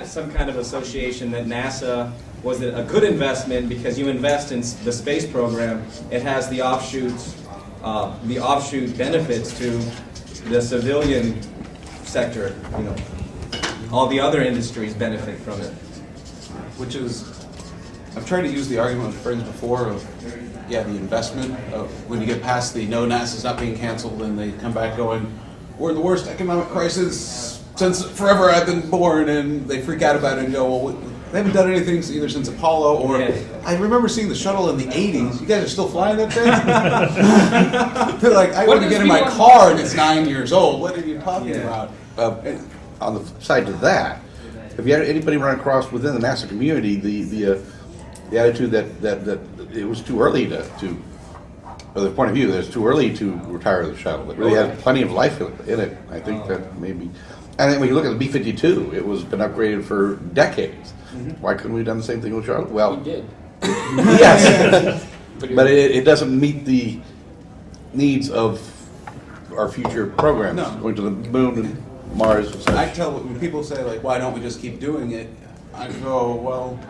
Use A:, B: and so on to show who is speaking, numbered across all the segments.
A: some kind of association that NASA was a good investment because you invest in the space program. It has the offshoot benefits to the civilian sector. You know, all the other industries benefit from it.
B: Which is, I've tried to use the argument with friends before of, yeah, the investment of when you get past the no, NASA's not being canceled, and they come back going, we're in the worst economic crisis since forever I've been born, and they freak out about it and go, well, they haven't done anything either since Apollo, or I remember seeing the shuttle in the 80s. You guys are still flying that thing? They're like, I want to get in my car and it's 9 years old. What are you talking about?
C: On the side to that, have you had anybody run across within the NASA community the attitude that it was too early to or the point of view that it's too early to retire the shuttle? It really had plenty of life in it. I think that maybe, and then when you look at the B-52, it was been upgraded for decades. Why couldn't we have done the same thing with shuttle? Well,
D: We did.
C: yes, but it doesn't meet the needs of our future programs.
B: No.
C: Going to the moon and Mars and such.
B: I tell, when people say, like, why don't we just keep doing it? I go, well,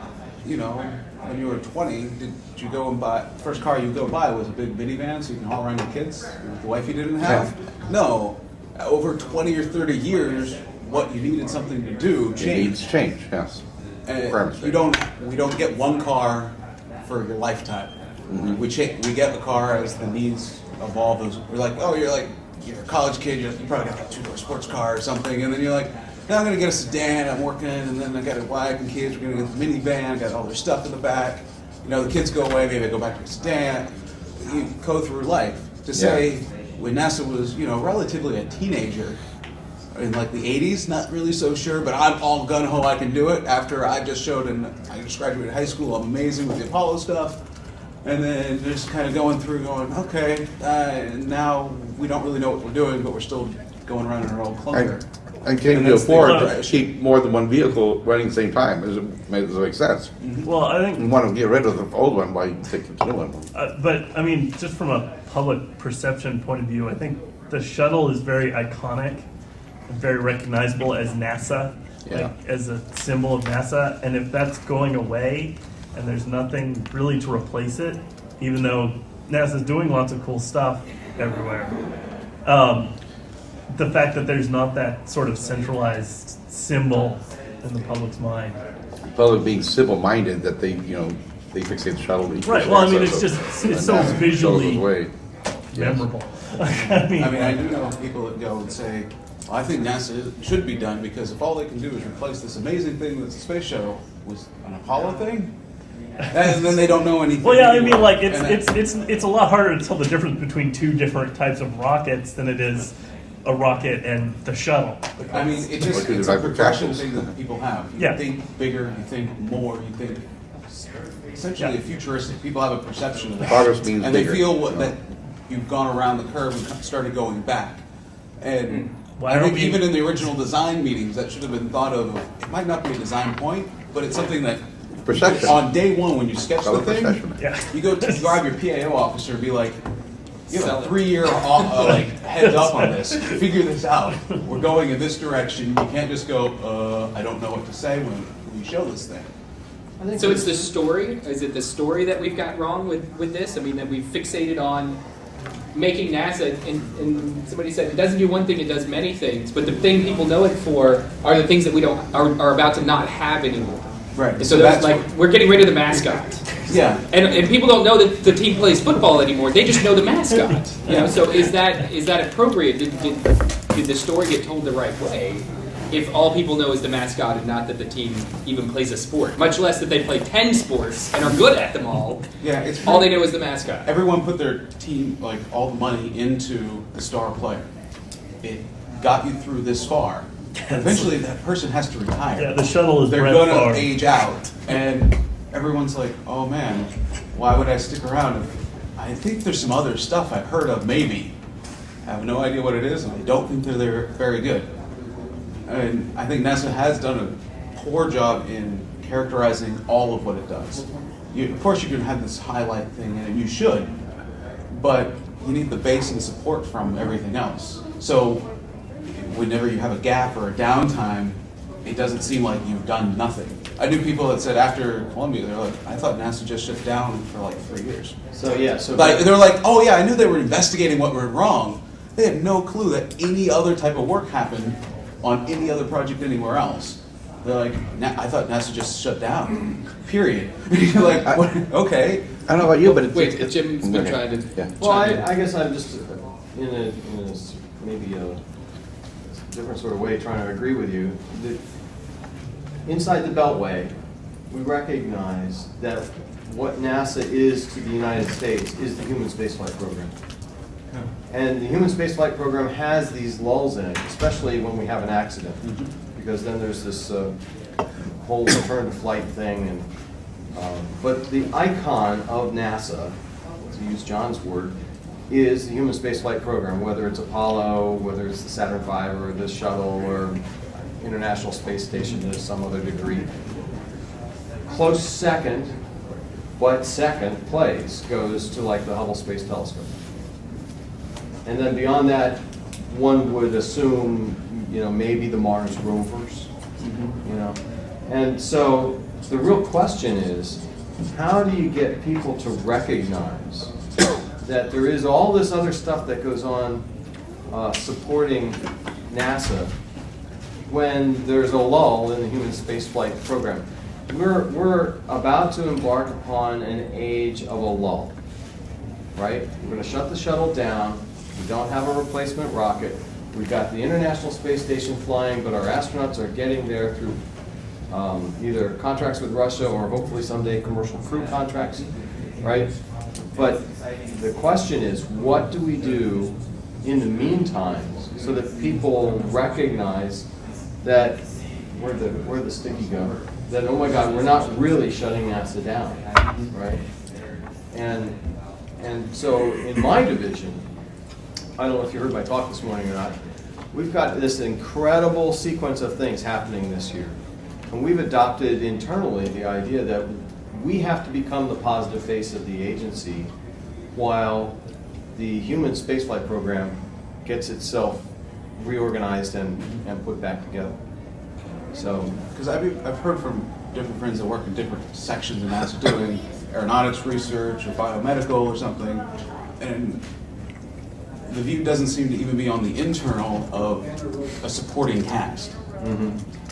B: you know, when you were 20, did you go and buy, first car you go buy was a big minivan so you can haul around your kids with the wife you didn't have? No. Over 20 or 30 years, what you needed something to do changed.
C: It needs change, yes.
B: We don't get one car for your lifetime. We get the car as the needs evolve. We're like, oh, you're a college kid, you probably got a two-door sports car or something, and then you're like, now I'm going to get a sedan, I'm working, and then I got a wife and kids, we're going to get the minivan, got all their stuff in the back. You know, the kids go away, maybe I go back to a sedan. You go through life. To say, when NASA was, you know, relatively a teenager, in like the 80s, not really so sure, but I'm all gung-ho I can do it after I just showed, and I just graduated high school, I'm amazing with the Apollo stuff. And then just kind of going through going, okay, now we don't really know what we're doing, but we're still going around in our old clunker.
C: And can you afford to keep more than one vehicle running at the same time? Does it make sense?
E: Well, I think
C: You want to get rid of the old one, why take the new one?
E: but I mean, just from a public perception point of view, I think the shuttle is very iconic and very recognizable as NASA, like as a symbol of NASA. And if that's going away and there's nothing really to replace it, even though NASA's doing lots of cool stuff everywhere, the fact that there's not that sort of centralized symbol in the public's mind.
C: The public being civil-minded that they fixate the shuttle.
E: Right. Well, I mean, it's so visually memorable.
B: I do know people that go and say, well, I think NASA should be done because if all they can do is replace this amazing thing that's a space shuttle with an Apollo thing, and then they don't know anything.
E: Well, yeah, I mean, like it's a lot harder to tell the difference between two different types of rockets than it is a rocket and the shuttle.
B: I mean, it's a progression thing that people have. You think bigger, you think more, you think essentially futuristic. People have a perception of that.
C: Progress means
B: and
C: bigger.
B: They feel that you've gone around the curve and started going back. And I think even in the original design meetings, that should have been thought of. It might not be a design point, but it's something that on day one when you sketch the thing, you go to grab your PAO officer and be like, you have a 3-year heads up on this. Figure this out. We're going in this direction. You can't just go, I don't know what to say when you show this thing.
D: So it's the story? Is it the story that we've got wrong with this? I mean, that we've fixated on making NASA, and somebody said it doesn't do one thing, it does many things, but the thing people know it for are the things that we are about to not have anymore.
B: Right.
D: And so that's like, we're getting rid of the mascot.
B: Yeah.
D: And people don't know that the team plays football anymore. They just know the mascot. You know. So is that appropriate? Did the story get told the right way? If all people know is the mascot and not that the team even plays a sport, much less that they play 10 sports and are good at them all.
B: Yeah,
D: all they know is the mascot.
B: Everyone put their team, like all the money into the star player. It got you through this far. Eventually, that person has to retire.
E: Yeah, the shuttle is
B: They're going to age out, and everyone's like, "Oh man, why would I stick around? I think there's some other stuff I've heard of. Maybe I have no idea what it is, and I don't think they're very good." And I think NASA has done a poor job in characterizing all of what it does. Of course, you can have this highlight thing, and you should, but you need the base and support from everything else. So whenever you have a gap or a downtime, it doesn't seem like you've done nothing. I knew people that said after Columbia, they're like, I thought NASA just shut down for like 3 years.
F: So yeah, so
B: Like, they're like, oh yeah, I knew they were investigating what went wrong. They had no clue that any other type of work happened on any other project anywhere else. They're like, I thought NASA just shut down, period. You're like, what? Okay.
C: I don't know about you, but it's...
D: Wait, Jim's been trying to.
C: Yeah.
F: well, I guess I'm just in a maybe a different sort of way trying to agree with you. Inside the Beltway, we recognize that what NASA is to the United States is the human spaceflight program. And the human spaceflight program has these lulls in it, especially when we have an accident, because then there's this whole return to flight thing. And but the icon of NASA, to use John's word, is the human spaceflight program, whether it's Apollo, whether it's the Saturn V, or the shuttle, or International Space Station to some other degree. Close second, but second place goes to like the Hubble Space Telescope. And then beyond that, one would assume, maybe the Mars rovers, And so the real question is, how do you get people to recognize that there is all this other stuff that goes on supporting NASA when there's a lull in the human spaceflight program? We're about to embark upon an age of a lull, right? We're going to shut the shuttle down. We don't have a replacement rocket. We've got the International Space Station flying, but our astronauts are getting there through either contracts with Russia or hopefully someday commercial crew contracts, right? But the question is, what do we do in the meantime so that people recognize that where'd the sticky go? That, oh my God, we're not really shutting NASA down, right? And so in my division, I don't know if you heard my talk this morning or not, we've got this incredible sequence of things happening this year. And we've adopted internally the idea that we have to become the positive face of the agency while the human spaceflight program gets itself reorganized and put back together. So,
B: because I've heard from different friends that work in different sections of NASA doing aeronautics research or biomedical or something, and the view doesn't seem to even be on the internal of a supporting cast.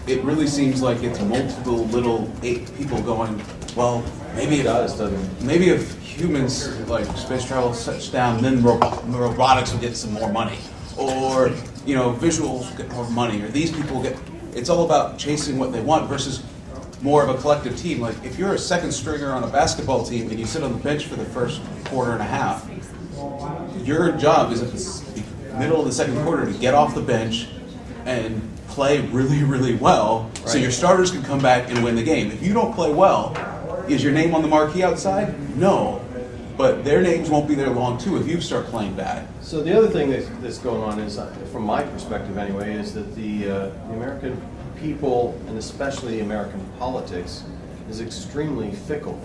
B: It really seems like it's multiple little people going, well, maybe it does, doesn't it? Maybe if humans, like space travel, shuts down, then robotics will get some more money. Or, visuals get more money. Or these people get... It's all about chasing what they want versus more of a collective team. Like, if you're a second stringer on a basketball team and you sit on the bench for the first quarter and a half, your job is at the middle of the second quarter to get off the bench and play really, really well, so your starters can come back and win the game. If you don't play well, is your name on the marquee outside? No. But their names won't be there long, too, if you start playing bad.
F: So the other thing that's going on is, from my perspective anyway, is that the American people, and especially American politics, is extremely fickle.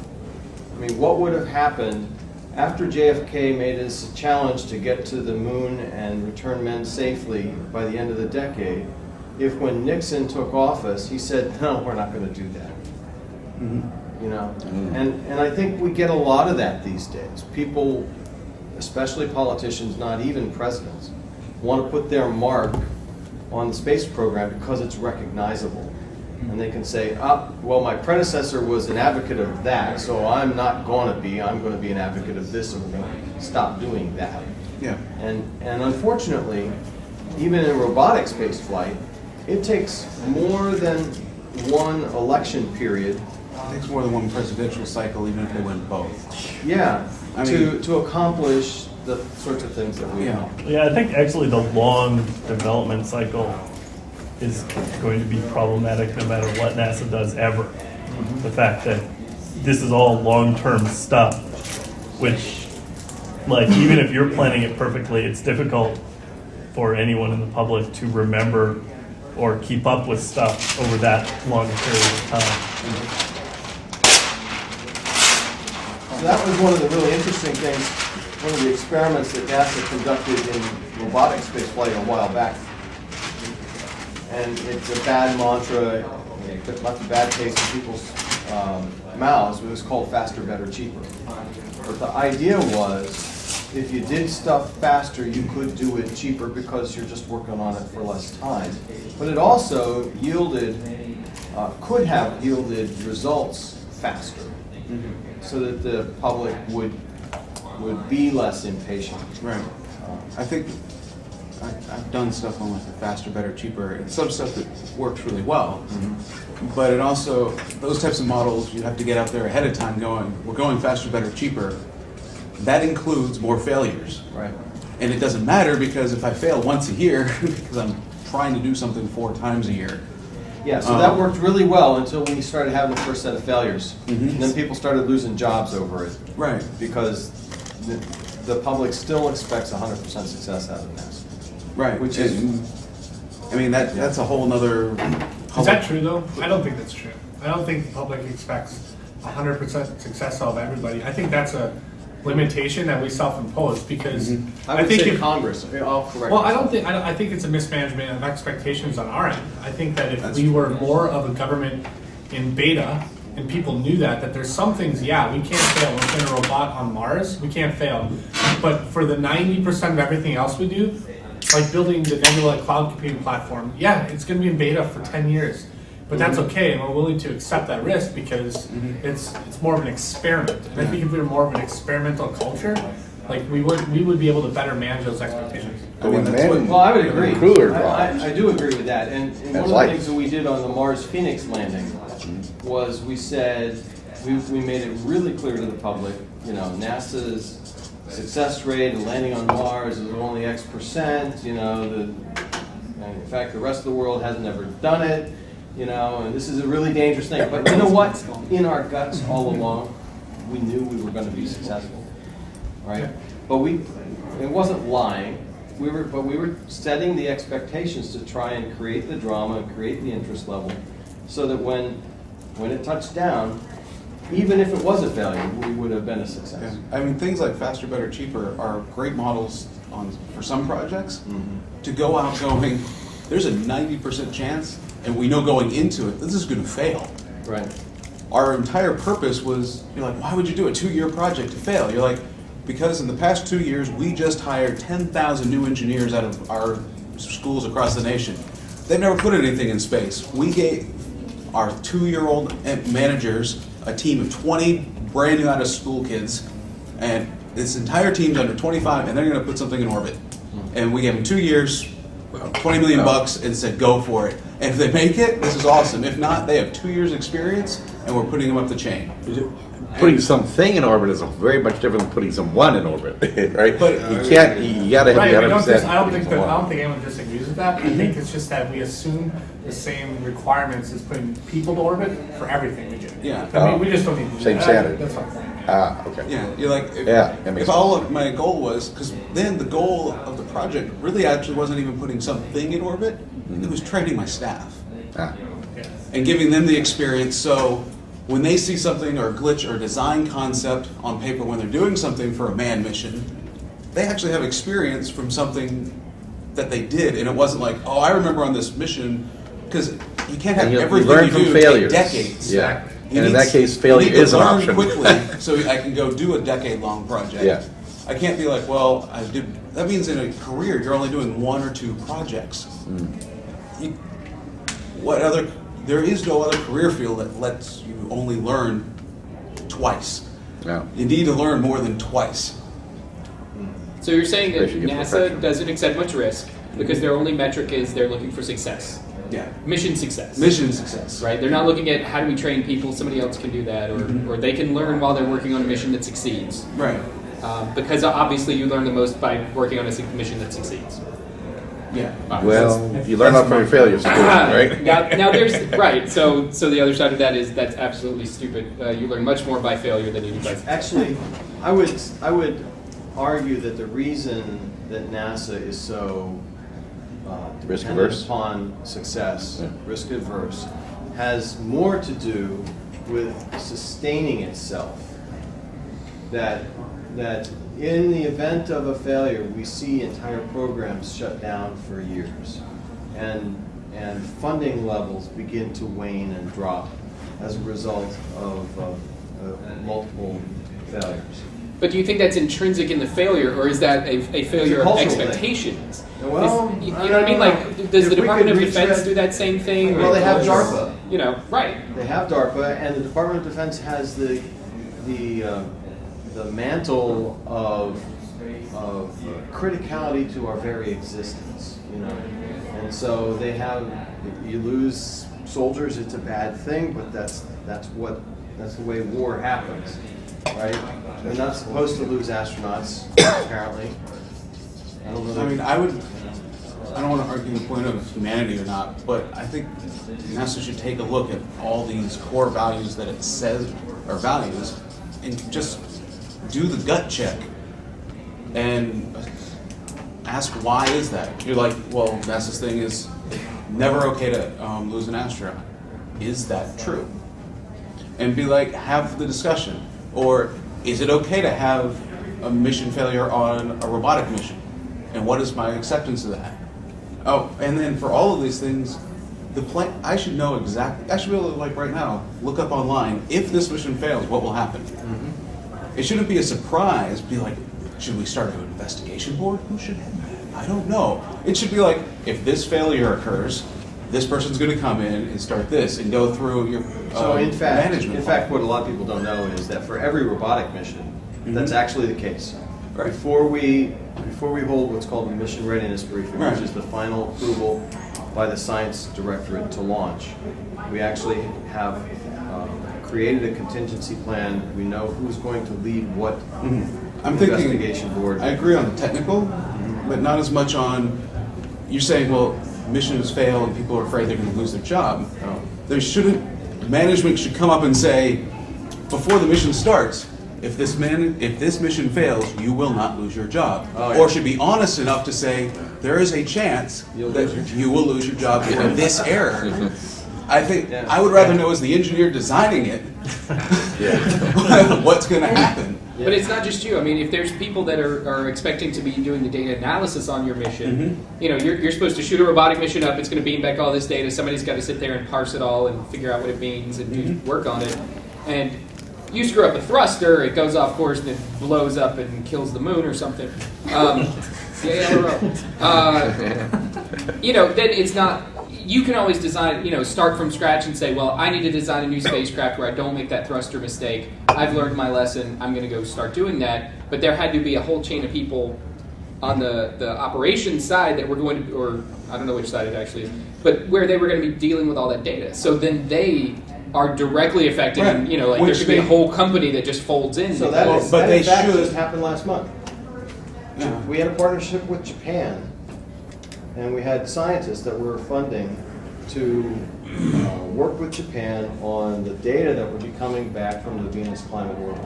F: I mean, what would have happened after JFK made his challenge to get to the moon and return men safely by the end of the decade, if when Nixon took office, he said, no, we're not going to do that. And I think we get a lot of that these days. People, especially politicians, not even presidents, want to put their mark on the space program because it's recognizable. And they can say, well, my predecessor was an advocate of that, so I'm not going to be. I'm going to be an advocate of this, and we're going to stop doing that.
B: Yeah.
F: And unfortunately, even in robotic space flight, it takes more than one election period.
B: It takes more than one presidential cycle, even if they win both.
F: Yeah,
B: I mean,
F: to accomplish the sorts of things that we know.
E: Yeah, I think actually the long development cycle is going to be problematic no matter what NASA does ever. The fact that this is all long-term stuff, which, like, even if you're planning it perfectly, it's difficult for anyone in the public to remember or keep up with stuff over that long period of time.
F: So that was one of the really interesting things, one of the experiments that NASA conducted in robotic spaceflight a while back. and it's a bad mantra, it left a bad taste in people's mouths. It was called faster, better, cheaper. But the idea was, if you did stuff faster, you could do it cheaper because you're just working on it for less time. But it also yielded, could have yielded results faster, so that the public would be less impatient.
B: Right. I think I've done stuff on like the faster, better, cheaper, and some stuff that works really well. But it also, those types of models, you have to get out there ahead of time going, we're going faster, better, cheaper. That includes more failures.
F: Right.
B: And it doesn't matter because if I fail once a year, because I'm trying to do something 4 times a year.
F: Yeah, so that worked really well until we started having the first set of failures. And then people started losing jobs over it.
B: Right.
F: Because the public still expects 100% success out of NASA.
B: Right.
F: Which is,
B: I mean, that's a whole nother.
G: Is that true though? I don't think that's true. I don't think the public expects 100% success out of everybody. I think that's a limitation that we self-impose because
F: I would
G: think
F: say
G: if
F: Congress. I'll correct.
G: well,
F: you.
G: I think it's a mismanagement of expectations on our end. I think that if we were more of a government in beta and people knew that there's some things, yeah, we can't fail. We're putting a robot on Mars, we can't fail. But for the 90% of everything else we do, like building the Nebula cloud computing platform, yeah, it's going to be in beta for 10 years. But that's okay, and we're willing to accept that risk because it's more of an experiment. And I think if we were more of an experimental culture, like we would be able to better manage those expectations.
C: But when men,
F: Well, I would agree.
C: cooler
F: I do agree with that. And one of the
C: life.
F: things that we did on the Mars Phoenix landing was we said, we made it really clear to the public, you know, NASA's success rate of landing on Mars is only X%, you know, and in fact, the rest of the world has never done it, you know, and this is a really dangerous thing. But you know what? In our guts all along, we knew we were going to be successful, right? But it wasn't lying. We were setting the expectations to try and create the drama and create the interest level so that when it touched down, even if it was a failure, we would have been a success.
B: Yeah. I mean, things like faster, better, cheaper are great models for some projects. To go out going, there's a 90% chance, and we know going into it, this is going to fail.
F: Right.
B: Our entire purpose was, you're like, why would you do a 2-year project to fail? You're like, because in the past 2 years, we just hired 10,000 new engineers out of our schools across the nation. They've never put anything in space. We gave our 2-year-old managers a team of 20 brand new out of school kids, and this entire team's under 25, and they're going to put something in orbit. And we gave them 2 years, $20 million bucks, and said go for it. And if they make it, this is awesome. If not, they have 2 years experience, and we're putting them up the chain.
C: putting something in orbit is very much different than putting someone in orbit, right?
B: But
C: you can't. You gotta have
G: Right,
C: the
G: I don't
C: 100%.
G: think anyone disagrees with that. I think it's just that we assume the same requirements as putting people to orbit for everything we do.
B: Yeah.
G: I mean, we just don't need to do
C: Same
G: that.
C: standard.
G: That's fine.
C: Okay.
B: Yeah, you're like, if,
C: Yeah, that makes
B: if all of my goal was, because then the goal of the project really actually wasn't even putting something in orbit, it was training my staff
C: Ah.
B: and giving them the experience. So when they see something or glitch or design concept on paper when they're doing something for a manned mission, they actually have experience from something that they did, and it wasn't like, oh, I remember on this mission, because you can't have
C: And you
B: everything
C: learn
B: you
C: from
B: do
C: failures.
B: take decades.
C: Yeah.
B: You
C: And in
B: need-
C: that case,
B: you
C: failure
B: need to
C: is an
B: learn
C: option.
B: quickly, so I can go do a decade-long project.
C: Yeah.
B: I can't be like, well, I did. That means in a career you're only doing 1 or 2 projects. There is no other career field that lets you only learn twice.
C: Yeah.
B: You need to learn more than twice.
D: So you're saying that
C: Especially if
D: NASA
C: professional.
D: doesn't accept much risk because their only metric is they're looking for success,
B: Yeah.
D: mission success.
B: Mission success.
D: Right? They're not looking at how do we train people, somebody else can do that, or they can learn while they're working on a mission that succeeds.
B: Right.
D: Because obviously you learn the most by working on a mission that succeeds.
B: Yeah.
C: Well, you learn off from your failures, of course, right?
D: Now there's, right, so the other side of that is that's absolutely stupid. You learn much more by failure than you do by success.
F: Actually, I would argue that the reason that NASA is so
C: Risk
F: dependent
C: averse?
F: upon success,
C: Yeah.
F: risk adverse, has more to do with sustaining itself. That in the event of a failure, we see entire programs shut down for years, and and funding levels begin to wane and drop as a result of multiple failures.
D: But do you think that's intrinsic in the failure, or is that a failure of
F: cultural thing.
D: expectations?
F: Well,
D: you know what I mean? Like, does
F: if
D: the
F: we
D: Department of
F: could
D: Defense
F: retread-
D: do that same thing?
F: Well, they have
D: Or-
F: DARPA.
D: You know, right.
F: They have DARPA, and the Department of Defense has the mantle of criticality to our very existence, you know. And so they have, you lose soldiers, it's a bad thing, but that's the way war happens, right? We're not supposed to lose astronauts, apparently. I don't know.
B: I mean, I don't want to argue the point of humanity or not, but I think NASA should take a look at all these core values that it says are values and just do the gut check and ask why is that? You're like, well, NASA's thing is never okay to lose an astronaut. Is that true? And be like, have the discussion. Or is it okay to have a mission failure on a robotic mission? And what is my acceptance of that? Oh, and then for all of these things, the plan, I should know exactly, I should be able to, like right now, look up online, if this mission fails, what will happen? It shouldn't be a surprise, be like, should we start an investigation board? Who should have that? I don't know. It should be like, if this failure occurs, this person's going to come in and start this and go through your
F: So in
B: management.
F: fact, what a lot of people don't know is that for every robotic mission, that's actually the case.
B: Right.
F: Before we hold what's called a mission readiness briefing,
B: Right.
F: which is the final approval by the Science Directorate to launch, we actually have created a contingency plan. We know who's going to lead what
B: I'm thinking,
F: investigation board.
B: I agree on the technical, but not as much on, you're saying, well, missions fail and people are afraid they're going to lose their job. There shouldn't, management should come up and say, before the mission starts, if this mission fails, you will not lose your job.
F: Oh, yeah.
B: Or should be honest enough to say, there is a chance that you will lose your job for this error. I think,
F: Yeah.
B: I would rather know as the engineer designing it, what's going to happen.
D: But it's not just you. I mean, if there's people that are expecting to be doing the data analysis on your mission, you know, you're supposed to shoot a robotic mission up, it's going to beam back all this data, somebody's got to sit there and parse it all and figure out what it means and do work on it. And you screw up a thruster, it goes off course and it blows up and kills the moon or something. You know, then it's not, you can always design, you know, start from scratch and say, well, I need to design a new spacecraft where I don't make that thruster mistake. I've learned my lesson, I'm going to go start doing that. But there had to be a whole chain of people on the operations side that were going to, or I don't know which side it actually is, but where they were going to be dealing with all that data. So then they are directly affected,
B: Right.
D: and, you know, like
B: Which
D: there should be a
B: they-
D: whole company that just folds in.
F: So that,
B: Well,
F: is,
B: but
F: that
B: they
F: in fact
B: should-
F: just happened last month.
B: Yeah.
F: We had a partnership with Japan, and we had scientists that were funding to work with Japan on the data that would be coming back from the Venus climate orbit,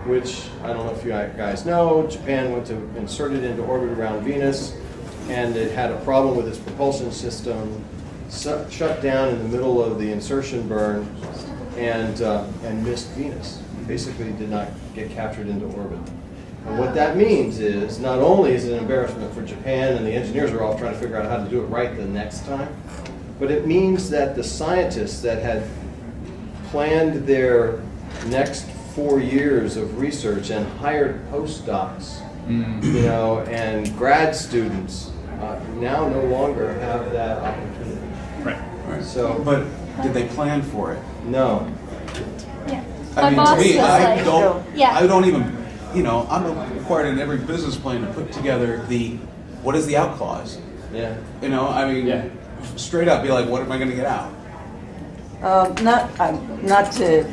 F: which I don't know if you guys know, Japan went to insert it into orbit around Venus, and it had a problem with its propulsion system, shut down in the middle of the insertion burn, and missed Venus. Basically did not get captured into orbit. And what that means is, not only is it an embarrassment for Japan, and the engineers are all trying to figure out how to do it right the next time, but it means that the scientists that had planned their next 4 years of research and hired postdocs, you know, and grad students, now no longer have that opportunity.
B: Right.
F: So,
B: But did they plan for it?
F: no.
H: Yeah.
B: I
H: My
B: mean,
H: boss
B: to me,
H: was
B: I
H: like,
B: don't.
H: yeah.
B: I don't even. You know, I'm required in every business plan to put together what is the out clause.
F: Yeah.
B: You know, I mean, straight up, be like, what am I going to get out?
I: Not to,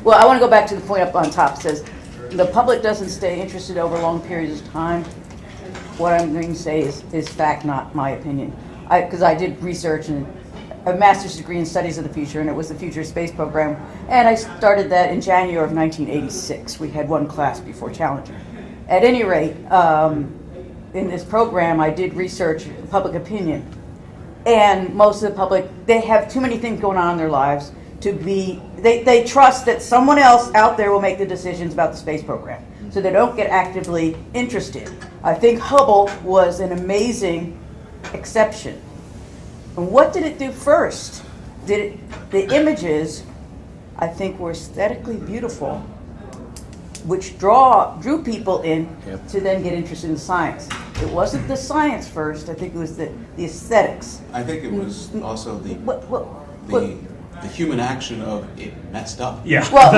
I: well, I want to go back to the point up on top. It says, the public doesn't stay interested over long periods of time. What I'm going to say is fact, not my opinion. Because I did research and a master's degree in studies of the future, and it was the Future Space Program. And I started that in January of 1986. We had one class before Challenger. At any rate, in this program, I did research public opinion. And most of the public, they have too many things going on in their lives to be, they trust that someone else out there will make the decisions about the space program. So they don't get actively interested. I think Hubble was an amazing exception. And what did it do first? The images, I think, were aesthetically beautiful, which drew people in to then get interested in science. It wasn't the science first. I think it was the aesthetics.
B: I think it was also the
I: What?
B: human action of it messed up.
E: Yeah.
I: Well,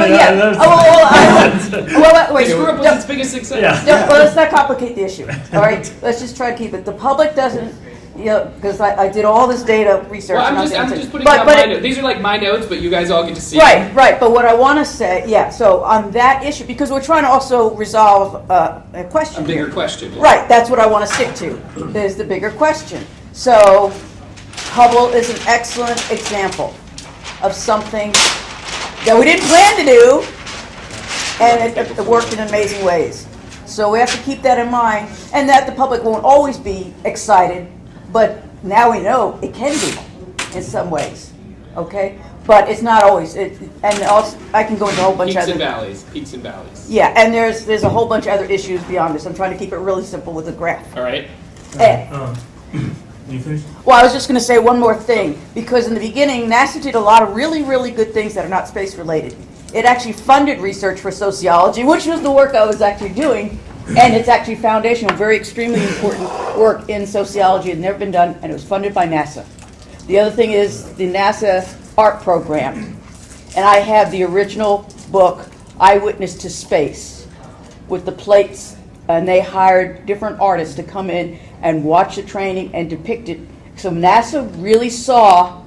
I: wait.
D: Screw Up was its biggest success.
E: Yeah.
I: Well, let's not complicate the issue. All right, let's just try to keep it. The public doesn't, because I did all this data research.
D: Well,
I: and
D: I'm
I: saying-
D: just putting down my notes. These are like my notes, but you guys all get to see them.
I: Right. But what I want to say, so on that issue, because we're trying to also resolve a question.
D: A bigger
I: here.
D: question. Yeah.
I: Right. That's what I want to stick to. Is the bigger question. So Hubble is an excellent example of something that we didn't plan to do, and it worked in amazing ways. So we have to keep that in mind, and that the public won't always be excited, but now we know it can be in some ways, okay? But it's not always. And also, I can go into a whole bunch of
D: Peaks
I: other...
D: Peaks and valleys.
I: Yeah, and there's a whole bunch of other issues beyond this. I'm trying to keep it really simple with a graph.
D: All right.
E: You finished?
I: Well, I was just going to say one more thing, because in the beginning, NASA did a lot of really, really good things that are not space-related. It actually funded research for sociology, which was the work I was actually doing, and it's actually foundational, very extremely important work in sociology. It had never been done, and it was funded by NASA. The other thing is the NASA art program, and I have the original book, Eyewitness to Space, with the plates, and they hired different artists to come in and watch the training and depict it. So NASA really saw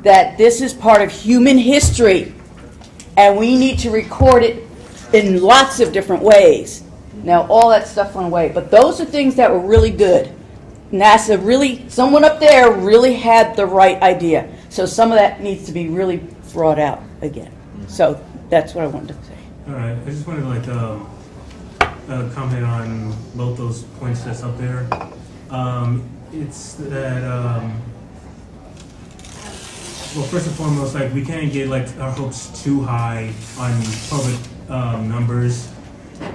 I: that this is part of human history, and we need to record it in lots of different ways. Now, all that stuff went away, but those are things that were really good. NASA really, someone up there really had the right idea. So some of that needs to be really brought out again. So that's what I wanted to say.
H: All right, I just wanted to comment on both those points that's up there. It's that, well, first and foremost, like, we can't get like our hopes too high on public numbers,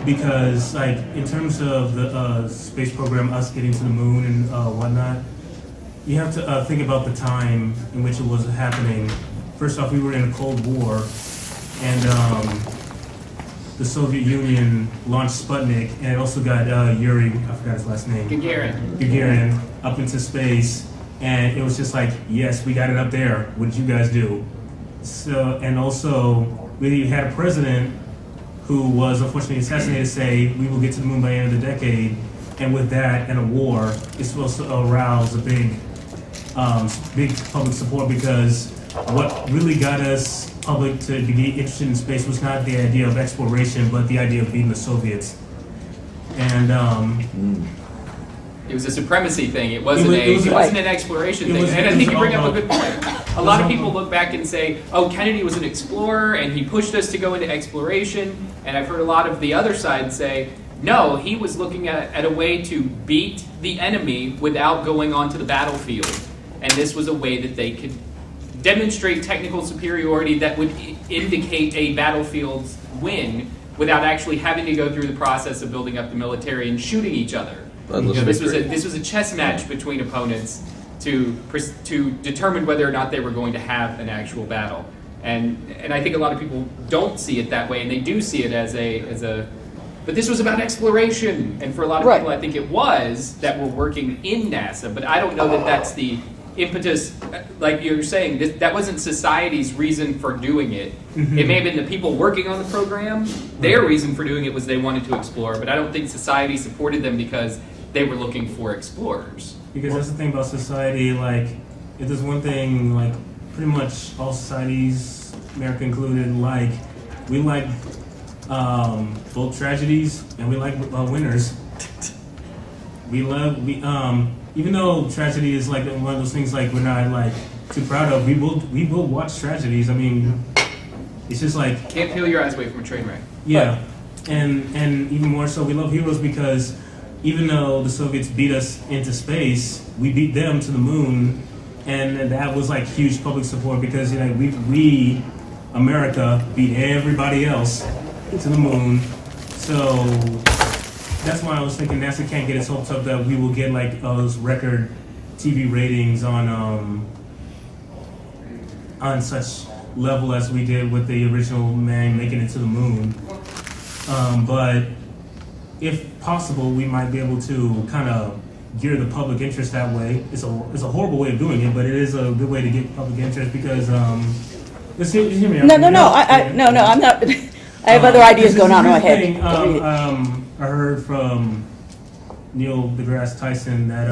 H: because like in terms of the space program, us getting to the moon and whatnot, you have to think about the time in which it was happening. First off, we were in a Cold War, and the Soviet Union launched Sputnik, and it also got Yuri, I forgot his last name. Gagarin up into space, and it was just like, yes, we got it up there. What did you guys do? So, and also, we had a president who was unfortunately assassinated say, we will get to the moon by the end of the decade, and with that and a war, it's supposed to arouse a big public support, because what really got us public to be interested in space was not the idea of exploration, but the idea of beating the Soviets. And
D: it was a supremacy thing. It wasn't an exploration thing. And I think you bring up a good point. A lot of people look back and say, oh, Kennedy was an explorer and he pushed us to go into exploration. And I've heard a lot of the other side say, no, he was looking at a way to beat the enemy without going onto the battlefield. And this was a way that they could demonstrate technical superiority that would indicate a battlefield's win without actually having to go through the process of building up the military and shooting each other. This was a chess match between opponents to determine whether or not they were going to have an actual battle. And I think a lot of people don't see it that way, and they do see it as a but this was about exploration, and for a lot of people I think it was that were working in NASA, but I don't know that that's the impetus, like you're saying, that wasn't society's reason for doing it. It may have been the people working on the program, their reason for doing it was they wanted to explore, but I don't think society supported them because they were looking for explorers.
H: Because that's the thing about society, like, if there's one thing, like, pretty much all societies, America included, like, we like both tragedies and we like winners. Even though tragedy is like one of those things like we're not like too proud of, we will watch tragedies. I mean, it's just like
D: can't peel your eyes away from a train wreck.
H: Yeah, and even more so, we love heroes because even though the Soviets beat us into space, we beat them to the moon, and that was like huge public support because we America beat everybody else to the moon. So that's why I was thinking NASA can't get its hopes up that we will get like those record TV ratings on on such level as we did with the original man making it to the moon. But if possible, we might be able to kind of gear the public interest that way. It's a horrible way of doing it, but it is a good way to get public interest because let's hear me.
I: No, I'm not. I have other ideas going on in my head.
H: I heard from Neil deGrasse Tyson that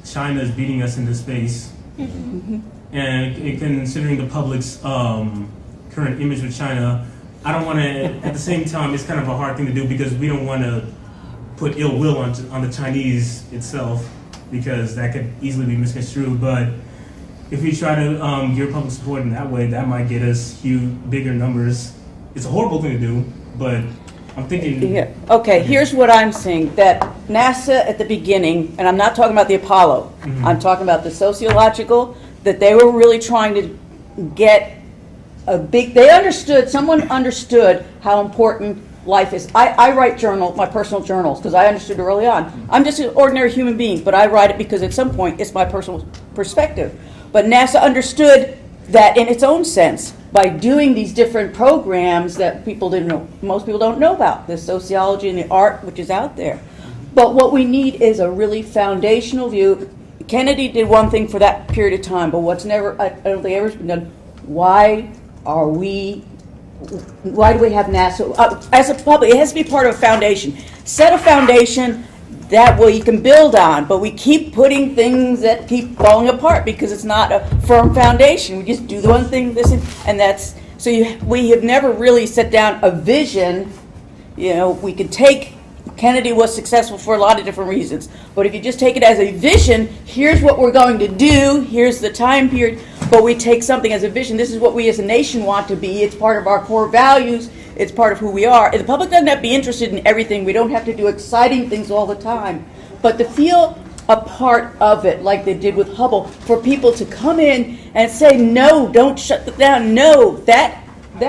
H: China is beating us into space, and considering the public's current image with China, I don't want to. At the same time, it's kind of a hard thing to do because we don't want to put ill will on the Chinese itself because that could easily be misconstrued. But if we try to gear public support in that way, that might get us bigger numbers. It's a horrible thing to do, but I'm thinking.
I: Yeah. Okay, here's what I'm saying, that NASA at the beginning, and I'm not talking about the Apollo, I'm talking about the sociological, that they were really trying to get someone understood how important life is. I write my personal journals, because I understood early on. I'm just an ordinary human being, but I write it because at some point it's my personal perspective. But NASA understood that in its own sense, by doing these different programs that most people don't know about, the sociology and the art which is out there. But what we need is a really foundational view. Kennedy did one thing for that period of time, but what's I don't think ever been done. Why do we have NASA? As a public, it has to be part of a foundation. Set a foundation that way you can build on, but we keep putting things that keep falling apart because it's not a firm foundation. We just do the one thing, and that's, we have never really set down a vision. We could take, Kennedy was successful for a lot of different reasons, but if you just take it as a vision, here's what we're going to do, here's the time period, but we take something as a vision, this is what we as a nation want to be, it's part of our core values, it's part of who we are. And the public doesn't have to be interested in everything. We don't have to do exciting things all the time. But to feel a part of it, like they did with Hubble, for people to come in and say, no, don't shut it down, no, that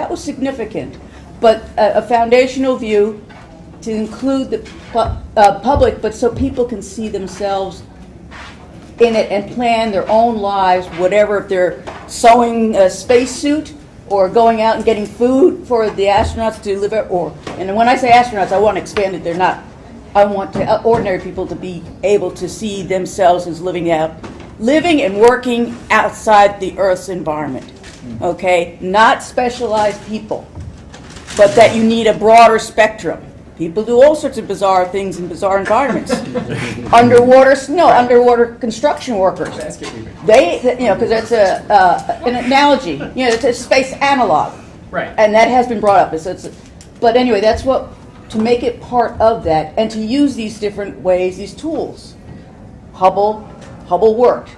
I: was significant. But a foundational view to include the public, but so people can see themselves in it and plan their own lives, whatever, if they're sewing a spacesuit, or going out and getting food for the astronauts to live at, and when I say astronauts, I want to expand it. I want ordinary people to be able to see themselves as living and working outside the Earth's environment. Okay, not specialized people, but that you need a broader spectrum. People do all sorts of bizarre things in bizarre environments. Underwater construction workers. Because that's an analogy. It's a space analog.
D: Right.
I: And that has been brought up. But anyway, that's to make it part of that and to use these different ways, these tools. Hubble worked.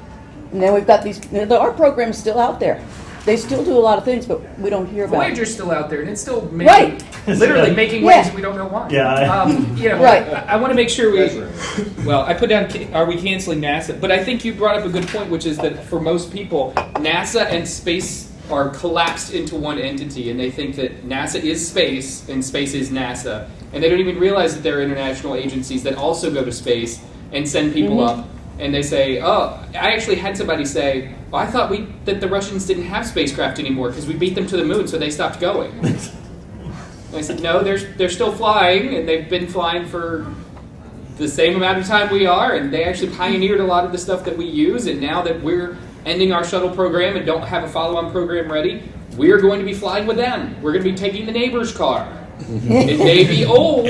I: And then we've got the art program is still out there. They still do a lot of things, but we don't hear about it.
D: Voyager's still out there, and it's still literally making waves, and we don't know why.
E: Yeah.
I: Right.
D: I want to make sure I put down, are we canceling NASA? But I think you brought up a good point, which is that for most people, NASA and space are collapsed into one entity, and they think that NASA is space, and space is NASA. And they don't even realize that there are international agencies that also go to space and send people up. And they say, I actually had somebody say, I thought that the Russians didn't have spacecraft anymore because we beat them to the moon, so they stopped going. And I said, no, they're still flying, and they've been flying for the same amount of time we are, and they actually pioneered a lot of the stuff that we use, and now that we're ending our shuttle program and don't have a follow-on program ready, we're going to be flying with them. We're going to be taking the neighbor's car. It may be old,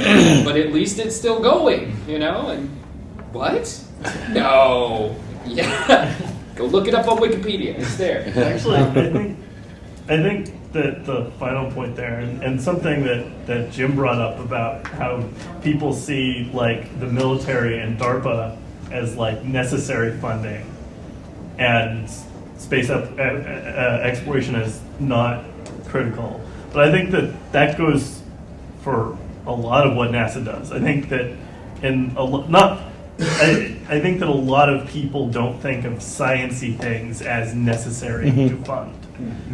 D: but at least it's still going, and what? No. Yeah. Go look it up on Wikipedia. It's there.
E: Actually, I think that the final point there, and something that Jim brought up about how people see the military and DARPA as necessary funding, and space exploration is not critical. But I think that goes for a lot of what NASA does. I think that I think that a lot of people don't think of sciencey things as necessary to fund.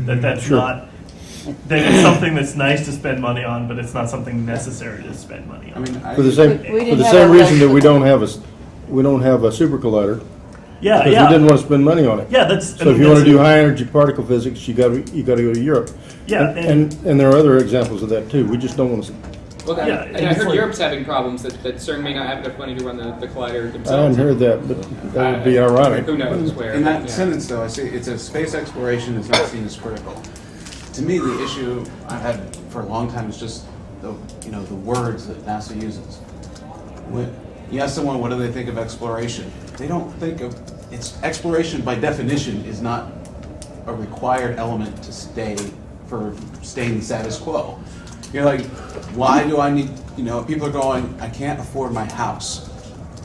E: That's not. That it's something that's nice to spend money on, but it's not something necessary to spend money on.
J: For the same reason that we don't have a super collider,
E: Yeah,
J: Because
E: yeah.
J: we didn't want to spend money on it.
E: Yeah, that's.
J: So if you want to do high energy particle physics, you got to go to Europe.
E: Yeah,
J: and there are other examples of that too. We just don't want to.
D: Well,
E: Yeah,
D: and I heard Europe's having problems that CERN may not have enough money to run the collider
J: I
D: themselves.
J: hadn't heard that, but that would be ironic.
D: Who knows where?
B: In that
D: yeah.
B: sentence, though, I say it's a space exploration is not seen as critical. To me, the issue I've had for a long time is just the words that NASA uses. When you ask someone what do they think of exploration, they don't think of exploration by definition is not a required element to staying status quo. You're like, why do I need? People are going, I can't afford my house.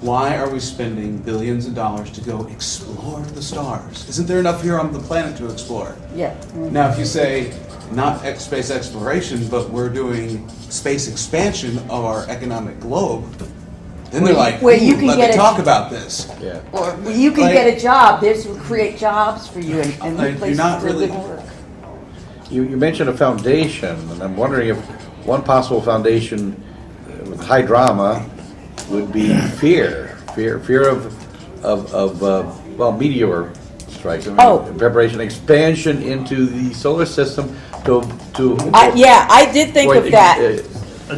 B: Why are we spending billions of dollars to go explore the stars? Isn't there enough here on the planet to explore?
I: Yeah.
B: Now, if you say not space exploration, but we're doing space expansion of our economic globe, then they're like,
I: where you can
B: let
I: get
B: me
I: a-
B: talk about this.
C: Yeah.
I: Or you can get a job. This will create jobs for you and
B: Like,
I: places
B: you're not
I: to
B: really-
I: live and work.
C: You mentioned a foundation, and I'm wondering if one possible foundation with high drama would be fear of meteor strikes. I mean,
I: Oh.
C: preparation, expansion into the solar system to.
I: I did think of that.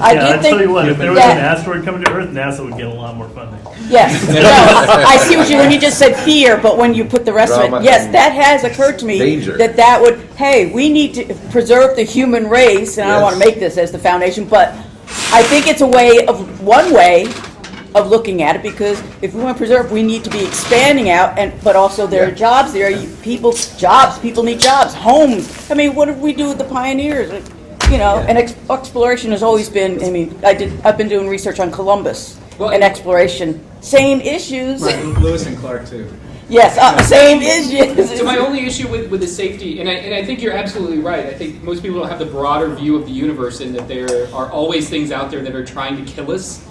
I: I
E: yeah,
I: did
E: I
I: think
E: tell you what, if there was
I: that-
E: an asteroid coming to Earth, NASA would get a lot more funding.
I: Yes. No, I see what when you just said fear, but when you put the rest of
C: Drama
I: it, yes,
C: and
I: that has occurred to me.
C: danger.
I: That would, hey, we need to preserve the human race, and I don't want to
C: Yes.
I: make this as the foundation, but I think it's one way of looking at it, because if we want to preserve, we need to be expanding out, but also there are jobs there. People need jobs, homes. I mean, what did we do with the pioneers? And exploration has always been. I mean, I've been doing research on Columbus and exploration. Same issues.
A: Right, Lewis and Clark too.
I: Yes, same issues.
D: So my only issue with the safety, and I think you're absolutely right. I think most people don't have the broader view of the universe, and that there are always things out there that are trying to kill us,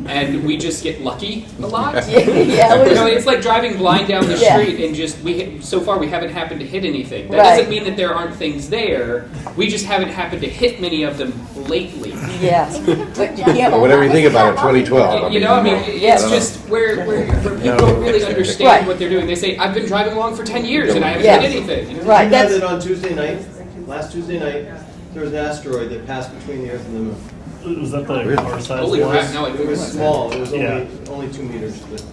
D: and we just get lucky a lot. It's like driving blind down the street, and so far we haven't happened to hit anything. That doesn't mean that there aren't things there. We just haven't happened to hit many of them lately.
I: Yes, but you can't.
C: Or whatever you think about it, 2012.
D: It's just where people don't really understand what they're doing. They say, I've been driving along for 10 years and I haven't hit anything.
I: Right.
F: Did you know that on Tuesday night, last Tuesday night, there was an asteroid that passed between the Earth and the Moon.
E: Was that the car size?
D: Holy crap, no,
F: It was small. It was
E: Yeah.
F: only 2 meters. But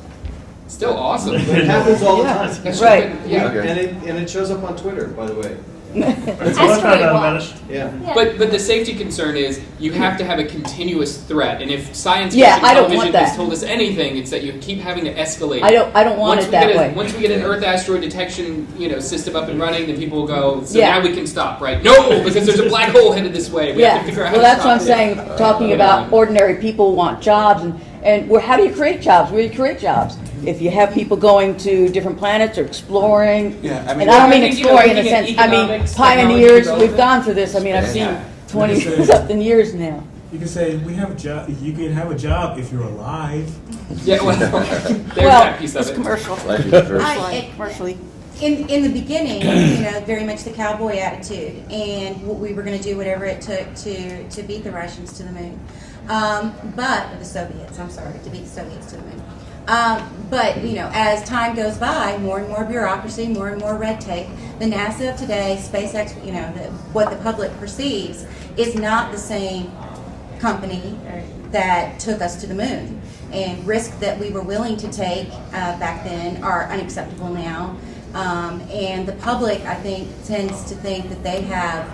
D: Still awesome.
F: it happens all the time.
I: Right.
D: Yeah.
C: Okay.
F: And it shows up on Twitter, by the way.
E: That's what I found out about it.
F: Yeah.
D: But the safety concern is you have to have a continuous threat, and if science
I: Yeah,
D: fiction
I: I don't
D: television
I: want that.
D: has told us anything, it's that you keep having to escalate.
I: I don't want it that way.
D: Once we get an Earth asteroid detection system up and running, then people will go, so
I: Yeah.
D: now we can stop, right? No, because there's a black hole headed this way. We have to figure out how
I: Well,
D: to
I: that's what I'm
D: stop it.
I: saying. Talking about ordinary people want jobs, and how do you create jobs? Where do you create jobs? If you have people going to different planets or exploring,
B: Yeah, I mean,
I: and I don't mean
D: I think,
I: exploring in a
D: looking at
I: sense. I mean
D: economics,
I: pioneers.
D: technology
I: We've gone through this. I mean, I've seen
B: Yeah.
I: 20-something years now.
H: You can say we have a job. You can have a job if you're alive.
D: Yeah, well, there's that piece of
I: it's
D: it.
I: commercial.
K: Commercially. In the beginning, very much the cowboy attitude, and we were going to do whatever it took to beat the Russians to the moon. But the Soviets, I'm sorry, to beat the Soviets to the moon. But as time goes by, more and more bureaucracy, more and more red tape. The NASA of today, SpaceX, what the public perceives is not the same company that took us to the moon. And risks that we were willing to take back then are unacceptable now. And the public, I think, tends to think that they have.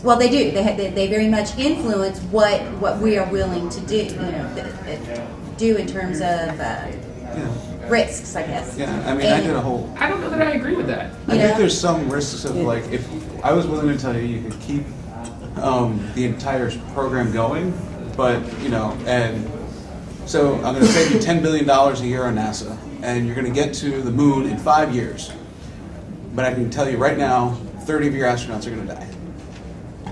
K: Well, they do. They very much influence what we are willing to do in terms of risks, I guess.
B: Yeah, I mean, I did a whole.
D: I don't know that I agree with that.
B: I think there's some risks of like if I was willing to tell you could keep the entire program going, but and so I'm going to save you $10 billion a year on NASA, and you're going to get to the moon in 5 years. But I can tell you right now, 30 of your astronauts are going to die.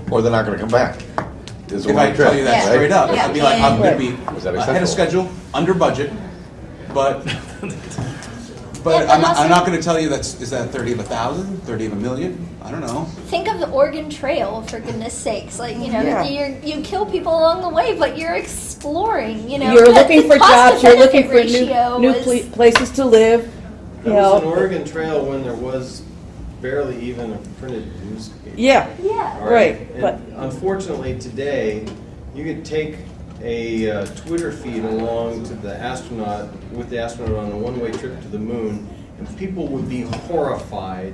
C: Or they're not going to come back. It's a
B: If I
C: one
B: tell
C: trip,
B: you that
C: right?
B: straight up, I'd be like, I'm going to be
C: Was that
B: ahead of
C: acceptable?
B: schedule, under budget, but But
L: Yeah,
B: I'm not going to tell you is that 30 of 1,000, 30 of 1,000,000? I don't know.
L: Think of the Oregon Trail, for goodness sakes. Like,
I: Yeah.
L: you kill people along the way, but you're exploring,
I: You're looking for jobs, you're looking for
L: ratio
I: new
L: was-
I: places to live.
F: That was an Oregon Trail when there was barely even a printed newspaper.
I: Yeah.
L: Yeah.
F: All
I: Right,
F: And
I: but-
F: unfortunately today, you could take a Twitter feed along to the astronaut on a one-way trip to the moon, and people would be horrified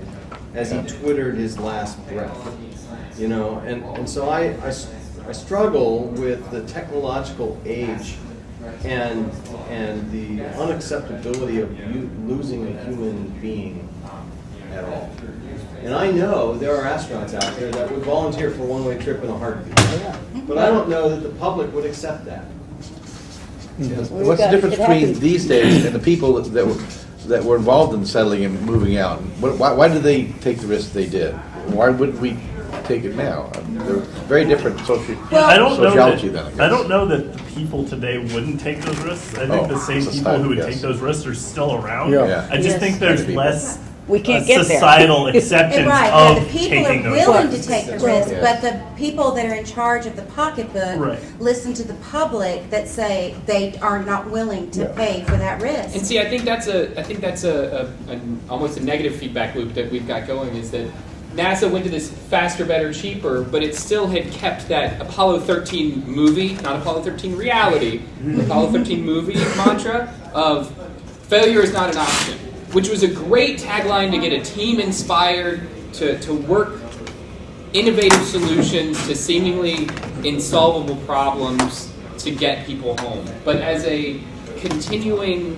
F: as he twittered his last breath. And so I struggle with the technological age and the unacceptability of losing a human being at all. And I know there are astronauts out there that would volunteer for a one-way trip in a heartbeat. But I don't know that the public would accept that.
C: What's the difference between these days and the people that were involved in settling and moving out? Why did they take the risk they did? Why wouldn't we take it now? They're very different
E: I don't
C: sociology
E: know
C: then.
E: I don't know that the people today wouldn't take those risks. I think the same people who would take those risks are still around.
J: Yeah.
E: I just think there's less
I: We can't get there.
E: societal acceptance
K: Right,
E: of
K: the people
E: taking
K: are
E: those
K: willing
E: risks.
K: to take the risk, but the people that are in charge of the pocketbook
E: Right.
K: listen to the public that say they are not willing to pay for that risk.
D: And see, I think that's an almost a negative feedback loop that we've got going, is that NASA went to this faster, better, cheaper, but it still had kept that Apollo 13 movie, not Apollo 13 reality, Apollo 13 movie mantra of failure is not an option, which was a great tagline to get a team inspired to work innovative solutions to seemingly insolvable problems to get people home. But as a continuing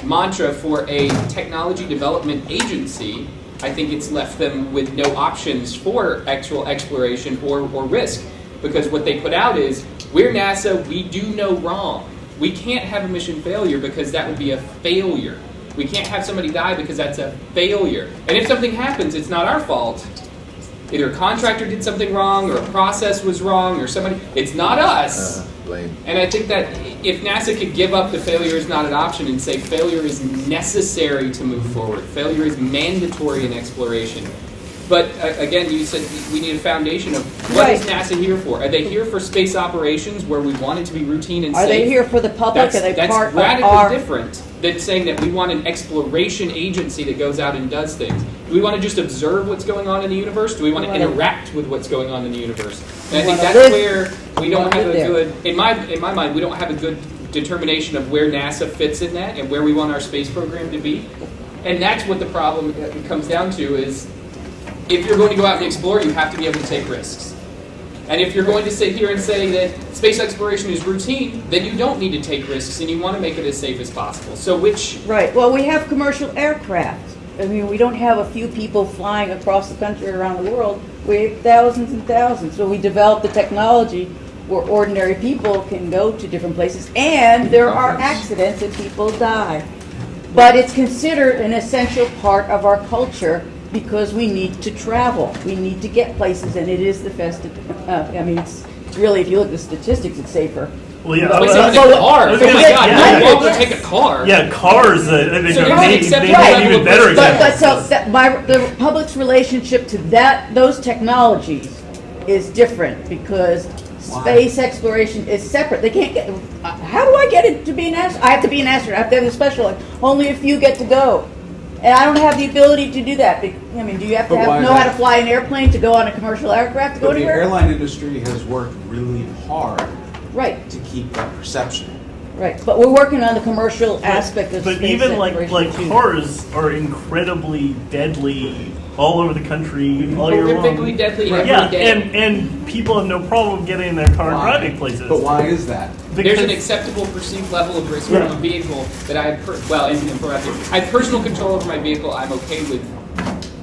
D: mantra for a technology development agency, I think it's left them with no options for actual exploration or risk. Because what they put out is, we're NASA, we do no wrong. We can't have a mission failure because that would be a failure. We can't have somebody die because that's a failure. And if something happens, it's not our fault. Either a contractor did something wrong, or a process was wrong, or somebody, it's not us.
C: Blame.
D: And I think that if NASA could give up the failure is not an option and say failure is necessary to move forward, failure is mandatory in exploration. But again, you said we need a foundation of what is NASA here for? Are they here for space operations where we want it to be routine and safe?
I: Are they here for the public? Are they
D: That's
I: part of
D: radically
I: our...
D: different than saying that we want an exploration agency that goes out and does things. Do we want to just observe what's going on in the universe? Do we want to interact with what's going on in the universe? And I think that's where we don't have a good, in my mind, we don't have a good determination of where NASA fits in that and where we want our space program to be. And that's what the problem comes down to is, if you're going to go out and explore, you have to be able to take risks. And if you're going to sit here and say that space exploration is routine, then you don't need to take risks and you want to make it as safe as possible. So which...
I: Right. Well, we have commercial aircraft. I mean, we don't have a few people flying across the country or around the world. We have thousands and thousands. So we developed the technology where ordinary people can go to different places, and there are accidents and people die. But it's considered an essential part of our culture because we need to travel. We need to get places, and it is the festive. I mean, it's really, if you look at the statistics, it's safer.
E: Well, yeah,
D: cars. Oh my God! No longer take a car.
E: Yeah, cars. I think
D: So
E: are
D: there's an
E: maybe
D: acceptable
E: even better examples.
I: But the public's relationship to those technologies is different because space exploration is separate. They can't get. How do I get it to be an astronaut? I have to be an astronaut. I have to have a special one. Only a few get to go. And I don't have the ability to do that. I mean, do you have to know how to fly an airplane to go on a commercial aircraft to go anywhere?
B: The airline industry has worked really hard
I: to
B: keep that perception.
I: Right, but we're working on the commercial aspect of space
E: But even
I: exploration too.
E: cars are incredibly deadly all over the country all year long.
D: Horrifically deadly every day.
E: And people have no problem getting in their car and driving places.
B: But why is that?
D: There's an acceptable perceived level of risk from a vehicle that I have, I have personal control over my vehicle. I'm okay with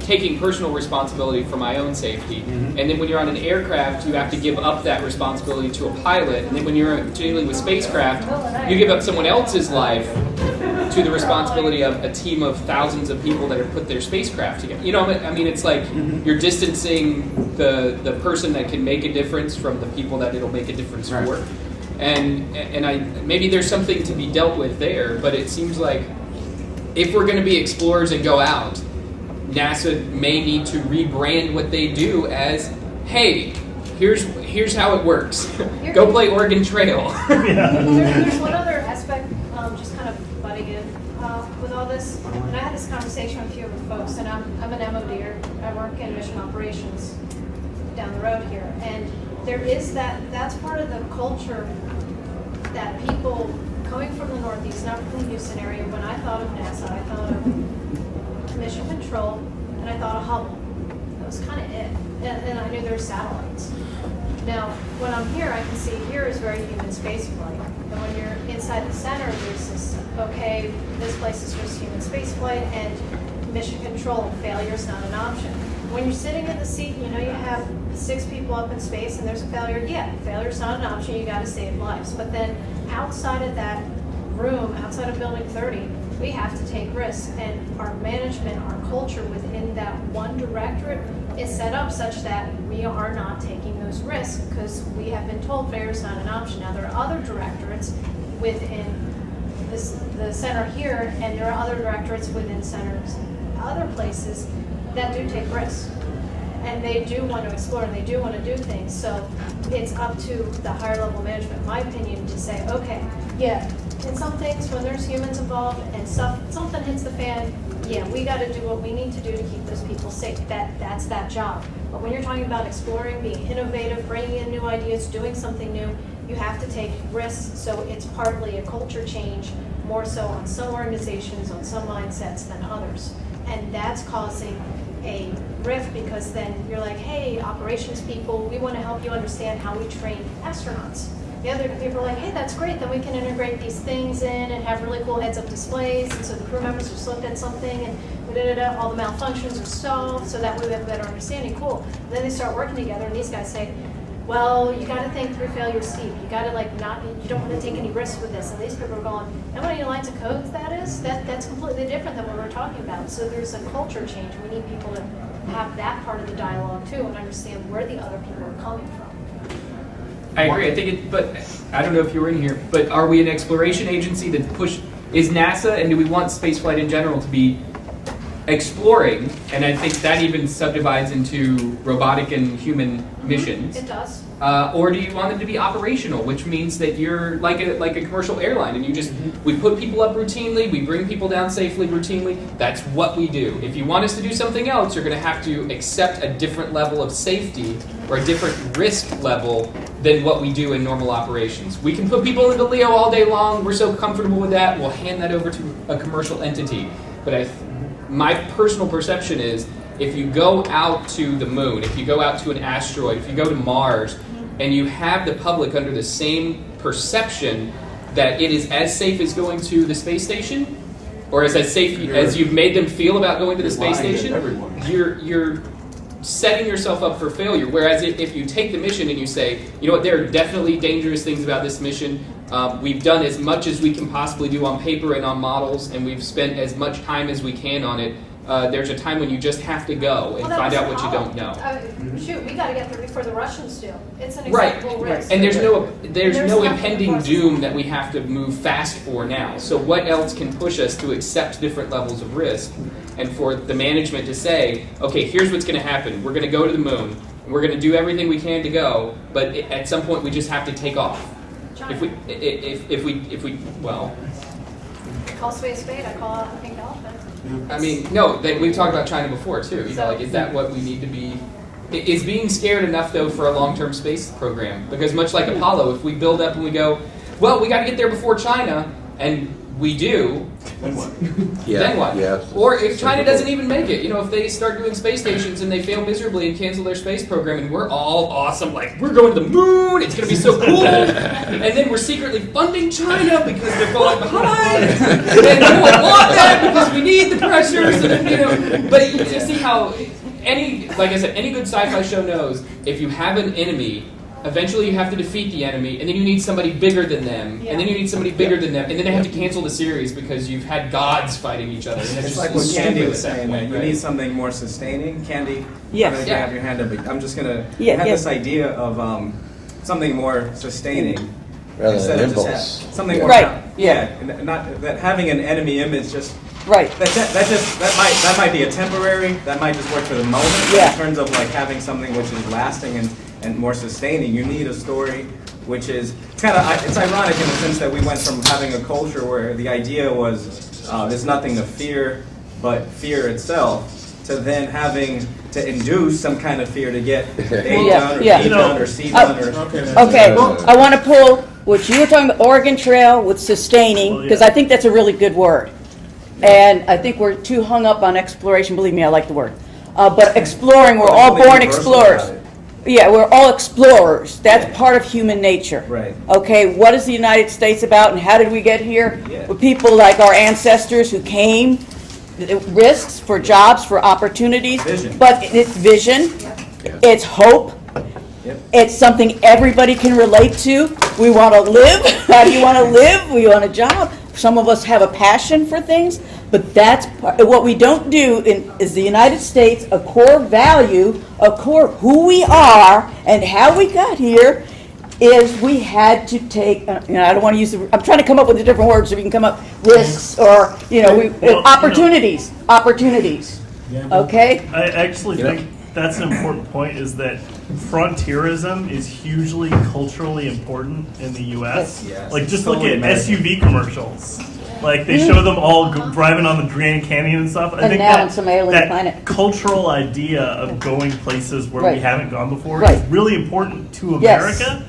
D: taking personal responsibility for my own safety. And then when you're on an aircraft, you have to give up that responsibility to a pilot. And then when you're dealing with spacecraft, you give up someone else's life to the responsibility of a team of thousands of people that have put their spacecraft together. You know, I mean, it's like you're distancing the person that can make a difference from the people that it'll make a difference for. And maybe there's something to be dealt with there, but it seems like if we're going to be explorers and go out, NASA may need to rebrand what they do as, hey, here's how it works. Go play Oregon Trail.
M: There's one other aspect, just kind of butting in with all this. And I had this conversation with a few of the folks, and I'm an MODer. I work in mission operations down the road here. And there is that's part of the culture that people coming from the Northeast, not from the Houston area, when I thought of NASA, I thought of mission control, and I thought of Hubble. That was kind of it. And I knew there were satellites. Now, when I'm here, I can see here is very human spaceflight. And when you're inside the center, there's this, okay, this place is just human spaceflight, and mission control, failure is not an option. When you're sitting in the seat, you know you have 6 people up in space and there's a failure. Yeah, failure is not an option, you got to save lives. But then outside of that room, outside of Building 30, we have to take risks, and our management, our culture within that one directorate is set up such that we are not taking those risks because we have been told failure is not an option. Now there are other directorates within the center here, and there are other directorates within centers other places that do take risks. And they do want to explore, and they do want to do things. So it's up to the higher level management, in my opinion, to say, okay, yeah, in some things when there's humans involved and something hits the fan, yeah, we got to do what we need to do to keep those people safe. That's that job. But when you're talking about exploring, being innovative, bringing in new ideas, doing something new, you have to take risks. So it's partly a culture change, more so on some organizations, on some mindsets than others. And that's causing a rift, because then you're like, hey, operations people, we want to help you understand how we train astronauts. The other people are like, hey, that's great, then we can integrate these things in and have really cool heads-up displays, and so the crew members just looked at something and all the malfunctions are solved, so that way we have a better understanding. Cool. And then they start working together, and these guys say, well, you got to think through failure steep. You got to you don't want to take any risks with this. And these people are going, how many lines of code that is? That's completely different than what we're talking about. So there's a culture change. We need people to have that part of the dialogue too, and understand where the other people are coming from.
D: I agree. I think but I don't know if you were in here, but are we an exploration agency that is NASA, and do we want spaceflight in general to be exploring? And I think that even subdivides into robotic and human missions.
M: It does.
D: Or do you want them to be operational, which means that you're like a commercial airline, and we put people up routinely, we bring people down safely routinely. That's what we do. If you want us to do something else, you're going to have to accept a different level of safety or a different risk level than what we do in normal operations. We can put people into LEO all day long. We're so comfortable with that. We'll hand that over to a commercial entity. But my personal perception is, if you go out to the moon, if you go out to an asteroid, if you go to Mars, and you have the public under the same perception that it is as safe as going to the space station, or as safe as you've made them feel about going to the space station, you're setting yourself up for failure. Whereas if you take the mission and you say, you know what, there are definitely dangerous things about this mission. We've done as much as we can possibly do on paper and on models, and we've spent as much time as we can on it. There's a time when you just have to go and find out what you don't know.
M: Shoot, we got to get there before the Russians do. It's an acceptable risk.
D: And there's no impending doom that we have to move fast for now. So what else can push us to accept different levels of risk? And for the management to say, okay, here's what's going to happen. We're going to go to the moon. We're going to do everything we can to go, but at some point we just have to take off.
M: China.
D: If we well.
M: Call space spade. I call out the pink elephant.
D: I mean, no, we've talked about China before too. You know, like, is that what we need to be? Is being scared enough though for a long-term space program? Because much like Apollo, if we build up and we go, well, we got to get there before China, and we do.
B: Then what?
D: Then what?
C: Yes.
D: Or if China doesn't even make it, if they start doing space stations and they fail miserably and cancel their space program, and we're all awesome, like, we're going to the moon, it's going to be so cool, and then we're secretly funding China because they're falling behind, and we want that because we need the pressures, and but you see how like I said, any good sci-fi show knows if you have an enemy, eventually you have to defeat the enemy, and then you need somebody bigger than them, and then you need somebody bigger than them, and then they have to cancel the series because you've had gods fighting each other. And
A: it's like what Candy was saying, that you need something more sustaining. Candy,
I: yes.
A: I'm going to have your hand up. I'm just going to have this idea of something more sustaining.
C: Rather
A: instead
C: than
A: of
C: impulse.
A: just something more.
I: Right.
A: Not that having an enemy image just
I: Right.
A: That might be a temporary. That might just work for the moment.
I: Yeah.
A: But in terms of like having something which is lasting and more sustaining, you need a story which is it's ironic in the sense that we went from having a culture where the idea was there's nothing to fear but fear itself, to then having to induce some kind of fear to get A done or B done or C done.
I: Okay, I want to pull what you were talking about, Oregon Trail with sustaining, because I think that's a really good word. And I think we're too hung up on exploration. Believe me, I like the word. But exploring, we're all born explorers. Yeah, we're all explorers. That's part of human nature.
A: Right.
I: Okay, what is the United States about and how did we get here?
A: Yeah.
I: With people like our ancestors who came, risks for jobs, for opportunities.
A: Vision.
I: But it's vision, it's hope, it's something everybody can relate to. We want to live. How do you want to live? We want a job. Some of us have a passion for things, but that's what we don't do is the United States, a core value, a core who we are and how we got here is we had to take, I don't want to use I'm trying to come up with the different words so we can come up, risks or, opportunities, okay?
E: I actually think that's an important point, is that frontierism is hugely culturally important in the U.S.
A: Yes.
E: Like, just look at SUV commercials. Like, they show them all driving on the Grand Canyon and stuff. I think
I: now on some alien planet.
E: that cultural idea of going places where we haven't gone before
I: Right.
E: is really important to America.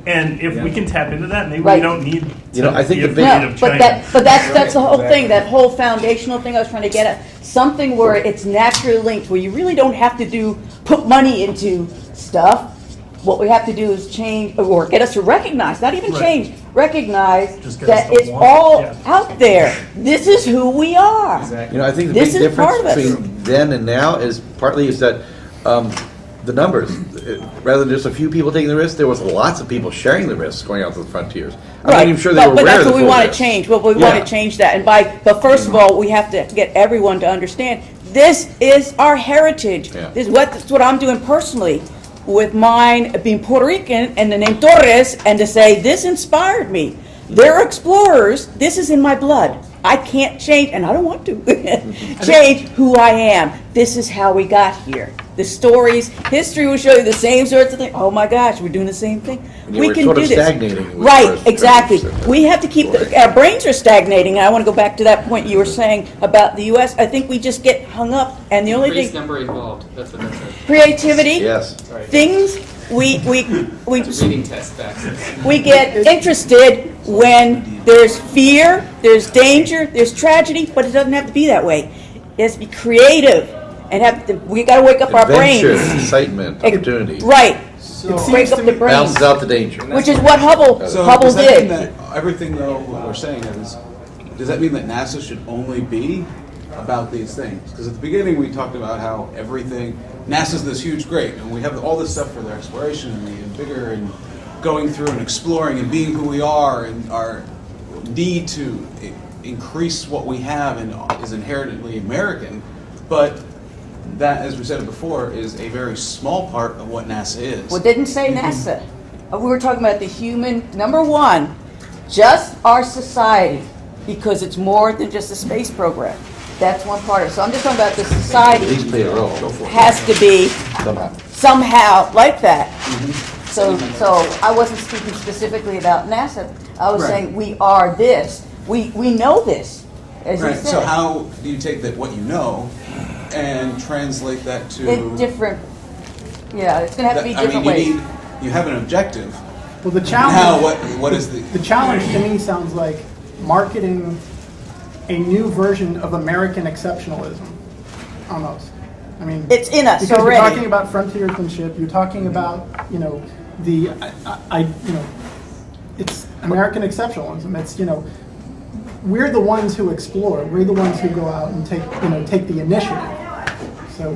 E: And if we can tap into that, maybe we don't need to
C: I think
E: be
C: the big
E: afraid of China.
I: But that's the whole thing, that whole foundational thing I was trying to get at. Something where it's naturally linked, where you really don't have to put money into stuff. What we have to do is change, or get us to recognize, not even change, recognize that it's all out there. This is who we are.
A: Exactly.
C: I think the
I: This
C: big
I: is part
C: difference
I: of it.
C: between then and now is partly that the numbers, rather than just a few people taking the risk, there was lots of people sharing the risks going out to the frontiers. I'm not even sure they were
I: but
C: aware
I: that's
C: of
I: what
C: the
I: we
C: full
I: want to
C: risk.
I: change. Well, we want to change that, but first of all, we have to get everyone to understand this is our heritage.
C: Yeah.
I: That's what I'm doing personally with mine being Puerto Rican and the name Torres, and to say this inspired me. They're explorers. This is in my blood. I can't change, and I don't want to change who I am. This is how we got here. The stories, history will show you the same sorts of things. Oh my gosh, we're doing the same thing. We can do this.
C: Stagnating.
I: Right, exactly. We have to keep, our brains are stagnating, and I want to go back to that point you were saying about the U.S. I think we just get hung up, and the only
D: Increased
I: thing,
D: number involved. That's what that says.
I: creativity,
C: Yes.
I: things, we
D: Reading test facts.
I: we get interested when there's fear, there's danger, there's tragedy, but it doesn't have to be that way. It has to be creative, and we got to wake up our
C: Adventure,
I: brains.
C: excitement, opportunity.
I: Right.
F: So,
I: Wake up the brains.
C: Balances out the danger.
I: Which is what Hubble
B: So does that
I: did.
B: mean that everything though what we're saying is, does that mean that NASA should only be about these things? Because at the beginning we talked about how NASA's this huge great, and we have all this stuff for their exploration and the bigger and going through and exploring and being who we are and our need to increase what we have and is inherently American, but that, as we said before, is a very small part of what NASA is.
I: Well, didn't say NASA. We were talking about the human, number one, just our society, because it's more than just a space program. That's one part of it. So I'm just talking about the society
C: These play a role. Go for it.
I: has to be
C: Somehow.
I: like that. So I wasn't speaking specifically about NASA. I was saying we are this. We know this, as you
B: Right.
I: said.
B: So how do you take that what you know and translate that to
I: It's different. Yeah, it's going to have to be different ways.
B: You have an objective.
N: Well, the challenge.
B: Now, what is
N: the challenge to me sounds like marketing a new version of American exceptionalism, almost. I mean,
I: it's in us
N: because
I: already.
N: You're talking about frontiersmanship. You're talking about it's American exceptionalism. It's we're the ones who explore. We're the ones who go out and take the initiative. So.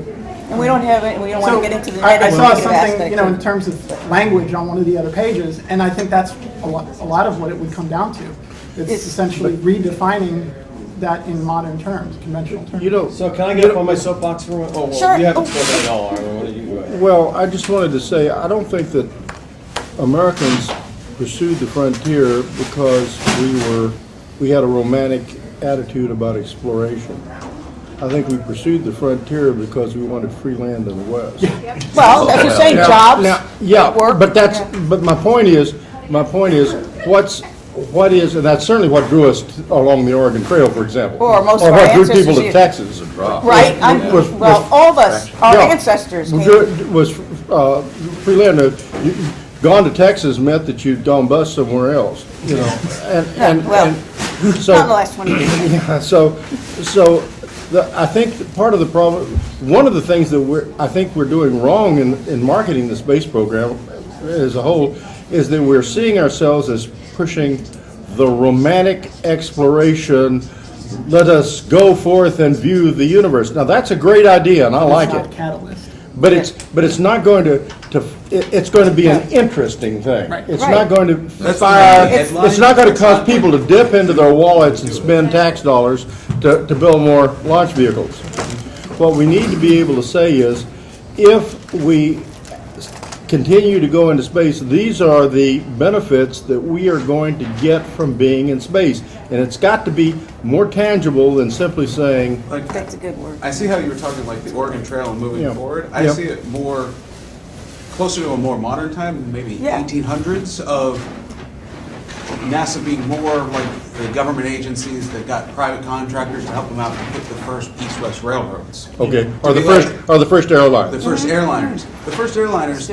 I: And we don't have it. We don't want to get into the
N: I
I: negative
N: saw something,
I: aspect
N: in terms of language on one of the other pages, and I think that's a lot of what it would come down to. It's essentially redefining that in modern terms, conventional terms.
F: So can I get up on my soapbox for a moment?
I: Sure.
F: You haven't spoken at all, Armin. What do you go ahead?
J: Well, I just wanted to say, I don't think that Americans pursued the frontier because we had a romantic attitude about exploration. I think we pursued the frontier because we wanted free land in the West.
I: Well, that's the same jobs.
J: Yeah, but my point is, what is, and that's certainly what drew us along the Oregon Trail, for example.
I: Or most of our
J: what drew
I: ancestors
J: people to
I: here.
J: Texas.
I: Right, well, all of us, our ancestors came.
J: Was free land. Gone to Texas meant that you'd gone bust somewhere else, you know. And so,
I: not in the last 20 years.
J: Yeah, I think that part of the problem, one of the things that I think we're doing wrong in marketing the space program as a whole, is that we're seeing ourselves as pushing the romantic exploration. Let us go forth and view the universe. Now that's a great idea, and I like it.
N: Catalyst.
J: But it's not going to it's going to be an interesting thing.
N: Right.
J: It's not going to fire. It's not going to cause people to dip into their wallets and spend tax dollars to build more launch vehicles. What we need to be able to say is, if we continue to go into space, these are the benefits that we are going to get from being in space. And it's got to be more tangible than simply saying...
I: That's a good word.
B: I see how you were talking like the Oregon Trail and moving forward. I see it more closer to a more modern time, maybe 1800s, of NASA being more like the government agencies that got private contractors to help them out to put the first east-west railroads.
J: Okay, or the first airliners.
B: The first airliners. The first airliners,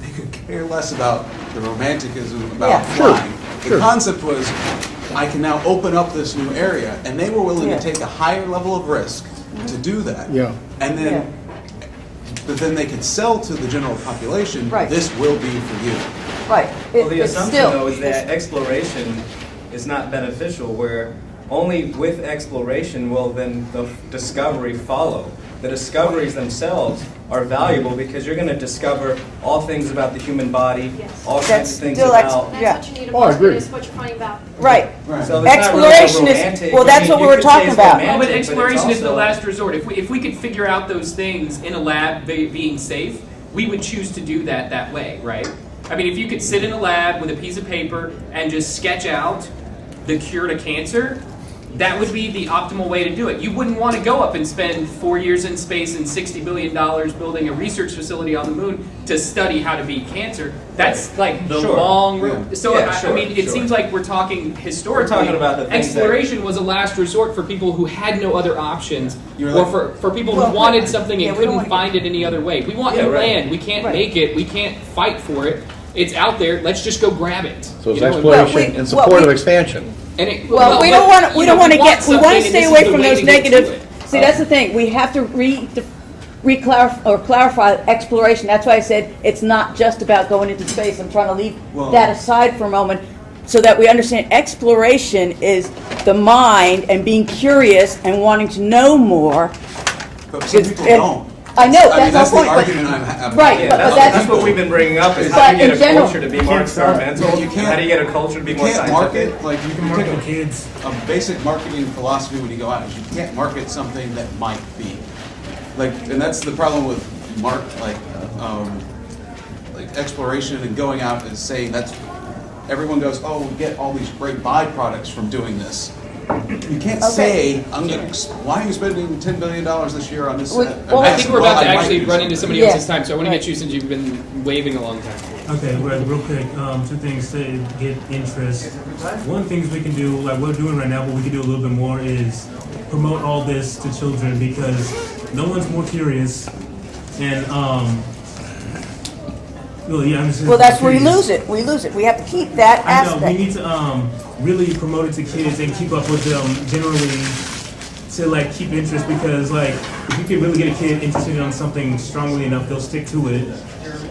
B: they could care less about the romanticism about flying. The concept was, I can now open up this new area, and they were willing to take a higher level of risk to do that.
J: Yeah.
B: And then, but then they could sell to the general population, this will be for you.
I: Right.
A: Well, the assumption, though, is that exploration is not beneficial, where only with exploration will then the discovery follow. The discoveries themselves are valuable because you're going to discover all things about the human body, all kinds of things about...
M: That's what you need to market is what you're finding about.
I: Right.
A: So
I: Exploration is, well, that's what we were talking about.
D: But exploration is the last resort. If we could figure out those things in a lab being safe, we would choose to do that way, right? I mean, if you could sit in a lab with a piece of paper and just sketch out the cure to cancer, that would be the optimal way to do it. You wouldn't want to go up and spend 4 years in space and $60 billion building a research facility on the moon to study how to beat cancer. That's like the long road. So, I mean, it seems like we're talking historically.
A: We're talking about the things
D: exploration was a last resort for people who had no other options, or for people who wanted something and couldn't find it any other way. We want new land. We can't make it. We can't fight for it. It's out there. Let's just go grab it.
C: So it's exploration in support of expansion.
D: And it,
I: we don't want to stay away from those negative. See, that's the thing. We have to clarify exploration. That's why I said it's not just about going into space. I'm trying to leave that aside for a moment so that we understand exploration is the mind and being curious and wanting to know more.
B: But some people don't.
I: I know,
B: that's
I: the
B: point. Argument I'm having.
I: Right,
A: that's what we've been bringing up, is how do you get a culture to be more experimental? How do you get a culture to be more scientific?
B: Market, like you can market kids. A basic marketing philosophy when you go out is you can't market something that might be. Like, and that's the problem with exploration and going out and saying that's, everyone goes, oh, we get all these great byproducts from doing this. You can't say, why are you spending $10 billion this year on this?
D: I think we're about to actually run into somebody else's time, so I want to get you, since you've been waving a long time.
H: Okay, real quick, 2 things to get interest. One thing we can do, like we're doing right now, but we can do a little bit more, is promote all this to children, because no one's more curious. And
I: well, that's where we lose it. We lose it. We have to keep that aspect.
H: We need to really promote it to kids and keep up with them generally to like keep interest, because like if you can really get a kid interested in something strongly enough, they'll stick to it.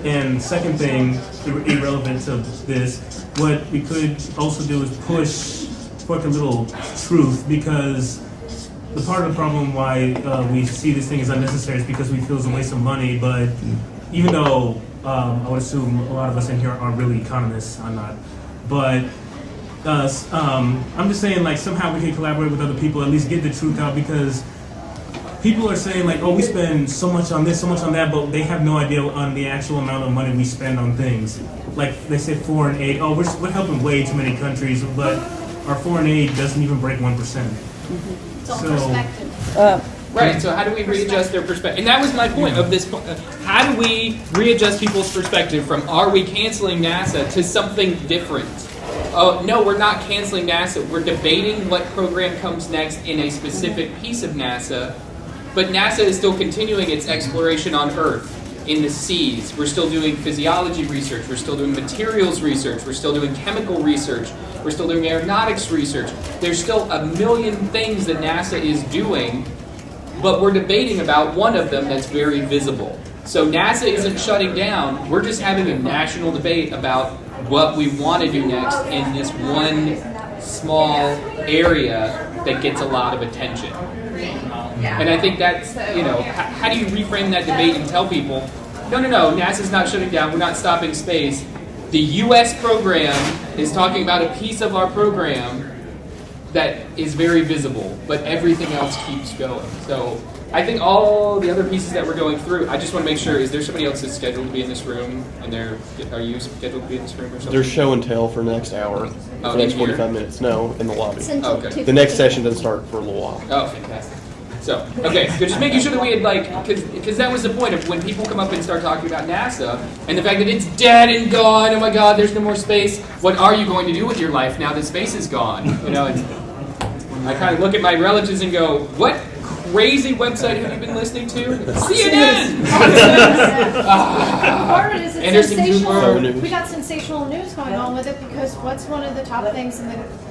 H: And second thing, irrelevant to this, what we could also do is push for like a little truth, because the part of the problem why we see this thing as unnecessary is because we feel it's a waste of money. But even though I would assume a lot of us in here aren't really economists, I'm not, but I'm just saying, like, somehow we can collaborate with other people, at least get the truth out, because people are saying, like, oh, we spend so much on this, so much on that, but they have no idea on the actual amount of money we spend on things. Like, they say 4 and 8, oh, we're helping way too many countries, but our foreign aid doesn't even break 1%.
M: It's all
H: So-
M: perspective.
D: Right, so how do we readjust their perspective? And that was my point of this. How do we readjust people's perspective from are we canceling NASA to something different? Oh, no, we're not canceling NASA. We're debating what program comes next in a specific piece of NASA, but NASA is still continuing its exploration on Earth, in the seas. We're still doing physiology research. We're still doing materials research. We're still doing chemical research. We're still doing aeronautics research. There's still a million things that NASA is doing, but we're debating about one of them that's very visible. So NASA isn't shutting down. We're just having a national debate about what we want to do next in this one small area that gets a lot of attention. And I think that's, how do you reframe that debate and tell people, no, NASA's not shutting down. We're not stopping space. The U.S. program is talking about a piece of our program that is very visible, but everything else keeps going. So I think all the other pieces that we're going through, I just want to make sure, is there somebody else that's scheduled to be in this room? And are you scheduled to be in this room or something?
O: There's show and tell for next hour, for the next 45 minutes. No, in the lobby.
D: Okay.
O: The next session doesn't start for a little while.
D: Oh, fantastic. So, okay, so just making sure that we had because that was the point of when people come up and start talking about NASA and the fact that it's dead and gone, oh my God, there's no more space. What are you going to do with your life now that space is gone? I kind of look at my relatives and go, what crazy website have you been listening to? CNN!
M: Part of it is it's
D: Anderson
M: sensational.
D: Cooper.
M: We got sensational news going on with it because what's one of the top things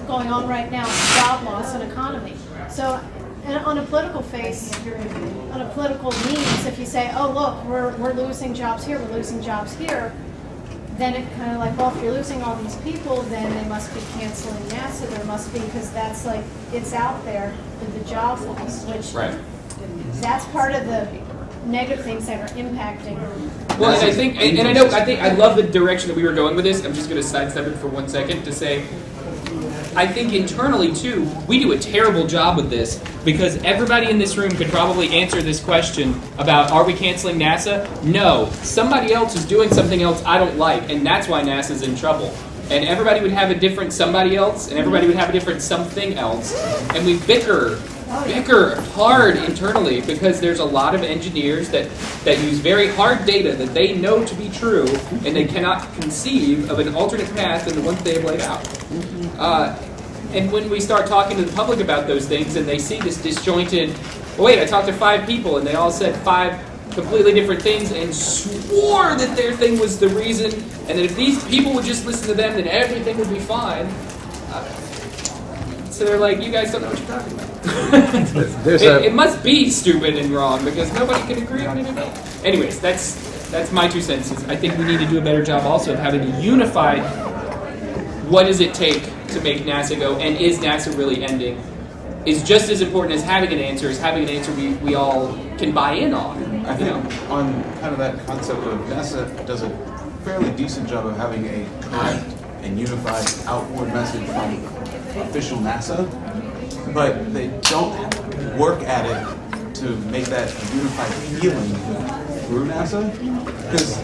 M: going on right now is job loss and economy. So and on a political face, on a political means, if you say, oh look, we're losing jobs here, we're losing jobs here, then it kind of like, well, if you're losing all these people, then they must be canceling NASA. There must be, because that's like, it's out there with the job loss, which that's part of the negative things that are impacting.
D: Well, and I think, I love the direction that we were going with this. I'm just going to sidestep it for 1 second to say, I think internally, too, we do a terrible job with this because everybody in this room could probably answer this question about, are we canceling NASA? No. Somebody else is doing something else I don't like, and that's why NASA's in trouble. And everybody would have a different somebody else, and everybody would have a different something else. And we bicker hard internally because there's a lot of engineers that use very hard data that they know to be true, and they cannot conceive of an alternate path than the one that they have laid out. And when we start talking to the public about those things and they see this disjointed, I talked to 5 people and they all said 5 completely different things and swore that their thing was the reason, and that if these people would just listen to them, then everything would be fine. So they're like, you guys don't know what you're talking about. It must be stupid and wrong because nobody can agree on anything. Anyways, that's my 2 cents. I think we need to do a better job also of having a unified, what does it take to make NASA go, and is NASA really ending, is just as important as having an answer, we all can buy in on.
B: I think on kind of that concept of NASA does a fairly decent job of having a correct and unified outward message from official NASA, but they don't work at it to make that a unified feeling through NASA, because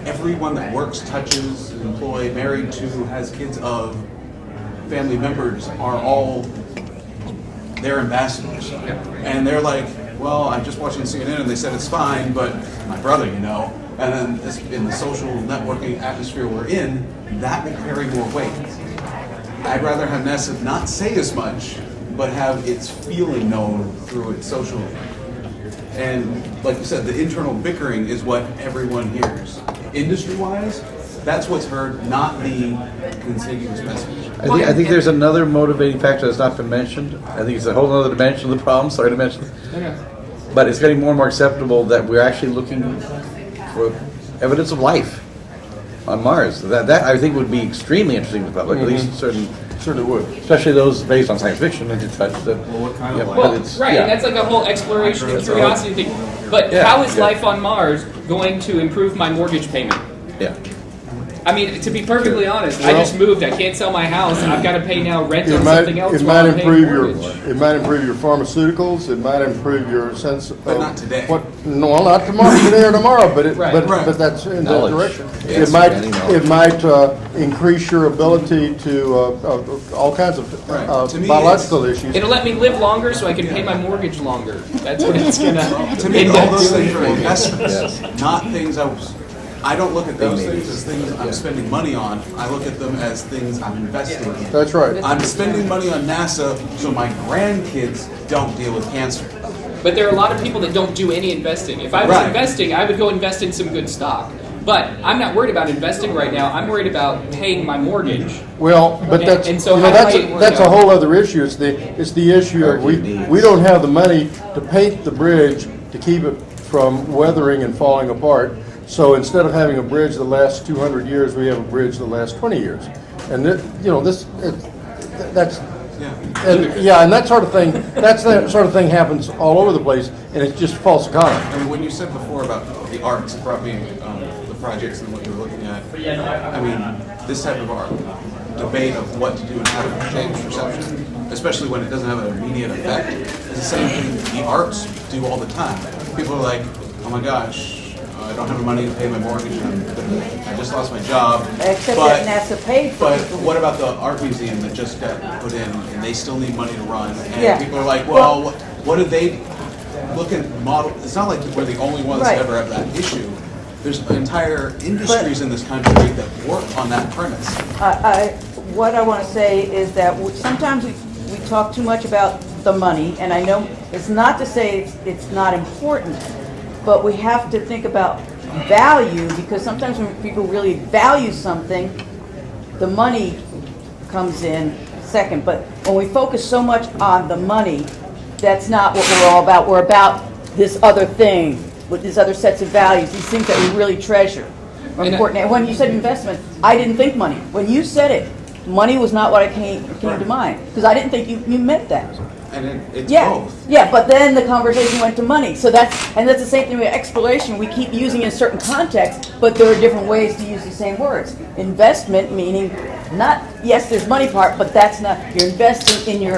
B: everyone that works, touches, is employed, married to, has kids of, family members are all their ambassadors. And they're like, well, I'm just watching CNN and they said it's fine, but my brother, and then in the social networking atmosphere we're in, that will carry more weight. I'd rather have NASA not say as much, but have its feeling known through its social. And like you said, the internal bickering is what everyone hears. Industry-wise, that's what's heard, not the contiguous message.
C: I think there's another motivating factor that's not been mentioned. I think it's a whole other dimension of the problem. Sorry to mention it. But it's getting more and more acceptable that we're actually looking for evidence of life on Mars. That I think would be extremely interesting to the public, at least certainly would. Especially those based on science fiction and such.
D: What kind of life? And that's like a whole exploration and curiosity thing. But how is life on Mars going to improve my mortgage payment?
C: Yeah.
D: I mean, to be perfectly honest, I just moved. I can't sell my house. I've got to pay now rent on something else.
J: It might improve your pharmaceuticals. It might improve your sense of.
B: But not today.
J: No, not tomorrow, today or tomorrow. But that's in that direction.
B: Yes.
J: It might increase your ability to all kinds of biological issues.
D: It'll let me live longer, so I can pay my mortgage longer. That's what it's gonna.
B: To me, all those things are investments, not things I don't look at those things as things I'm spending money on. I look at them as things I'm investing in.
J: That's right.
B: I'm spending money on NASA so my grandkids don't deal with cancer.
D: But there are a lot of people that don't do any investing. If I was investing, I would go invest in some good stock. But I'm not worried about investing right now. I'm worried about paying my mortgage.
J: Well, but that's a whole other issue. It's the issue of we don't have the money to paint the bridge to keep it from weathering and falling apart. So instead of having a bridge that lasts 200 years, we have a bridge that lasts 20 years. And and that sort of thing. That sort of thing happens all over the place, and it's just false economy.
B: I mean, when you said before about the arts, probably the projects and what you were looking at, I mean, this type of art debate of what to do and how to change perception, especially when it doesn't have an immediate effect, is the same thing the arts do all the time. People are like, oh my gosh, I don't have the money to pay my mortgage, I just lost my job.
I: Except that NASA paid for it.
B: But what about the art museum that just got put in and they still need money to run? And people are like, well, what do they look at model? It's not like we're the only ones that ever have that issue. There's entire industries in this country that work on that premise.
I: What I want to say is that sometimes we talk too much about the money, and I know it's not to say it's not important, but we have to think about value, because sometimes when people really value something, the money comes in second. But when we focus so much on the money, that's not what we're all about. We're about this other thing, with these other sets of values, these things that we really treasure are important. And when you said investment, I didn't think money. When you said it, money was not what came to mind, because I didn't think you meant that.
B: And it's both.
I: Yeah, but then the conversation went to money. So that's the same thing with exploration. We keep using it in a certain context, but there are different ways to use the same words. Investment meaning yes, there's money part, but that's not, you're investing in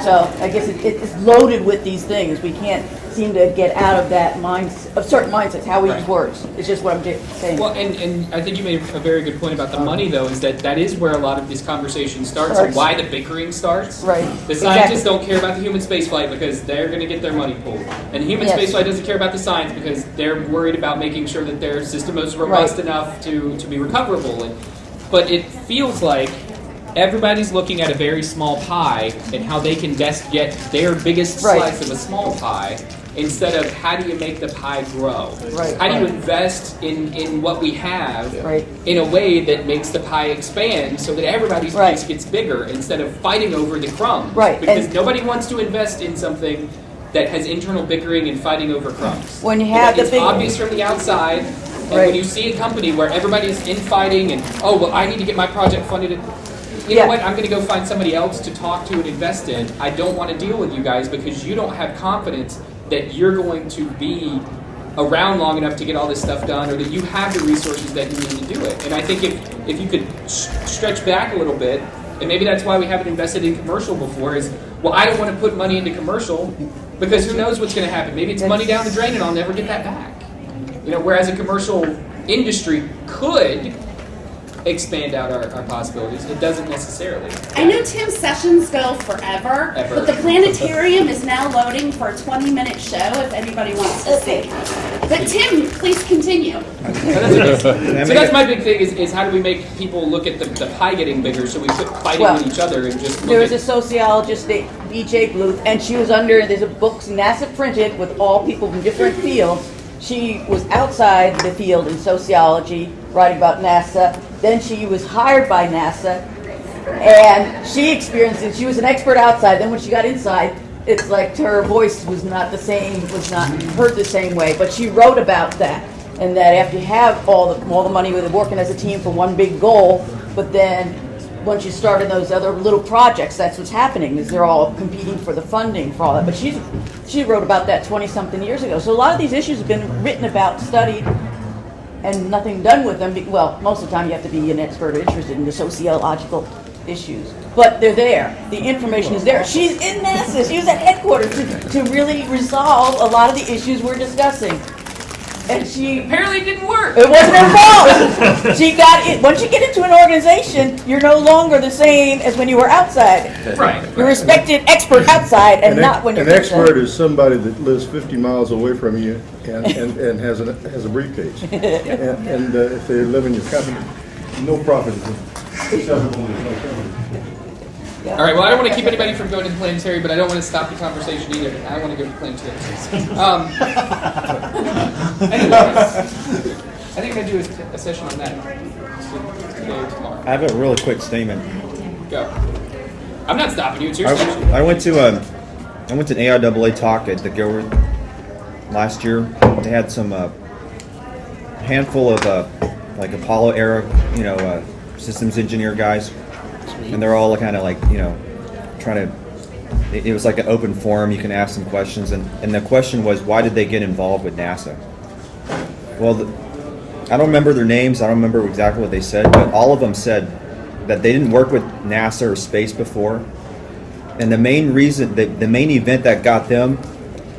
I: so I guess it's loaded with these things. We can't seem to get out of that mindset, of certain mindsets, how we use words. It's just what I'm saying.
D: Well, and I think you made a very good point about the money, though, is that is where a lot of this conversation starts, and why the bickering starts.
I: Right.
D: The scientists don't care about the human spaceflight because they're going to get their money pulled. And the human spaceflight doesn't care about the science because they're worried about making sure that their system is robust enough to be recoverable. But it feels like everybody's looking at a very small pie and how they can best get their biggest slice of a small pie, instead of how do you make the pie grow? How do you invest in what we have in a way that makes the pie expand so that everybody's piece gets bigger, instead of fighting over the crumbs? Because nobody wants to invest in something that has internal bickering and fighting over crumbs.
I: When you have
D: it's obvious from the outside, and when you see a company where everybody's infighting and, oh, well, I need to get my project funded. You know what? I'm going to go find somebody else to talk to and invest in. I don't want to deal with you guys because you don't have confidence that you're going to be around long enough to get all this stuff done, or that you have the resources that you need to do it. And I think if you could stretch back a little bit, and maybe that's why we haven't invested in commercial before, is, well, I don't want to put money into commercial because who knows what's going to happen. Maybe it's money down the drain and I'll never get that back. Whereas a commercial industry could expand out our possibilities. It doesn't necessarily.
P: I know Tim's sessions go forever, but the planetarium is now loading for a 20-minute show if anybody wants to see. But Tim, please continue.
D: So that's my big thing is how do we make people look at the pie getting bigger so we quit fighting with each other and just look
I: There was a sociologist, B.J. Bluth, and she was there's a book NASA printed with all people from different fields. She was outside the field in sociology, writing about NASA. Then she was hired by NASA, and she experienced it. She was an expert outside. Then when she got inside, it's like her voice was not the same, was not heard the same way. But she wrote about that, and that after you have all the money, with working as a team for one big goal, but then once you start in those other little projects, that's what's happening, is they're all competing for the funding for all that. But she wrote about that 20-something years ago. So a lot of these issues have been written about, studied, and nothing done with them. Well, most of the time you have to be an expert or interested in the sociological issues. But they're there. The information is there. She's in NASA. She was at headquarters to really resolve a lot of the issues we're discussing. And she
D: apparently it didn't work.
I: It wasn't her fault. She got it. Once you get into an organization, you're no longer the same as when you were outside.
D: Right.
I: You're a respected expert outside, and not when you're
J: an expert is somebody that lives 50 miles away from you and has a briefcase. and if they live in your company, no profit.
D: All right, well, I don't want to keep anybody from going to the planetarium, but I don't want to stop the conversation either. I want to go to the planetarium. Anyways, I think I'm going to do a session on that today or tomorrow.
Q: I have a really quick statement.
D: Go. I'm not stopping you. It's your session.
Q: I went to an AIAA talk at the Gilbert last year. They had some handful of like Apollo era, systems engineer guys. And they're all kind of like, trying to, it was like an open forum, you can ask some questions, and the question was, why did they get involved with NASA? Well, I don't remember their names, I don't remember exactly what they said, but all of them said that they didn't work with NASA or space before, and the main reason, the main event that got them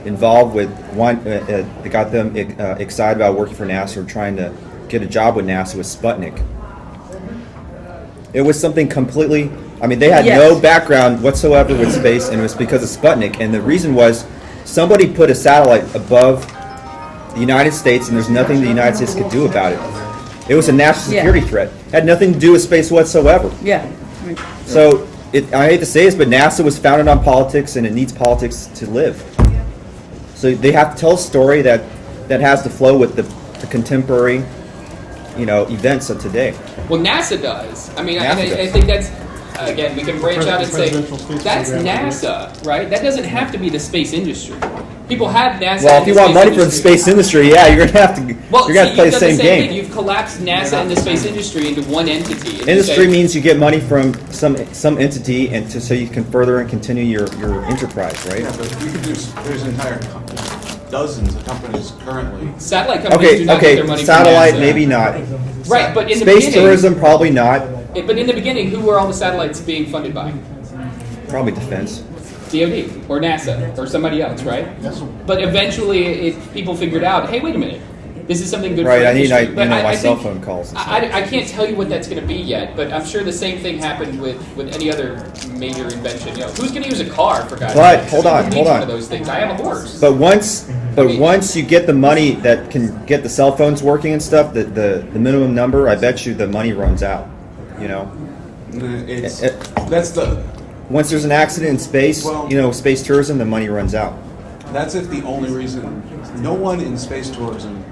Q: involved with, that got them excited about working for NASA or trying to get a job with NASA was Sputnik. It was something completely, they had no background whatsoever with space, and it was because of Sputnik. And the reason was somebody put a satellite above the United States, and there's nothing the United States could do about it. It was a national security threat. It had nothing to do with space whatsoever.
I: Yeah.
Q: So, I hate to say this, but NASA was founded on politics, and it needs politics to live. So they have to tell a story that has to flow with the contemporary events of today.
D: Well, NASA does. I
Q: does.
D: think that's, again, we can branch out and say, that's NASA, right? That doesn't have to be the space industry. People have NASA.
Q: Well, if you want money from the space industry, you're going to have to play the same game.
D: You've collapsed NASA and the space industry into one entity.
Q: Industry means you get money from some entity, and so you can further and continue your enterprise, right?
B: Yeah, but you could there's entire dozens of companies currently.
D: Satellite companies do not get their money
Q: satellite,
D: from NASA.
Q: maybe not.
D: Right, but in the
Q: space
D: beginning,
Q: tourism, probably not.
D: But in the beginning, who were all the satellites being funded by?
Q: Probably defense.
D: DoD or NASA or somebody else, right? Yes. But eventually, people figured out, hey, wait a minute, this is something good for industry.
Q: I need my cell phone calls.
D: I can't tell you what that's going to be yet, but I'm sure the same thing happened with any other major invention. Who's going to use a car for God's sake?
Q: But hold on.
D: One of those things. I have a horse.
Q: But once you get the money that can get the cell phones working and stuff, the minimum number, I bet you the money runs out. Once there's an accident in space, space tourism, the money runs out.
B: That's if the only reason. No one in space tourism,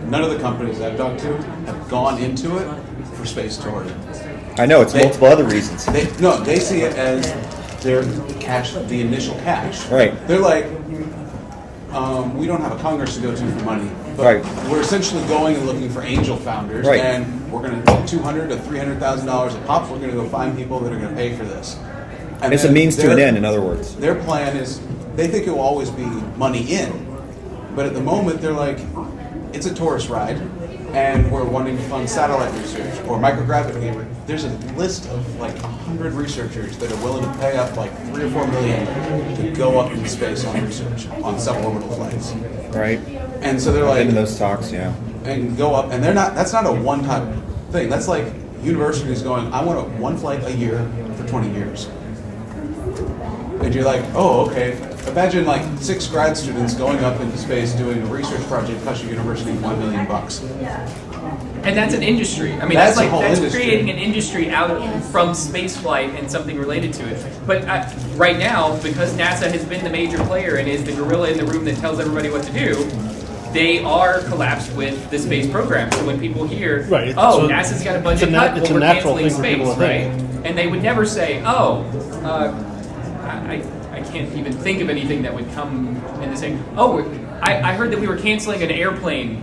B: none of the companies I've talked to have gone into it for space tourism.
Q: I know, it's multiple other reasons.
B: They see it as their cash, the initial cash.
Q: Right.
B: They're like, we don't have a Congress to go to for money, but we're essentially going and looking for angel founders, and we're going to get $200,000 to $300,000 a pop. We're going to go find people that are going to pay for this. And
Q: it's a means to an end, in other words.
B: Their plan is, they think it will always be money in, but at the moment they're like, it's a tourist ride, and we're wanting to fund satellite research or microgravity. There's a list of like 100 researchers that are willing to pay up like $3 or $4 million to go up into space on research on suborbital flights.
Q: Right.
B: And so they're like,
Q: into those talks,
B: and go up, and that's not a one-time thing. That's like universities going, I want one flight a year for 20 years. And you're like, oh, okay. Imagine like 6 grad students going up into space doing a research project cost your university $1 million.
D: And that's an industry. That's creating an industry out from spaceflight and something related to it. But right now, because NASA has been the major player and is the gorilla in the room that tells everybody what to do, they are collapsed with the space program. So when people hear, NASA's got a budget cut, we're canceling space, right? And they would never say, I can't even think of anything that would come in the same. I heard that we were canceling an airplane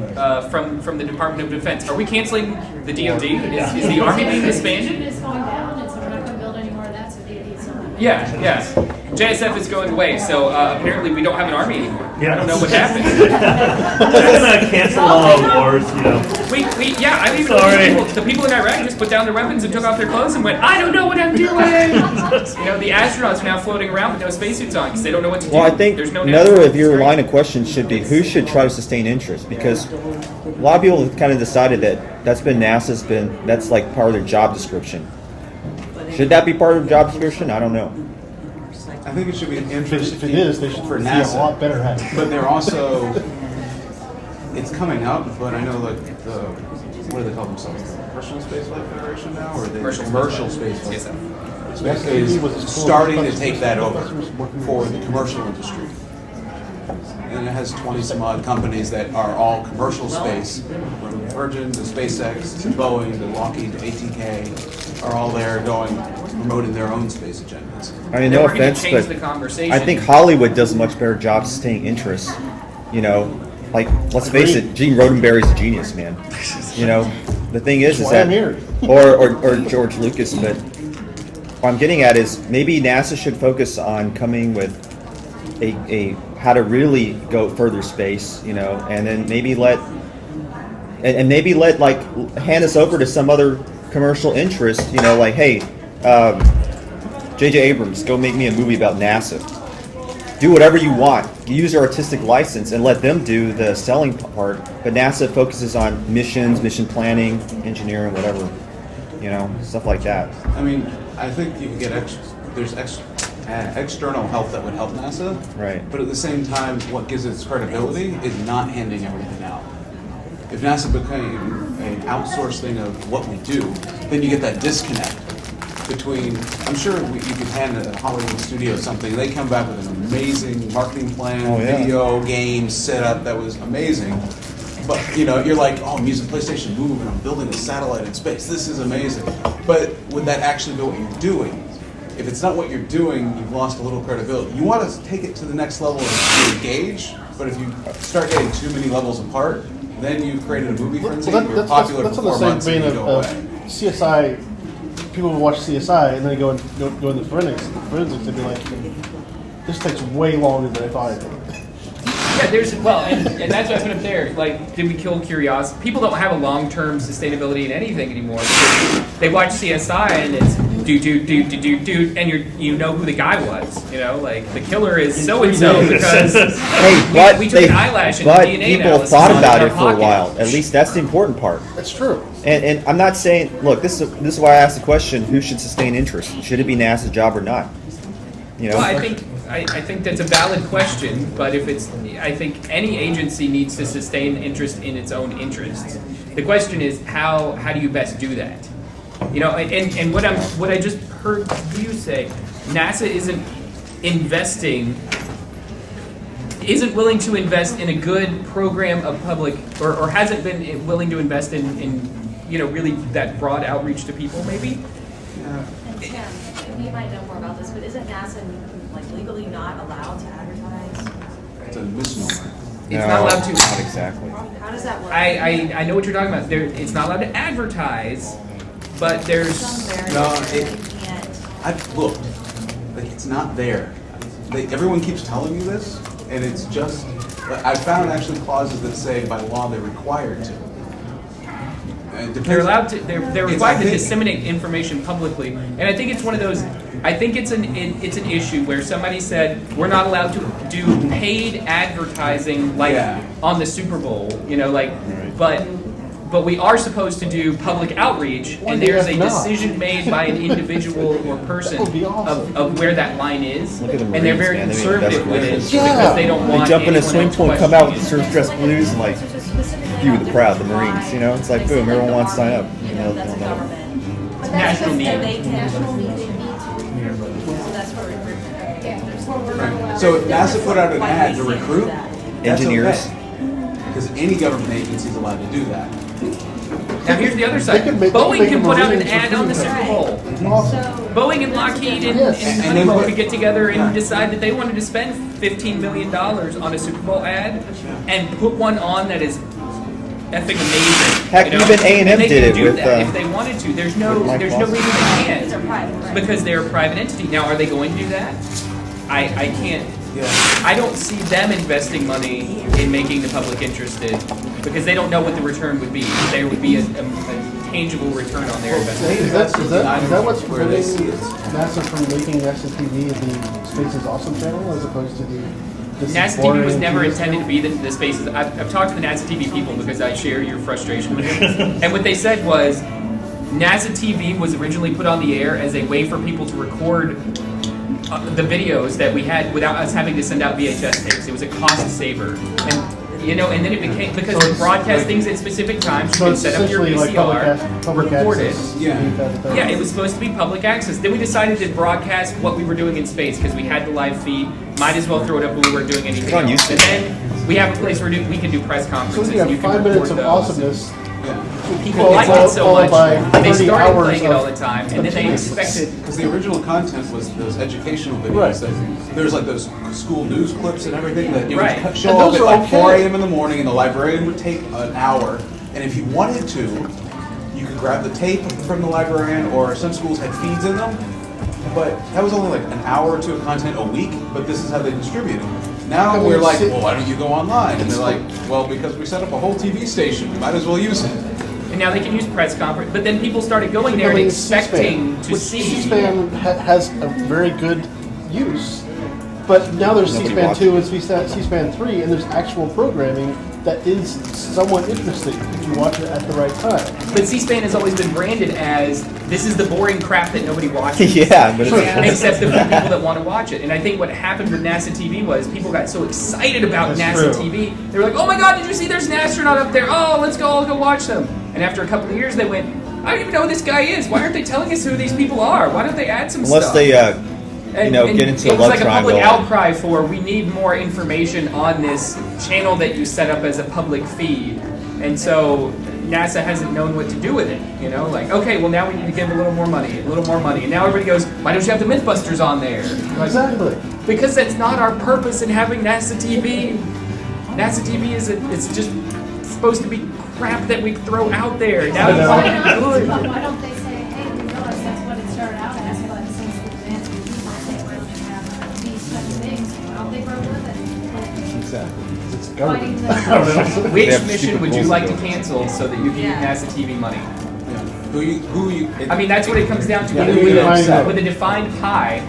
D: from the Department of Defense. Are we canceling the DoD? Is the Army being disbanded?
M: It's going down, and so we're not going to build any more of that, so DoD is not.
D: Yeah. JSF is going away, so apparently we don't have an army anymore.
E: Yeah.
D: I don't know what happened.
E: They're gonna cancel all wars, you know.
D: I mean, the people in Iraq just put down their weapons and took off their clothes and went, I don't know what I'm doing. The astronauts are now floating around with no spacesuits on because they don't know what to do.
Q: Well, I think
D: there's no
Q: another of your line of questions should be who should try to sustain interest, because a lot of people have kind of decided that's like part of their job description. Should that be part of the job description? I don't know.
B: I think it should be an interest.
J: If it is, they should
B: for
J: be
B: NASA.
J: a lot better at it.
B: But they're also, it's coming up. But I know like what do they call themselves? The Personal Spaceflight Federation now, or the Commercial Spaceflight?
Q: Yes.
B: Is starting to take that over for the commercial industry. And it has 20 some odd companies that are all commercial space, from Virgin to SpaceX to Boeing to Lockheed to ATK, are all there promoting their own space agendas.
Q: I mean, no offense,
D: change
Q: but
D: the conversation.
Q: I think Hollywood does a much better job sustaining interest. Like, let's face it, Gene Roddenberry's a genius, man. The thing is
J: That's why
Q: that,
J: I'm here.
Q: or George Lucas, but what I'm getting at is maybe NASA should focus on coming with a how to really go further space, and then maybe let hand us over to some other commercial interest, like, hey, J.J. Abrams, go make me a movie about NASA. Do whatever you want. Use your artistic license and let them do the selling part. But NASA focuses on missions, mission planning, engineering, whatever, stuff like that.
B: I mean, I think you can get external help that would help NASA.
Q: Right.
B: But at the same time, what gives it its credibility is not handing everything out. If NASA became an outsourced thing of what we do, then you get that disconnect between, I'm sure you could hand a Hollywood studio something, they come back with an amazing marketing plan, video, game, setup that was amazing. But, you're like, oh, I'm using PlayStation Move and I'm building a satellite in space. This is amazing. But would that actually be what you're doing? If it's not what you're doing, you've lost a little credibility. You want to take it to the next level and engage, but if you start getting too many levels apart, then you've created a movie frenzy. You're popular for 4 months and you go away.
J: CSI. People will watch CSI and then go in the forensics. They'd be like, this takes way longer than I thought it did.
D: Yeah, and that's what I put up there. Like, did we kill curiosity? People don't have a long-term sustainability in anything anymore. They watch CSI and it's do, and you know who the guy was. Like the killer is so and so because we took an eyelash and DNA
Q: people
D: analysis
Q: thought
D: on
Q: about
D: our
Q: it for
D: pocket.
Q: a while. At least that's the important part.
J: That's true.
Q: And I'm not saying, look, this is why I asked the question: who should sustain interest? Should it be NASA's job or not?
D: Well, I think that's a valid question, but I think any agency needs to sustain interest in its own interests. The question is how do you best do that? And what I just heard you say, NASA isn't willing to invest in a good program of public, or hasn't been willing to invest in really that broad outreach to people, maybe?
R: And Tim, you might know more about this, but isn't NASA legally not allowed to advertise?
B: It's a misnomer.
D: It's not allowed to.
Q: Not exactly.
R: How does that work?
D: I know what you're talking about. It's not allowed to advertise, but there's
B: I've looked. It's not there. Everyone keeps telling me this, and it's just. I found actually clauses that say by law they're required to.
D: They're allowed to. They're required to disseminate information publicly, and I think it's one of those. I think it's an issue where somebody said we're not allowed to do paid advertising on the Super Bowl, but we are supposed to do public outreach, and there's a decision made by an individual or person of where that line is, and they're very conservative with it because they don't want.
Q: They jump in a
D: anyone
Q: swim
D: else
Q: pool and come out with the
D: questioning
Q: surf dress blues and view the crowd, the Marines. It's like boom, everyone wants to sign up.
R: That's government.
D: National need.
R: National need. So that's what we're.
B: So if NASA put out an ad to recruit
Q: engineers,
B: because any government agency is allowed to do that.
D: Now here's the other side. Boeing can put out an ad on the Super Bowl. Boeing and Lockheed and Honeywell could get together and decide that they wanted to spend $15 million on a Super Bowl ad and put one on that is effing amazing.
Q: Heck,
D: you know?
Q: even A&M
D: And they
Q: did
D: can
Q: it
D: do
Q: with,
D: that if they wanted to. There's no
Q: with Mike
D: reason
Q: Lawson.
D: they can't.
R: These are private, right?
D: Because they're a private entity. Now, are they going to do that? I can't. I don't see them investing money in making the public interested because they don't know what the return would be. There would be a tangible return on their investment.
O: Is that what's preventing NASA from making NASA TV the Space is Awesome channel as opposed to the
D: NASA TV was never intended to be the Spaces. I've talked to the NASA TV people because I share your frustration with them. And what they said was NASA TV was originally put on the air as a way for people to record the videos that we had without us having to send out VHS tapes. It was a cost saver. And and then it became, because we broadcast things at specific times, you can set up your VCR, record it. Yeah, it was supposed to be public access. Then we decided to broadcast what we were doing in space because we had the live feed. Might as well throw it up when we weren't doing anything else. And then we have a place where we can do press conferences.
O: So we have
D: you can
O: 5 minutes of
D: those.
O: awesomeness.
D: People liked it so much, they started playing it all the
O: of
D: time, and then they expected.
B: Because the original content was those educational videos. There's like those school news clips and everything that you would show up at like 4 a.m. in the morning, and the librarian would take an hour. And if you wanted to, you could grab the tape from the librarian, or some schools had feeds in them. But that was only like an hour or two of content a week. But this is how they distribute it. Now we're like, well, why don't you go online? And they're like, well, because we set up a whole TV station, we might as well use it.
D: And now they can use press conference, but then people started going there and expecting to see.
O: C-SPAN has a very good use, but now there's C-SPAN 2 and C-SPAN 3, and there's actual programming that is somewhat interesting if you watch it at the right time.
D: But C-SPAN has always been branded as, this is the boring crap that nobody watches.
Q: Yeah, but it's
D: except the few people that want to watch it. And I think what happened with NASA TV was people got so excited about NASA TV, they were like, oh my god, did you see there's an astronaut up there? Oh, let's go, I'll go watch them. And after a couple of years, they went, I don't even know who this guy is. Why aren't they telling us who these people are? Why don't they add some
Q: Unless
D: stuff?
Q: they, get into a love triangle.
D: It was like a public outcry for, we need more information on this channel that you set up as a public feed. And so NASA hasn't known what to do with it. Like, okay, well now we need to give a little more money. And now everybody goes, why don't you have the Mythbusters on there? Like,
O: exactly.
D: Because that's not our purpose in having NASA TV. NASA TV it's just supposed to be crap that we throw out there. Now
M: why don't they say, hey, we realize that's what it started out as, but since the advanced people say, why don't you have these types of things? Why don't they grow with it?
O: Exactly. It's
M: government.
D: Which mission would you like to cancel so that you can get NASA TV money?
B: Who you?
D: I mean, that's what it comes down to. With a defined pie,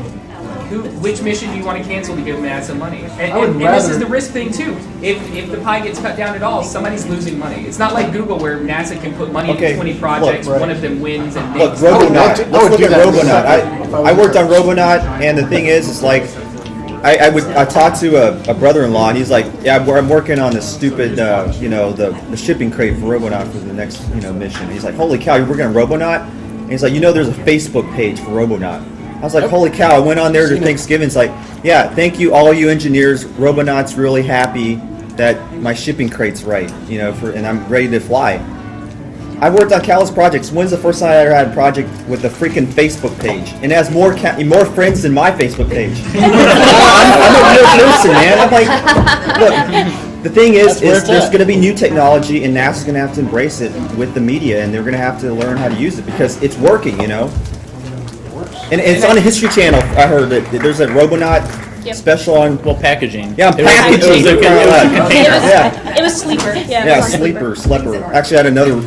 D: which mission do you want to cancel to give NASA money? And this is the risk thing too. If the pie gets cut down at all, somebody's losing money. It's not like Google where NASA can put money into 20 projects, one of them wins and
Q: look, Robonaut. Let's look at Robonaut. I worked on Robonaut, and the thing is, it's like I talked to a brother-in-law, and he's like, yeah, I'm working on this stupid, the shipping crate for Robonaut for the next, mission. And he's like, holy cow, you're working on Robonaut? And he's like, there's a Facebook page for Robonaut. I was like, holy cow, I went on there to Thanksgiving. It's like, yeah, thank you, all you engineers. Robonaut's really happy that my shipping crate's right, and I'm ready to fly. I worked on countless projects. When's the first time I ever had a project with a freaking Facebook page? And it has more friends than my Facebook page. I'm a real person, man. I'm like, look, the thing is there's going to be new technology, and NASA's going to have to embrace it with the media, and they're going to have to learn how to use it because it's working, And it's on the History Channel. I heard that there's a Robonaut special on
S: packaging.
Q: Yeah, packaging.
L: It was Sleeper.
Q: Yeah, Sleeper. Actually, I had another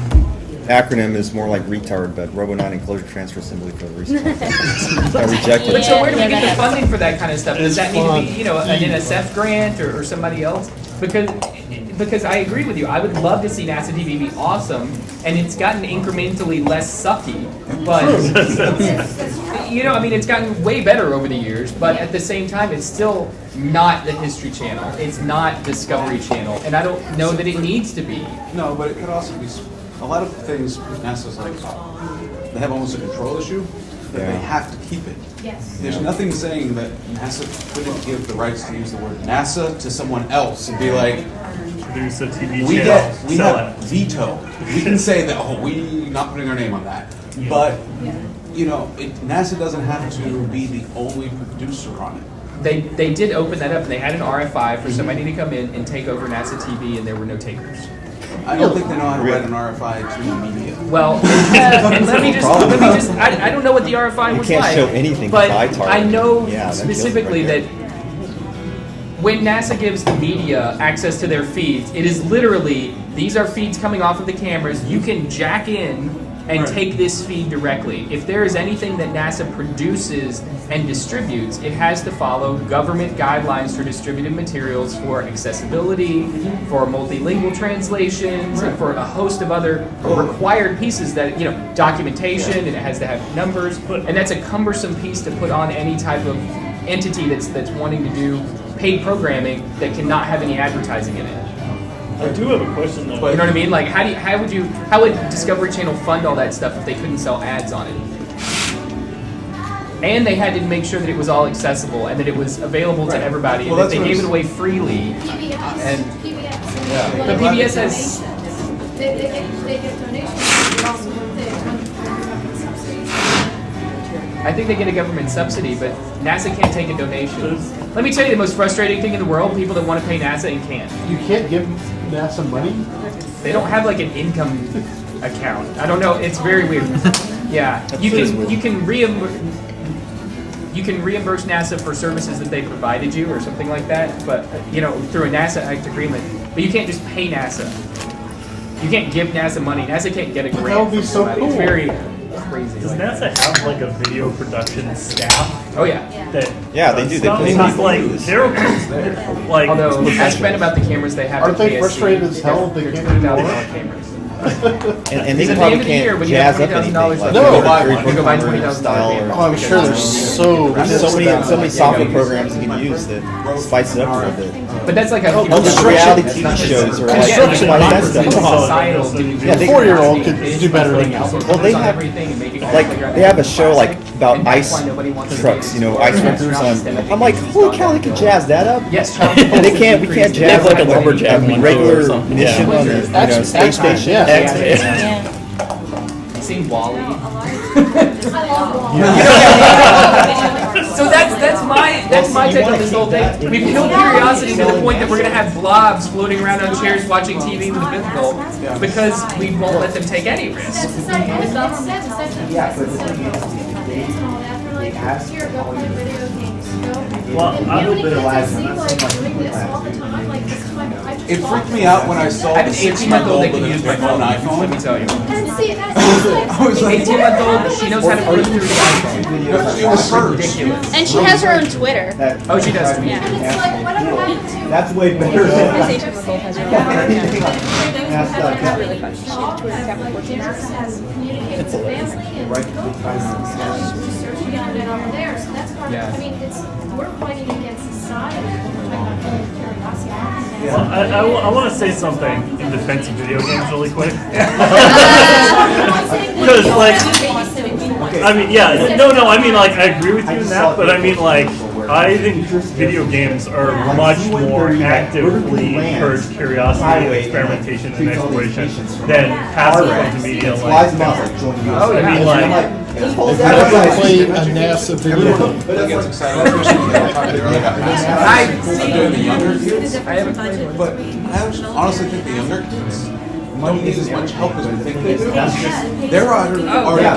Q: acronym is more like retard, but Robonaut Enclosure Transfer Assembly for the restart. I rejected.
D: But so where do we get the funding for that kind of stuff? Does that need to be, an NSF grant or somebody else? Because I agree with you. I would love to see NASA TV be awesome, and it's gotten incrementally less sucky. But it's gotten way better over the years. But at the same time, it's still not the History Channel. It's not Discovery Channel, and I don't know that it needs to be.
B: No, but it could also be. A lot of things NASA's like, they have almost a control issue that they have to keep it.
M: Yes.
B: There's nothing saying that NASA couldn't give the rights to use the word NASA to someone else and be like,
E: there's a TV
B: we
E: channel.
B: have veto. We can say that, we're not putting our name on that. But, NASA doesn't have to be the only producer on it.
D: They did open that up, and they had an RFI for somebody to come in and take over NASA TV, and there were no takers.
B: I don't think they know how to write an RFI to media.
D: Well, and let me just, I don't know what the RFI was
Q: You can't
D: like,
Q: show anything
D: but
Q: by target.
D: I know
Q: Yeah, that kills it
D: specifically
Q: right
D: that when NASA gives the media access to their feeds, it is literally, these are feeds coming off of the cameras, you can jack in and take this feed directly. If there is anything that NASA produces and distributes, it has to follow government guidelines for distributed materials for accessibility, for multilingual translations, and for a host of other required pieces that, documentation, and it has to have numbers, and that's a cumbersome piece to put on any type of entity that's wanting to do paid programming that cannot have any advertising in it.
E: I do have a question though.
D: You know what I mean? Like, how would Discovery Channel fund all that stuff if they couldn't sell ads on it? And they had to make sure that it was all accessible and that it was available to everybody, and that they gave it away freely. And but PBS has.
M: They get donations, but also they government subsidies.
D: I think they get a government subsidy, but NASA can't take a donation. Let me tell you the most frustrating thing in the world: people that want to pay NASA and can't.
O: You can't give NASA money?
D: They don't have like an income account. I don't know. It's very weird. Yeah, you can reimburse NASA for services that they provided you or something like that, but through a NASA Act agreement. But you can't just pay NASA. You can't give NASA money. NASA can't get a grant.
O: That would be so cool.
D: It's very crazy.
E: Does NASA have like a video production staff?
D: Oh yeah.
Q: Yeah, they do. They pay
E: Because, like they're like.
D: Although ask Ben about the cameras they have.
O: Aren't
D: at
O: they
D: KSC.
O: frustrated as hell if they can't do more?
D: cameras.
Q: And they
D: Because at the
Q: probably
D: end of the year,
Q: can't
D: when you have
Q: jazz up anything.
D: $20,000
Q: Like,
O: No.
Q: you
D: go buy $20,000
Q: style.
O: Oh, I'm sure there's
Q: There's so many software programs you can use that spice it up a little bit.
D: But that's like a
Q: reality TV shows or like
O: Construction
Q: that stuff.
D: societal dude.
Q: Yeah, they-
O: 4-year-old could do better than that.
Q: Well, they have they have a show like about ice trucks, ice workers on. I'm like, holy cow, they can jazz that up.
D: Yes,
Q: And they can't. We can't jazz
S: like a lumberjack one
Q: regular
S: or something.
Q: mission on the space station.
O: Yeah.
D: You seen Wall-E?
M: I love
D: So that's my take on this whole thing. We've killed curiosity to the point that we're gonna have blobs floating around on chairs watching TV with a bicycle because we won't let them take any risks.
B: It freaked me out when I saw
D: I have
B: the
D: an
B: 6-month-old
D: 18-month-old that
B: with
D: can
B: his
D: use my phone.
B: iPhone.
D: Let me tell you.
M: And see, that's
B: I was like,
D: 18-month-old, she knows how to flip through the iPhone.
B: it was hers.
D: Ridiculous.
L: And she has her own Twitter.
D: Oh, she does.
L: Yeah.
M: and it's like, whatever happened to
S: That's way better
L: His
S: than.
L: 18-month-old has her own
M: really has communicated with family and researching on it over there, so that's part of,
D: Yeah.
M: I mean, we're fighting against society, we're talking about curiosity.
E: Well, I want to say something in defense of video games really quick. Because I agree with you in that, but I mean, like, I think video games are much more actively encourage curiosity and experimentation and exploration than passive forms of media like. I mean, like.
O: I never played a NASA video game.
B: I haven't played, but I honestly think the younger kids don't need as much help as we think they do. They're already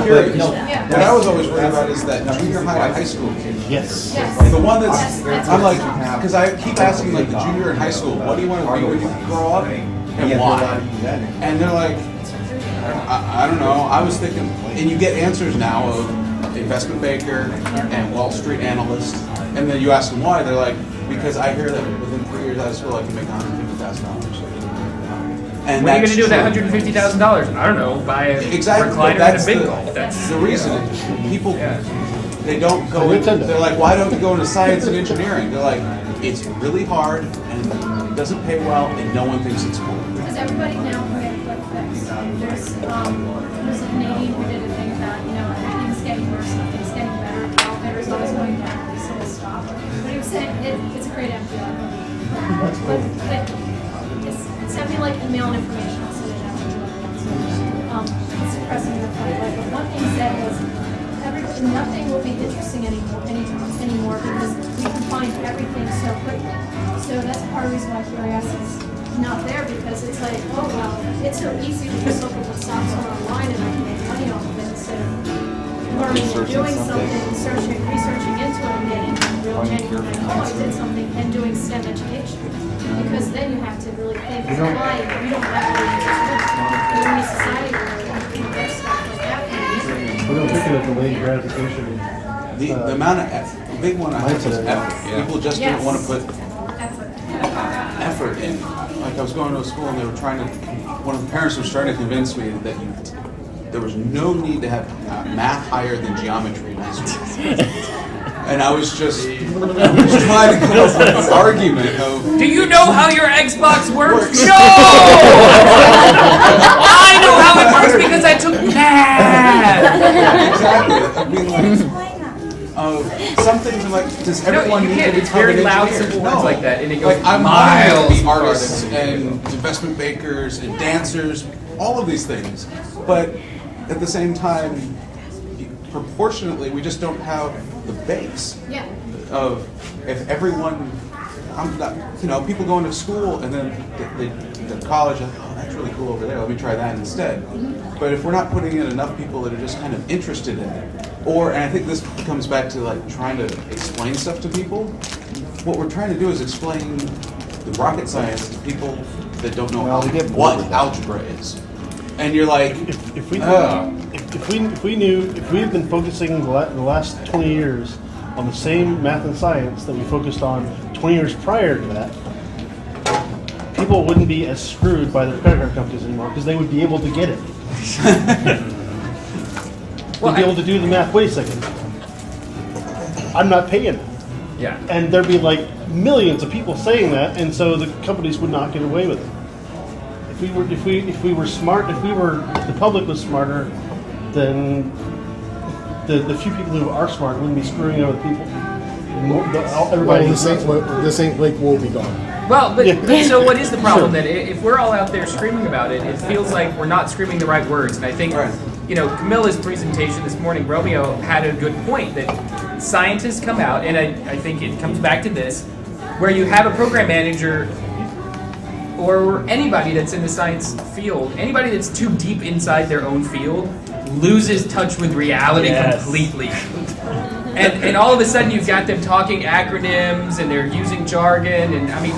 B: curious. What I was always worried about is that junior high and high school kid.
O: Yes.
B: The one that's, I'm like, because I keep asking like the junior and high school, what do you want to be when you grow up and why? And they're like, I don't know. I was thinking, and you get answers now of investment banker and Wall Street analyst, and then you ask them why, they're like, because I hear that within 3 years out of school I can make $150,000. And
D: what are you going to do with that $150,000? I don't know. Buy a recliner and a big golf.
B: That's the reason. People, they don't go. They're like, why don't you go into science and engineering? They're like, it's really hard and it doesn't pay well, and no one thinks it's cool.
M: Because everybody now can get quick fix. There's a Canadian who did a thing about, everything's getting worse, nothing's getting better, elevators always going down, we sort of stop. But he was saying, it's a great MPI. It's something like email and information, I'll send it out to everyone. It's suppressing the fight. But one thing he said was, nothing will be interesting anymore because we can find everything so quickly. So that's part of the reason why curiosity is not there because it's like, oh well, it's so easy to just look at what stocks are online and I can make money off of it instead of learning and doing something, researching into it and getting real genuine, like, oh, I did something, and doing STEM education. Because then you have to really think, why you don't have to you're in a society where there's stuff like that.
O: We don't think of it delayed gratification.
B: The amount of effort, the big one I have is effort. People just don't want to put effort in. Like I was going to a school and they were trying to, one of the parents was trying to convince me that there was no need to have math higher than geometry in high school. And I was just trying to come up with an argument of...
D: Do you know how your Xbox works? No! I know how it works because I took math!
B: Exactly. I mean, like, some things are like, does everyone need to become
D: It's very
B: an
D: loud,
B: engineer?
D: simple words like that, and it goes
B: Like, I'm
D: miles
B: to be
D: farther
B: artists
D: than
B: and investment bankers and dancers, all of these things. But at the same time, proportionately, we just don't have the base of if everyone, people going to school and then the college, like, oh, that's really cool over there, let me try that instead. But if we're not putting in enough people that are just kind of interested in it, and I think this comes back to like trying to explain stuff to people, what we're trying to do is explain the rocket science to people that don't know what algebra is. And you're like,
O: if we had been focusing the last 20 years on the same math and science that we focused on 20 years prior to that, people wouldn't be as screwed by the credit card companies anymore because they would be able to get it. They'd be able to do the math. Wait a second, I'm not paying it.
D: Yeah.
O: And there'd be like millions of people saying that, and so the companies would not get away with it. If we were smart, the public was smarter, then the few people who are smart wouldn't be screwing over people.
J: This ain't Lake will be gone.
D: Well, but so what is the problem then? If we're all out there screaming about it, it feels like we're not screaming the right words. And I think, Camilla's presentation this morning, Romeo had a good point that scientists come out, and I think it comes back to this, where you have a program manager or anybody that's in the science field, anybody that's too deep inside their own field loses touch with reality completely. And all of a sudden you've got them talking acronyms and they're using jargon, and I mean,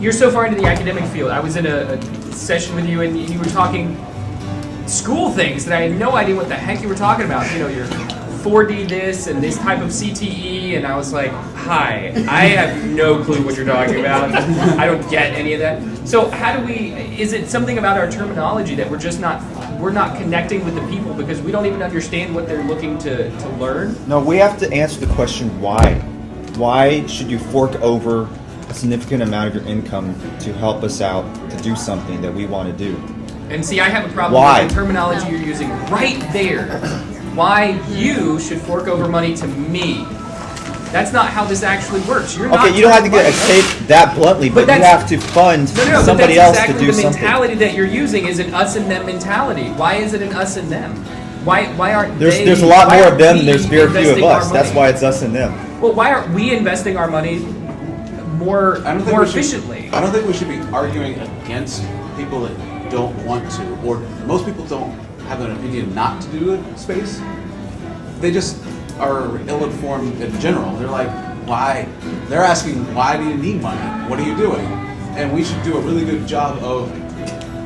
D: you're so far into the academic field. I was in a session with you and you were talking school things that I had no idea what the heck you were talking about. Your 4D this and this type of CTE, and I was like, hi, I have no clue what you're talking about. I don't get any of that. So how do is it something about our terminology that we're not connecting with the people because we don't even understand what they're looking to learn?
Q: No, we have to answer the question why. Why should you fork over a significant amount of your income to help us out to do something that we want to do?
D: And see, I have a problem with the terminology you're using right there. Why you should fork over money to me. That's not how this actually works. You don't
Q: have to say it that bluntly, but you have to fund somebody else to do something.
D: The mentality that you're using is an us and them mentality. Why is it an us and them? Why aren't
Q: there's a lot more of them than there's very few of us. That's why it's us and them.
D: Well, why aren't we investing our money more efficiently?
B: I don't think we should be arguing against people that don't want to, or most people don't have an opinion not to do space. They just are ill-informed in general. They're like, why? They're asking, why do you need money? What are you doing? And we should do a really good job of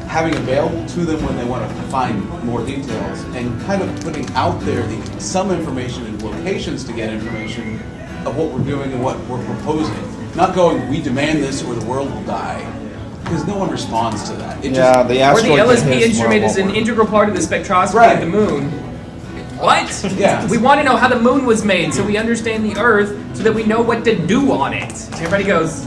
B: having available to them when they want to find more details and kind of putting out there some information and locations to get information of what we're doing and what we're proposing. Not going, we demand this or the world will die. Because no one responds to that.
D: Or the LSP instrument is an integral part of the spectroscopy of the moon. What?
B: Yeah.
D: We want to know how the moon was made so we understand the Earth so that we know what to do on it. Everybody goes,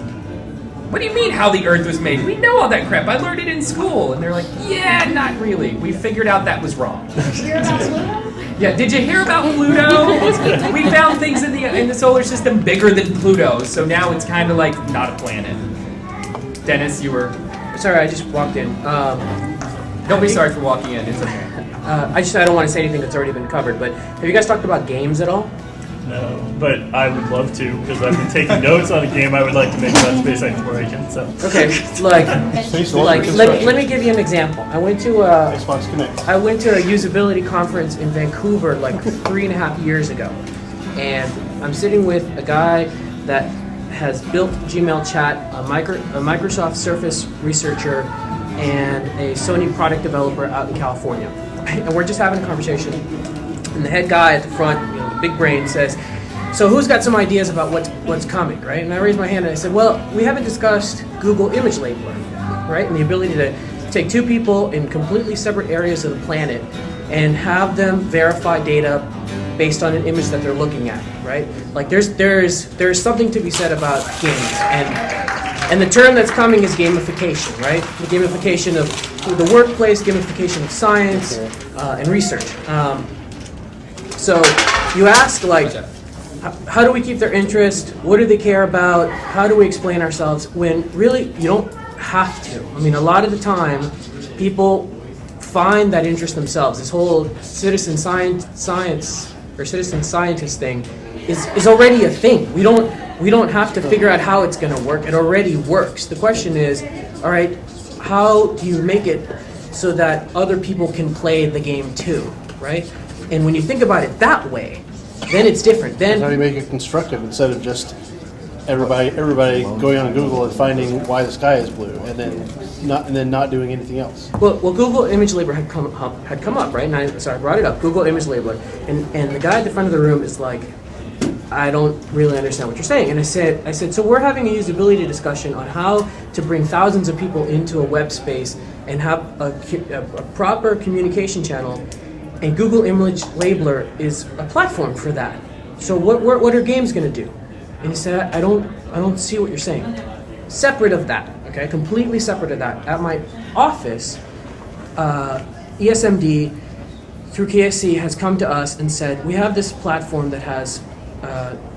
D: what do you mean how the Earth was made? We know all that crap. I learned it in school. And they're like, yeah, not really. We figured out that was wrong.
M: Did you hear about Pluto?
D: Yeah, did you hear about Pluto? We found things in the solar system bigger than Pluto, so now it's kind of like not a planet. Dennis, you were...
S: Sorry, I just walked in.
D: Don't be sorry for walking in. It's okay.
S: I don't want to say anything that's already been covered, but have you guys talked about games at all?
E: No, but I would love to because I've been taking notes on a game I would like to make about space exploration. So
S: okay, let me give you an example. I went to a usability conference in Vancouver like 3.5 years ago, and I'm sitting with a guy that has built Gmail Chat, a Microsoft Surface researcher, and a Sony product developer out in California, and we're just having a conversation. And the head guy at the front, the big brain, says, "So who's got some ideas about what's coming, right?" And I raised my hand and I said, "Well, we haven't discussed Google Image Labeler, right? And the ability to take two people in completely separate areas of the planet and have them verify data based on an image that they're looking at, right? Like there's something to be said about games, and the term that's coming is gamification, right? The gamification of the workplace, gamification of science and research." So you ask, like, how do we keep their interest? What do they care about? How do we explain ourselves? When really you don't have to. I mean, a lot of the time, people find that interest themselves. This whole citizen science or citizen scientist thing is already a thing. We don't have to figure out how it's going to work. It already works. The question is, all right, how do you make it so that other people can play the game too, right? And when you think about it that way, then it's different. Then
O: how do you make it constructive instead of just everybody going on Google and finding why the sky is blue and then not doing anything else?
S: Well, Google Image Labeler had come up, right? And so I brought it up, Google Image Labeler, and the guy at the front of the room is like, "I don't really understand what you're saying." And I said, "So we're having a usability discussion on how to bring thousands of people into a web space and have a proper communication channel. And Google Image Labeler is a platform for that. So what are games going to do?" And he said, I don't see what you're saying. Separate of that, okay, completely separate of that. At my office, ESMD through KSC has come to us and said, we have this platform that has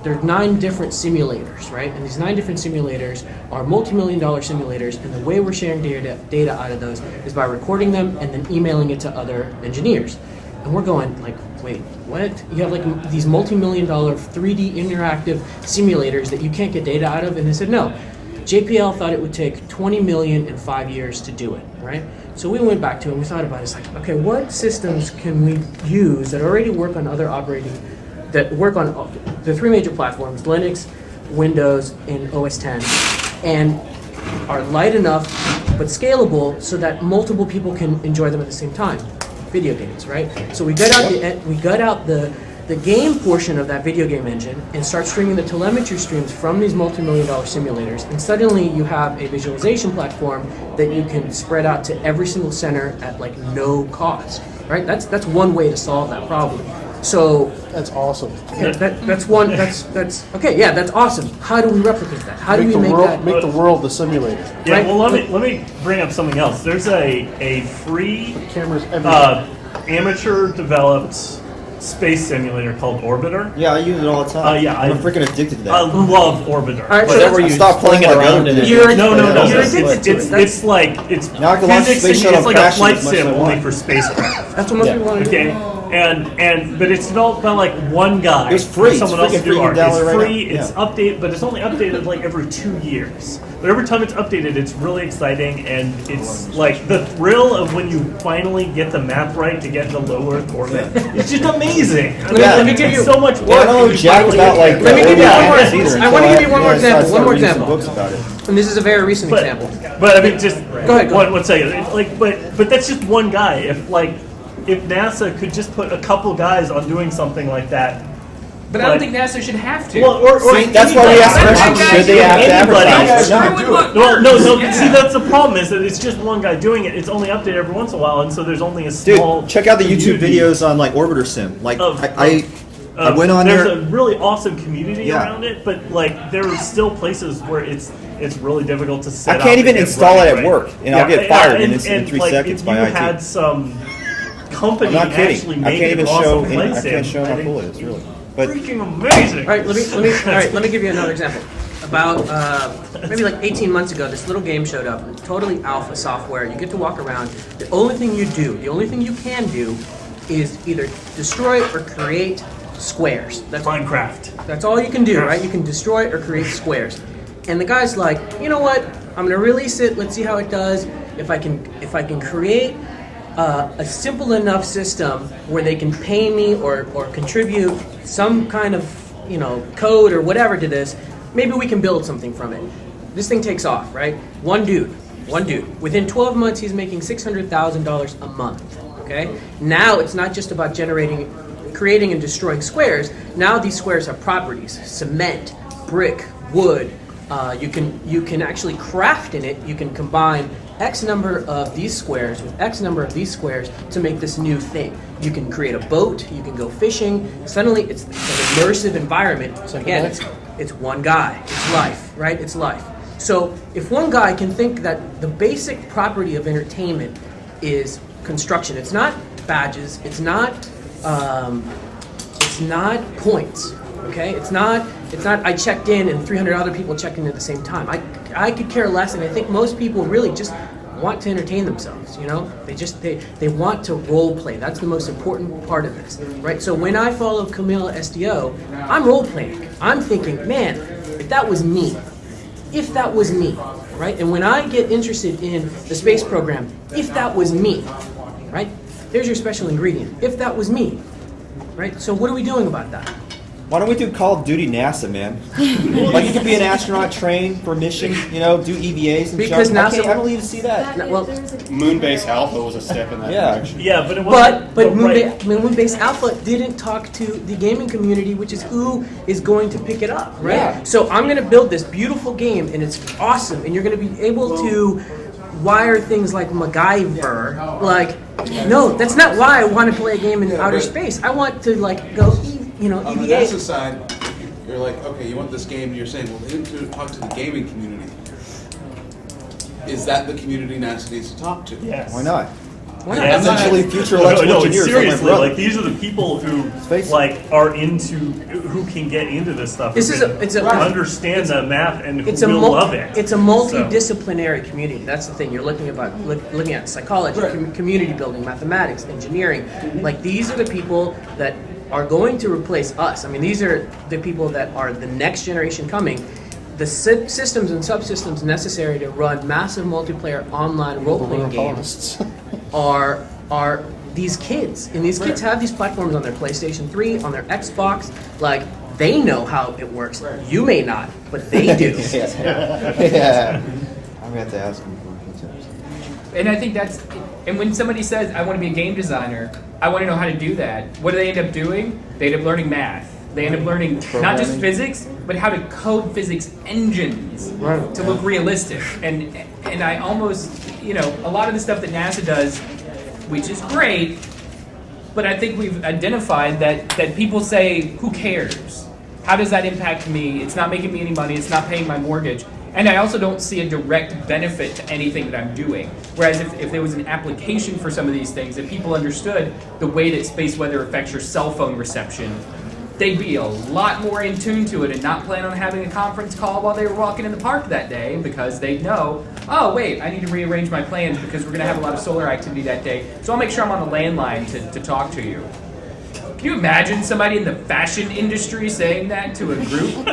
S: there are 9 different simulators, right? And these 9 different simulators are multi-million-dollar simulators, and the way we're sharing data out of those is by recording them and then emailing it to other engineers. And we're going like, wait, what? You have like these multi-million-dollar 3D interactive simulators that you can't get data out of? And they said, no. JPL thought it would take 20 million in 5 years to do it, right? So we went back to it and we thought about it. It's like, okay, what systems can we use that already work on other that work on the 3 major platforms, Linux, Windows, and OS X, and are light enough but scalable so that multiple people can enjoy them at the same time. Video games, right? So we gut out the game portion of that video game engine and start streaming the telemetry streams from these multi-million-dollar simulators, and suddenly you have a visualization platform that you can spread out to every single center at like no cost, right? That's one way to solve that problem. So
O: that's awesome.
S: Yeah, that's one. That's okay. Yeah, that's awesome. How do we replicate that? How do we
O: make the world the simulator?
E: Yeah.
S: Right?
E: Well, let me bring up something else. There's a free amateur developed space simulator called Orbiter.
Q: Yeah, I use it all the time.
E: Yeah,
Q: I'm freaking addicted to that.
E: I love Orbiter.
S: All right,
Q: whatever you stop playing it around.
E: No. It's like it's
Q: now I can launch
E: physics.
Q: space
E: It's like a flight sim
Q: only
E: only for spacecraft.
S: That's what most people want to do.
E: Okay. But it's developed by like one guy.
Q: It's free.
E: Someone
Q: It's
E: else
Q: free.
E: do art.
Q: It's
E: It's
Q: free.
E: free. It's updated, but it's only updated like every 2 years. But every time it's updated, it's really exciting, and it's like the thrill of when you finally get the map right to get into low Earth orbit. It's just amazing.
S: Let me give you
Q: so much work. I don't know jack about like.
S: Let me give you one more. I want to give you one more example. One more example.
Q: Books about it.
S: And this is a very recent example.
E: But I mean, just
S: go ahead.
E: One second. But that's just one guy. If NASA could just put a couple guys on doing something like that.
D: But I don't think NASA should have to.
E: Well,
Q: that's why we asked the question, should they have to advertise?
E: Well, no. See, that's the problem is that it's just one guy doing it. It's only updated every once in a while, and so there's only a small.
Q: Dude, check out the YouTube videos on like Orbiter Sim. Like I went on
E: there's
Q: there.
E: There's a really awesome community around it, but like there are still places where it's really difficult to set up.
Q: I can't even install it at work, and I'll get fired in 3 seconds by IT.
E: If you had some company
Q: I'm not kidding.
E: actually
Q: I
E: make
Q: can't
E: an
Q: even
E: awesome
Q: show.
E: place
Q: I can't show
E: in,
Q: how cool it is, really. But
E: freaking amazing.
S: All right, let me give you another example. About maybe like 18 months ago, this little game showed up. Totally alpha software. You get to walk around. The only thing you can do, is either destroy or create squares. That's
E: Minecraft.
S: That's all you can do, right? You can destroy or create squares. And the guy's like, you know what? I'm gonna release it. Let's see how it does. If I can create a simple enough system where they can pay me or contribute some kind of code or whatever to this, maybe we can build something from it. This thing takes off, right? One dude. Within 12 months, he's making $600,000 a month. Okay. Now it's not just about creating and destroying squares. Now these squares have properties: cement, brick, wood. You can actually craft in it. You can combine X number of these squares with X number of these squares to make this new thing. You can create a boat. You can go fishing. Suddenly, it's an immersive environment. So again, it's one guy. It's life, right? It's life. So if one guy can think that the basic property of entertainment is construction, it's not badges. It's not points. Okay, it's not I checked in and 300 other people checked in at the same time. I could care less, and I think most people really just want to entertain themselves. They want to role play. That's the most important part of this, right? So when I follow Camille SDO, I'm role playing. I'm thinking, man, if that was me, right? And when I get interested in the space program, if that was me, right? There's your special ingredient. If that was me, right? So what are we doing about that?
Q: Why don't we do Call of Duty NASA, man? Like you could be an astronaut, train for a mission, do EVAs and
S: because
Q: stuff.
S: NASA,
Q: I don't even see that.
T: Moonbase Alpha was a step in that direction.
E: Yeah, but it wasn't.
S: But Moonbase Alpha didn't talk to the gaming community, which is who is going to pick it up, right?
Q: Yeah.
S: So I'm going to build this beautiful game, and it's awesome, and you're going to be able to wire things like MacGyver. Like, no, that's not why I want to play a game in outer space. I want to go.
B: On the NASA side, you're like, okay, you want this game, and you're saying, well, they need to talk to the gaming community. Is that the community NASA needs to talk to?
E: Yes.
Q: Why not?
E: Yeah,
Q: essentially, future electrical engineers.
E: Seriously, these are the people who are who can get into this stuff. Understand the math and who will love it.
S: It's a multidisciplinary community. That's the thing. You're looking at psychology, community building, mathematics, engineering. Like these are the people that are going to replace us. I mean, these are the people that are the next generation coming. The systems and subsystems necessary to run massive multiplayer online role-playing games are these kids. And these kids have these platforms on their PlayStation 3, on their Xbox. Like, they know how it works. You may not, but they do.
Q: Yeah. I'm going to have to ask them for tips.
D: And I think and when somebody says, I want to be a game designer, I want to know how to do that. What do they end up doing? They end up learning math. They end up learning not just physics, but how to code physics engines to look realistic. And I almost, a lot of the stuff that NASA does, which is great, but I think we've identified that people say, who cares? How does that impact me? It's not making me any money. It's not paying my mortgage. And I also don't see a direct benefit to anything that I'm doing. Whereas if there was an application for some of these things, if people understood the way that space weather affects your cell phone reception, they'd be a lot more in tune to it and not plan on having a conference call while they were walking in the park that day, because they'd know, oh wait, I need to rearrange my plans because we're going to have a lot of solar activity that day, so I'll make sure I'm on the landline to talk to you. Can you imagine somebody in the fashion industry saying that to a group?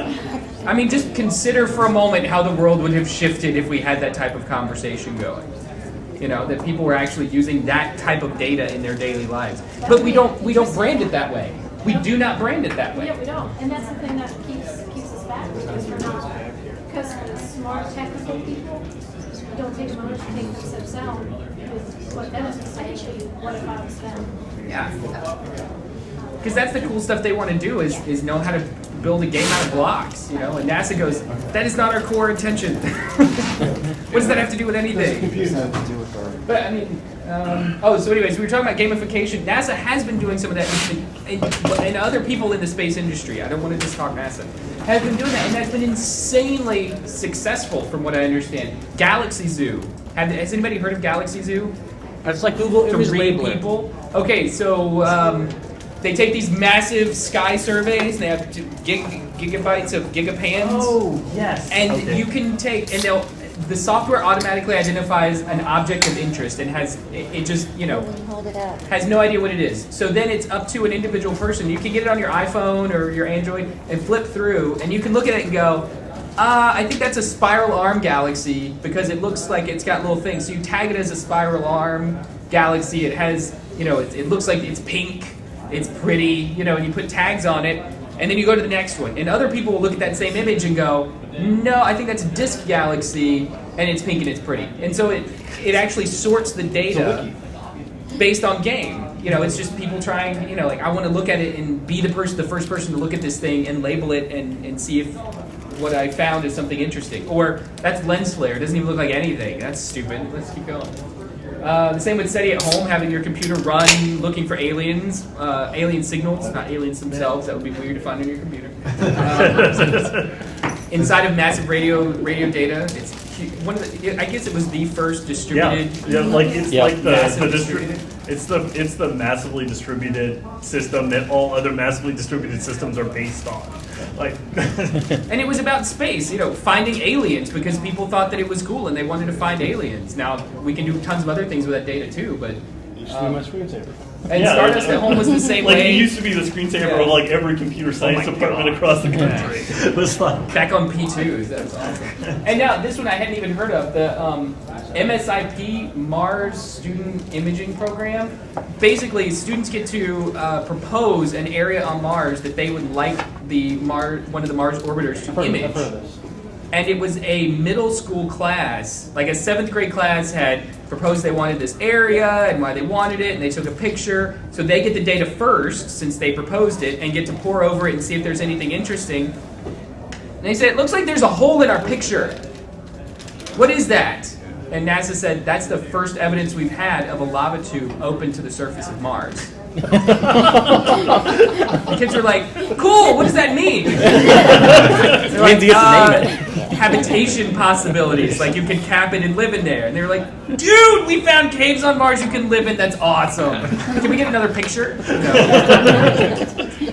D: I mean, just consider for a moment how the world would have shifted if we had that type of conversation going. That people were actually using that type of data in their daily lives. But we don't brand it that way. We do not brand it that way.
M: Yeah, we don't. And that's the thing that keeps us back, because we're not, because smart technical people don't take a moment to take themselves out with what benefits they actually, what if I was them.
D: Yeah. Because that's the cool stuff they want to do is know how to build a game out of blocks, And NASA goes, that is not our core intention. What does that have to do with anything? But I mean, so anyways, we were talking about gamification. NASA has been doing some of that, and other people in the space industry, I don't want to just talk NASA, have been doing that, and that's been insanely successful from what I understand. Galaxy Zoo. Has anybody heard of Galaxy Zoo?
S: It's like Google Image Labeler.
D: People. Okay, so they take these massive sky surveys. They have gigabytes of gigapans.
E: Oh, yes.
D: And you can take, and the software automatically identifies an object of interest and it just,
L: Hold it up.
D: has no idea what it is. So then it's up to an individual person. You can get it on your iPhone or your Android and flip through, and you can look at it and go, I think that's a spiral arm galaxy because it looks like it's got little things. So you tag it as a spiral arm galaxy. It has, it looks like it's pink, it's pretty, and you put tags on it, and then you go to the next one. And other people will look at that same image and go, no, I think that's a disk galaxy, and it's pink and it's pretty. And so it actually sorts the data based on game. It's just people trying, I want to look at it and be the first person to look at this thing and label it and see if what I found is something interesting. Or that's lens flare. It doesn't even look like anything. That's stupid. Let's keep going. The same with SETI at home, having your computer run looking for aliens, alien signals, not aliens themselves. That would be weird to find on your computer. Inside of massive radio data, it's one of the, I guess it was the first distributed.
E: It's the massively distributed system that all other massively distributed systems are based on.
D: And it was about space, finding aliens because people thought that it was cool and they wanted to find aliens. Now we can do tons of other things with that data too, but.
O: Used to be my screensaver.
D: And Stardust at home was the same way.
E: It used to be the screensaver of every computer science department across the country. It was
D: back on P2s. That's awesome. And now this one I hadn't even heard of, the MSIP Mars Student Imaging Program. Basically, students get to propose an area on Mars that they would like one of the Mars orbiters to image.
O: I've heard of this.
D: And it was a middle school class, like a 7th grade class had proposed they wanted this area and why they wanted it, and they took a picture. So they get the data first, since they proposed it, and get to pore over it and see if there's anything interesting. And they said, it looks like there's a hole in our picture. What is that? And NASA said, that's the first evidence we've had of a lava tube open to the surface of Mars. The kids were like, cool, what does that mean? They're like, habitation possibilities, like you can cap it and live in there. And they were like, dude, we found caves on Mars you can live in, that's awesome. Can we get another picture? No.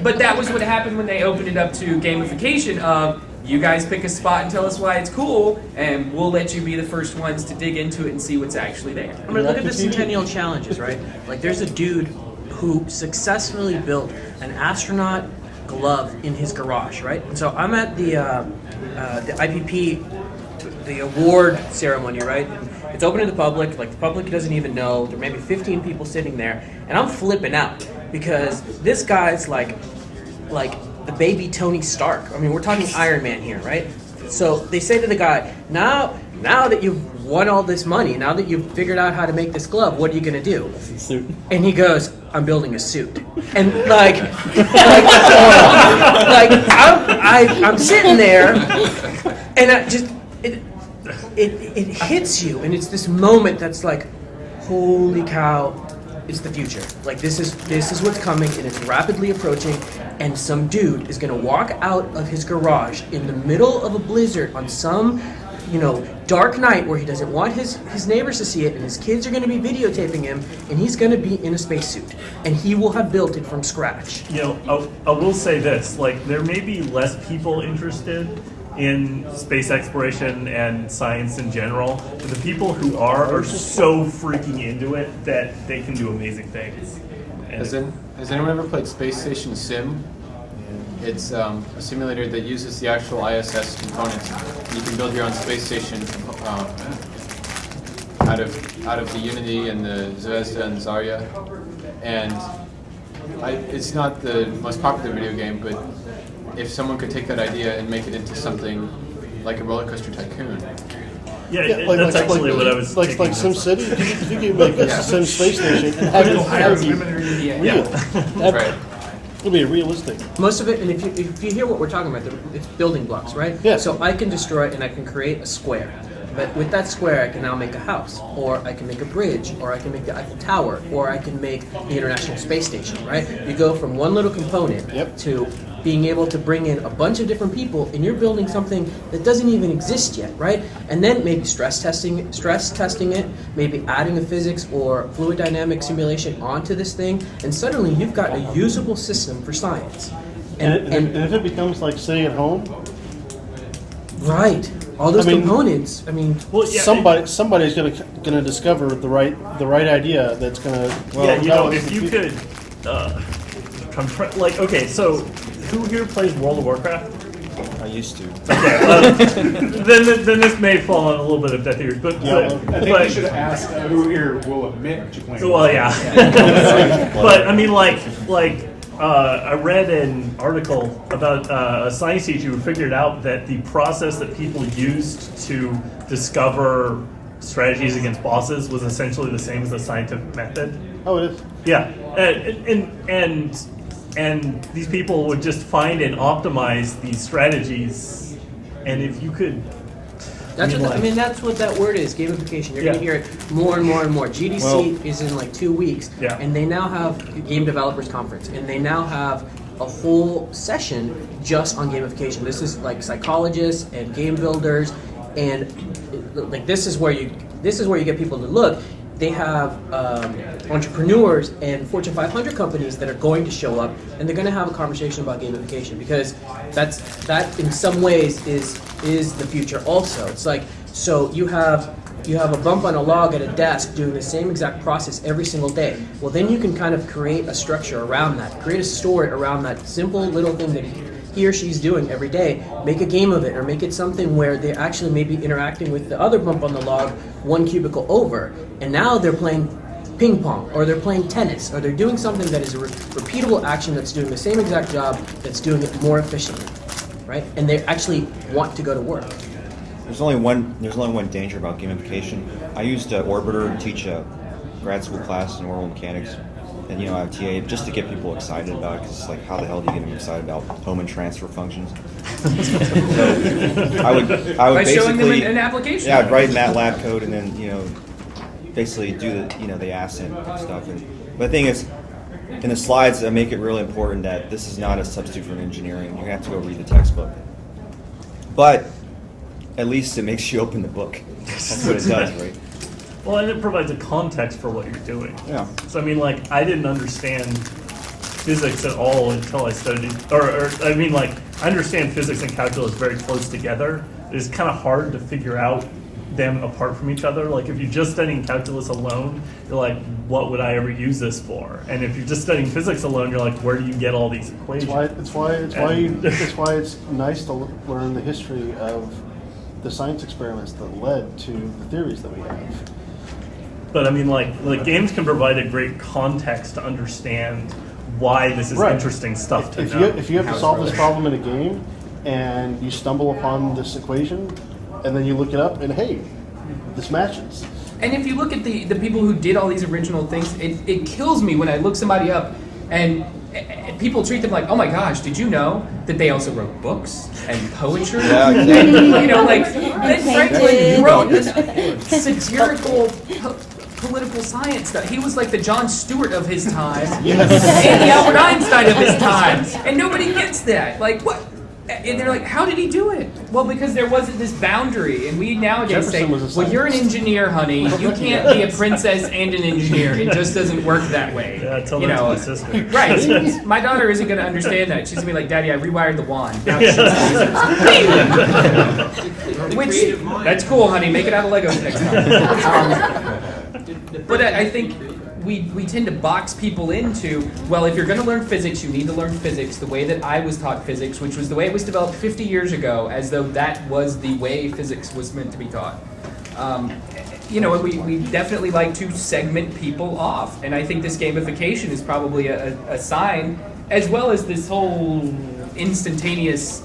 D: But that was what happened when they opened it up to gamification of, you guys pick a spot and tell us why it's cool, and we'll let you be the first ones to dig into it and see what's actually there.
S: I mean, look at the Centennial Challenges, right? Like, there's a dude who successfully built an astronaut glove in his garage, right? And so I'm at the IPP, the award ceremony, right? And it's open to the public. Like, the public doesn't even know. There may be 15 people sitting there, and I'm flipping out because this guy's like the baby Tony Stark. I mean, we're talking Iron Man here, right? So they say to the guy, now that you've won all this money, now that you've figured out how to make this glove, what are you going to do?
O: Suit.
S: And he goes, I'm building a suit. And I'm sitting there, and it hits you, and it's this moment that's like, holy cow, it's the future. Like, this is what's coming, and it's rapidly approaching, and some dude is going to walk out of his garage in the middle of a blizzard on some, dark night where he doesn't want his neighbors to see it, and his kids are going to be videotaping him, and he's going to be in a spacesuit, and he will have built it from scratch.
E: I will say this, there may be less people interested in space exploration and science in general, but the people who are so freaking into it that they can do amazing things.
U: Has anyone ever played Space Station Sim? It's a simulator that uses the actual ISS components. You can build your own space station out of the Unity and the Zvezda and Zarya. And it's not the most popular video game, but if someone could take that idea and make it into something like a roller coaster tycoon.
E: That's actually what I was
O: like SimCity. You can make a Sim space station and have it real.
U: That's right.
O: It'll be realistic.
S: Most of it, and if you hear what we're talking about, it's building blocks, right?
O: Yeah.
S: So I can destroy and I can create a square. But with that square, I can now make a house, or I can make a bridge, or I can make the Eiffel Tower, or I can make the International Space Station, right? You go from one little component to being able to bring in a bunch of different people, and you're building something that doesn't even exist yet, right? And then maybe stress testing it, maybe adding a physics or fluid dynamic simulation onto this thing, and suddenly you've got a usable system for science.
O: And if it becomes like sitting at home?
S: Right. All those components. I mean,
O: somebody's gonna discover the right idea that's gonna.
E: If you could, okay, so who here plays World of Warcraft?
Q: I used to.
E: Okay, then this may fall on a little bit of deaf ears, but
T: I think you should have asked who here will admit that you play.
E: Well, yeah. But I mean, I read an article about a science teacher who figured out that the process that people used to discover strategies against bosses was essentially the same as the scientific method.
O: Oh, it is?
E: Yeah. And these people would just find and optimize these strategies. And if you could...
S: That's what that word is, gamification. You're going to hear it more and more and more. GDC is in 2 weeks, and they now have Game Developers Conference, and they now have a whole session just on gamification. This is psychologists and game builders, and this is where you get people to look. They have entrepreneurs and Fortune 500 companies that are going to show up, and they're going to have a conversation about gamification, because that in some ways is the future also. It's so you have a bump on a log at a desk doing the same exact process every single day. Well, then you can kind of create a structure around that, create a story around that simple little thing that he or she's doing every day. Make a game of it, or make it something where they're actually maybe interacting with the other bump on the log one cubicle over, and now they're playing ping pong, or they're playing tennis, or they're doing something that is a repeatable action that's doing the same exact job, that's doing it more efficiently, right? And they actually want to go to work.
Q: There's only one danger about gamification. I used Orbiter to teach a grad school class in orbital mechanics, and I have TA just to get people excited about it, because it's how the hell do you get them excited about home and transfer functions? So I would
D: by
Q: basically
D: showing them an application.
Q: Yeah, I'd write MATLAB code and then basically do the ascent and stuff. But the thing is, in the slides, I make it really important that this is not a substitute for engineering. You have to go read the textbook. But at least it makes you open the book. That's what it does, right?
E: Well, and it provides a context for what you're doing.
Q: Yeah.
E: So I didn't understand physics at all until I studied, I understand physics and calculus very close together. It's kind of hard to figure out them apart from each other. If you're just studying calculus alone, you're like, what would I ever use this for? And if you're just studying physics alone, you're like, where do you get all these equations?
O: It's why it's nice to learn the history of the science experiments that led to the theories that we have.
E: But games can provide a great context to understand why this is interesting stuff to know.
O: If you have to solve this problem in a game, and you stumble upon this equation, and then you look it up, and hey, this matches.
D: And if you look at the people who did all these original things, it kills me when I look somebody up and people treat them like, oh my gosh, did you know that they also wrote books and poetry?
Q: Yeah, exactly.
D: Ben Franklin wrote this satirical political science stuff. He was like the Jon Stewart of his time, and the Albert Einstein of his time, and nobody gets that. What? And they're like, how did he do it? Well, because there wasn't this boundary, and we nowadays say, well, you're an engineer, honey. You can't be a princess and an engineer. It just doesn't work that way.
E: Yeah, tell that to my sister.
D: Right. My daughter isn't going to understand that. She's going to be like, Daddy, I rewired the wand. Now Which, that's cool, honey. Make it out of Legos next time. But I think we tend to box people into, well, if you're going to learn physics, you need to learn physics the way that I was taught physics, which was the way it was developed 50 years ago, as though that was the way physics was meant to be taught. We definitely like to segment people off, and I think this gamification is probably a sign, as well as this whole instantaneous,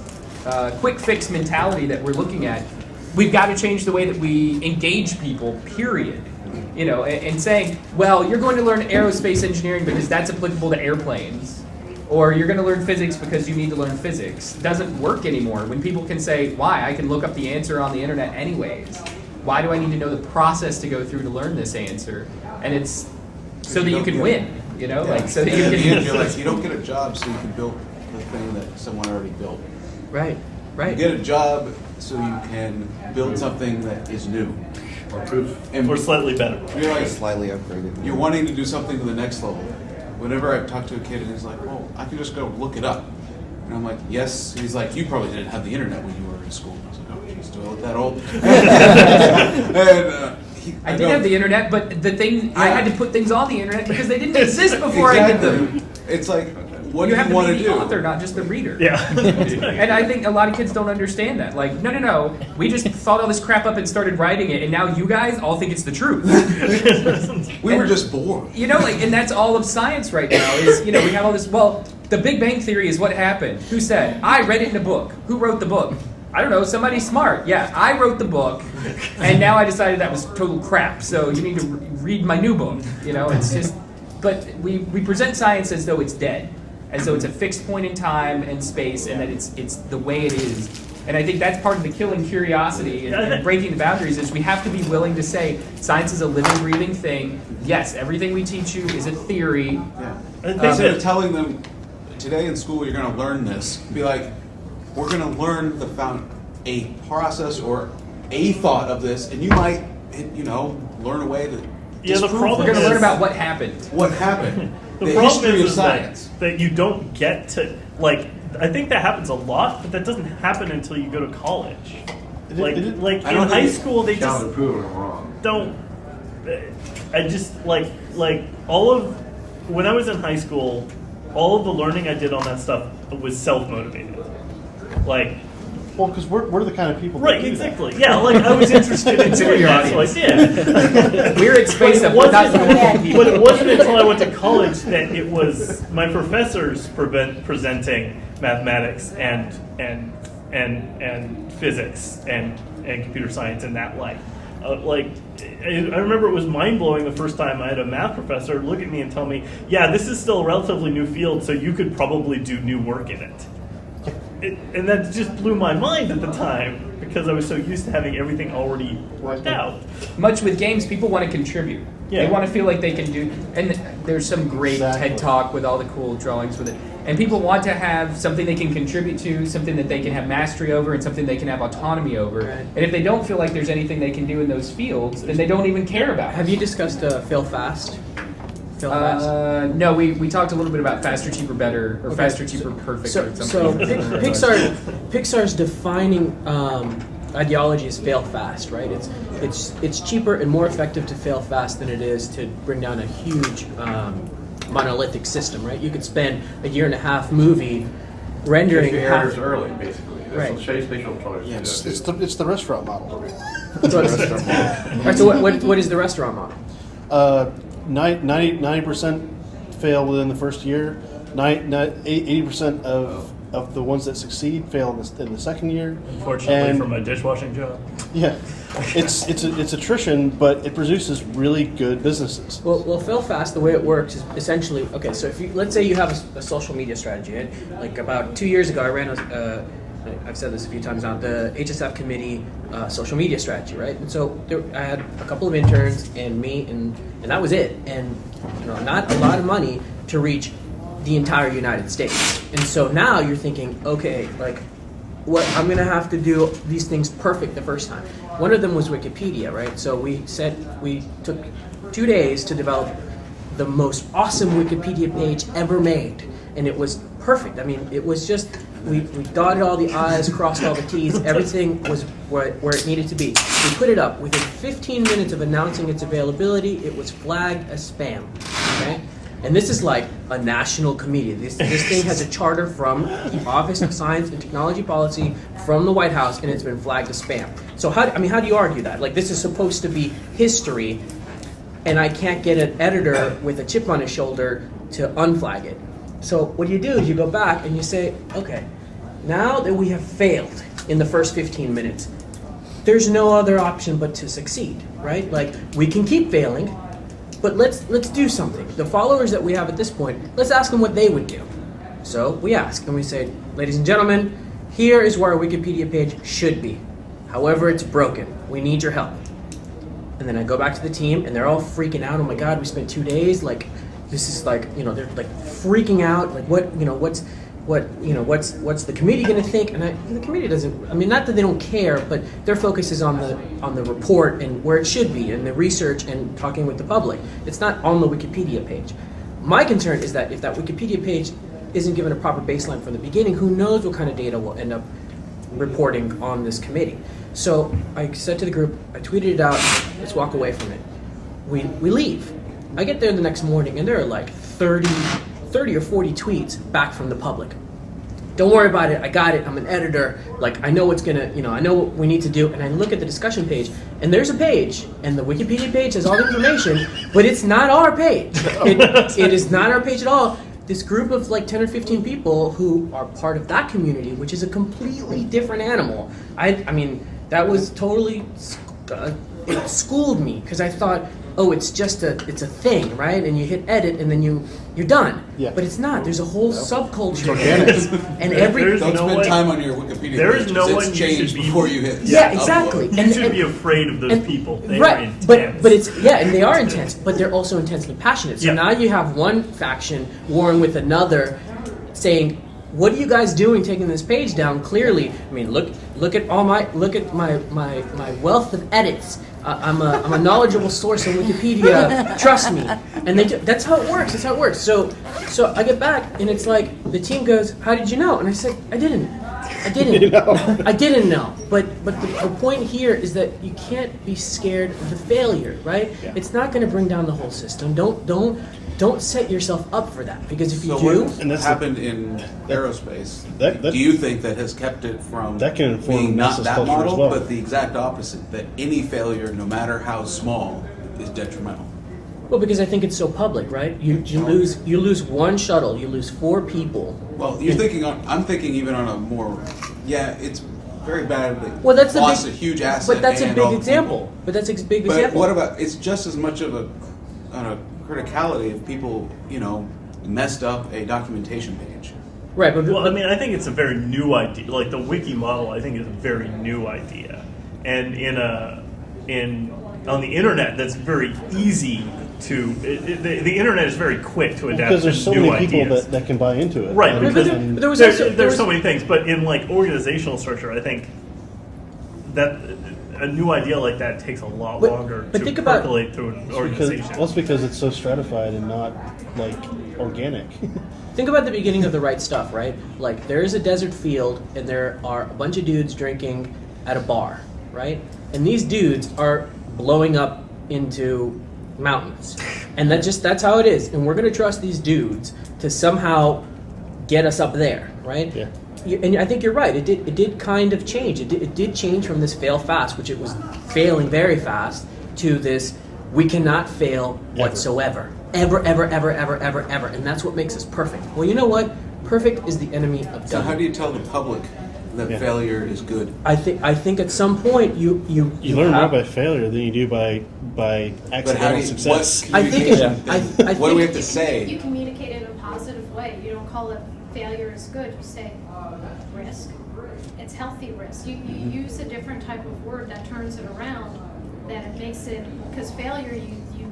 D: quick fix mentality that we're looking at. We've got to change the way that we engage people, period. And saying, well, you're going to learn aerospace engineering because that's applicable to airplanes, or you're going to learn physics because you need to learn physics, doesn't work anymore. When people can say, why? I can look up the answer on the internet anyways. Why do I need to know the process to go through to learn this answer? And it's so that you can win, so that you can.
B: You don't get a job so you can build the thing that someone already built.
S: Right.
B: You get a job so you can build something that is new.
E: Or slightly better.
B: You're
Q: slightly upgraded.
B: You're wanting to do something to the next level. Whenever I've talked to a kid and he's like, well, I can just go look it up. And I'm like, yes. He's like, you probably didn't have the internet when you were in school. I was like, oh, geez, do I look that old?
A: And,
D: I did have the internet, but the thing I had to put things on the internet because they didn't exist before I did them.
B: It's like, what
D: you
B: do
D: have
B: you want to
D: be
B: do?
D: the author, not just the reader.
E: Yeah.
D: And I think a lot of kids don't understand that. Like, no. We just thought all this crap up and started writing it, and now you guys all think it's the truth.
B: We were just bored.
D: You know, like, and that's all of science right now is, we have all this, well, the Big Bang Theory is what happened. Who said? I read it in a book. Who wrote the book? I don't know, somebody smart. Yeah, I wrote the book, and now I decided that was total crap, so you need to read my new book. It's just, but we present science as though it's dead, as though it's a fixed point in time and space, and that it's the way it is. And I think that's part of the killing curiosity and breaking the boundaries is we have to be willing to say science is a living, breathing thing. Yes, everything we teach you is a theory.
B: Yeah. Instead of telling them, today in school you're going to learn this, be like, we're going to learn a process or a thought of this, and you might, learn a way to
E: the problem
D: we're going to learn about what happened.
B: What happened.
E: The problem is that you don't get to, I think that happens a lot, but that doesn't happen until you go to college. In high school, they just don't. I just, when I was in high school, all of the learning I did on that stuff was self-motivated.
O: Well, because we're the kind of people
E: right,
O: that do
E: exactly.
O: that.
E: Yeah, I was interested in doing that, so I did.
D: We're at SpaceUp, we're not people.
E: But it wasn't until I went to college that it was my professors presenting mathematics and physics and computer science in that light. I remember it was mind-blowing the first time I had a math professor look at me and tell me, yeah, this is still a relatively new field, so you could probably do new work in it. And that just blew my mind at the time because I was so used to having everything already worked out.
D: Much with games, people want to contribute.
E: Yeah.
D: They want to feel like they can do, and there's some great TED Talk with all the cool drawings with it. And people want to have something they can contribute to, something that they can have mastery over, and something they can have autonomy over. Right. And if they don't feel like there's anything they can do in those fields, then they don't even care about it.
S: Have you discussed fail fast?
D: No, we talked a little bit about faster, cheaper, better, or faster, cheaper, perfect.
S: So Pixar's defining ideology is fail fast, right? It's cheaper and more effective to fail fast than it is to bring down a huge monolithic system, right? You could spend a year and a half movie rendering
C: errors early, basically.
S: Right.
O: It's the restaurant model.
S: All right. So what is the restaurant model?
O: 90% fail within the first year. 80% of the ones that succeed fail in the second year.
E: Unfortunately, from a dishwashing job.
O: Yeah, it's attrition, but it produces really good businesses.
S: Well, fail fast. The way it works is essentially okay. So if let's say you have a social media strategy, like about 2 years ago, I ran I've said this a few times now, the HSF committee social media strategy, right? And so I had a couple of interns and me, and that was it. And not a lot of money to reach the entire United States. And so now you're thinking, okay, what I'm going to have to do these things perfect the first time. One of them was Wikipedia, right? So we took 2 days to develop the most awesome Wikipedia page ever made, and it was perfect. I mean, it was just we dotted all the I's, crossed all the T's. Everything was where it needed to be. We put it up. Within 15 minutes of announcing its availability, it was flagged as spam. Okay. And this is like a national committee. This thing has a charter from the Office of Science and Technology Policy from the White House, and it's been flagged as spam. So how do you argue that? This is supposed to be history, and I can't get an editor with a chip on his shoulder to unflag it. So what you do is you go back and you say, okay, now that we have failed in the first 15 minutes, there's no other option but to succeed, right? We can keep failing, but let's do something. The followers that we have at this point, let's ask them what they would do. So we ask and we say, ladies and gentlemen, here is where our Wikipedia page should be. However, it's broken. We need your help. And then I go back to the team and they're all freaking out. Oh my God, we spent 2 days. This is they're freaking out. What's the committee going to think? And the committee doesn't. I mean, not that they don't care, but their focus is on the report and where it should be, and the research and talking with the public. It's not on the Wikipedia page. My concern is that if that Wikipedia page isn't given a proper baseline from the beginning, who knows what kind of data will end up reporting on this committee. So I said to the group, I tweeted it out, let's walk away from it. We leave. I get there the next morning and there are like 30 or 40 tweets back from the public. Don't worry about it, I got it, I'm an editor, like I know what's gonna, I know what we need to do, and I look at the discussion page, and there's a page, and the Wikipedia page has all the information, but it's not our page. It is not our page at all. This group of like 10 or 15 people who are part of that community, which is a completely different animal. I mean, that was totally, it schooled me, because I thought, oh, it's a thing, right? And you hit edit, and then you're done.
O: Yeah.
S: But it's not. There's a whole subculture. And
B: Don't spend time on your Wikipedia
E: there is
B: pages.
E: no
B: It's
E: one you
B: changed
E: should be-
B: before you hit.
S: Yeah, exactly.
E: You should be afraid of those people. They are
S: Right,
E: intense.
S: but it's and they are intense, but they're also intensely passionate. So now you have one faction warring with another, saying, "What are you guys doing taking this page down?" Clearly, I mean, look at my wealth of edits. I'm a knowledgeable source on Wikipedia. Trust me. And that's how it works. That's how it works. So I get back and it's like the team goes, "How did you know?" And I said, "I didn't. I didn't know." But the point here is that you can't be scared of the failure, right? Yeah. It's not going to bring down the whole system. Don't set yourself up for that, because if you do,
B: what happened in aerospace,
O: that-
B: do you think that has kept it from
O: That can inform
B: being not
O: NASA's
B: that
O: culture as
B: model,
O: well.
B: but the exact opposite, that any failure, no matter how small, is detrimental?
S: well, because I think it's so public, right? You lose one shuttle, you lose 4 people.
B: Well, I'm thinking even on a more, it's very bad, but
S: Well, that's
B: lost a huge asset.
S: But that's a
B: and all
S: big
B: the
S: example.
B: people.
S: But that's a big
B: But
S: example.
B: what about, it's just as much of a criticality if people, messed up a documentation page.
S: Right, but
E: well, I mean, I think it's a very new idea. Like the wiki model, I think is a very new idea, and on the internet, that's very easy to. The internet is very quick to adapt
O: Because there's
E: to
O: so
E: new
O: many people
E: ideas.
O: that can buy into it.
E: Right, because there's so
S: was-
E: many things, but in like organizational structure, I think that a new idea like that takes a lot longer
S: but
E: to
S: think about-
E: percolate through an organization.
O: That's because it's so stratified and not like organic.
S: Think about the beginning of the right stuff, right? Like there is a desert field and there are a bunch of dudes drinking at a bar, right? And these dudes are blowing up into mountains. And that's how it is. And we're going to trust these dudes to somehow get us up there, right?
O: Yeah.
S: And I think you're right. It did kind of change. It did change from this fail fast, which it was failing very fast, to this we cannot fail whatsoever. Ever. And that's what makes us perfect. Well, you know what? Perfect is the enemy of done.
B: So how do you tell the public that failure is good?
S: I think at some point you
O: learn more by failure than you do by accidental success.
B: What do we have to say?
M: You communicate it in a positive way. You don't call it failure is good. You say risk. It's healthy risk. You use a different type of word that turns it around, that it makes it, because failure you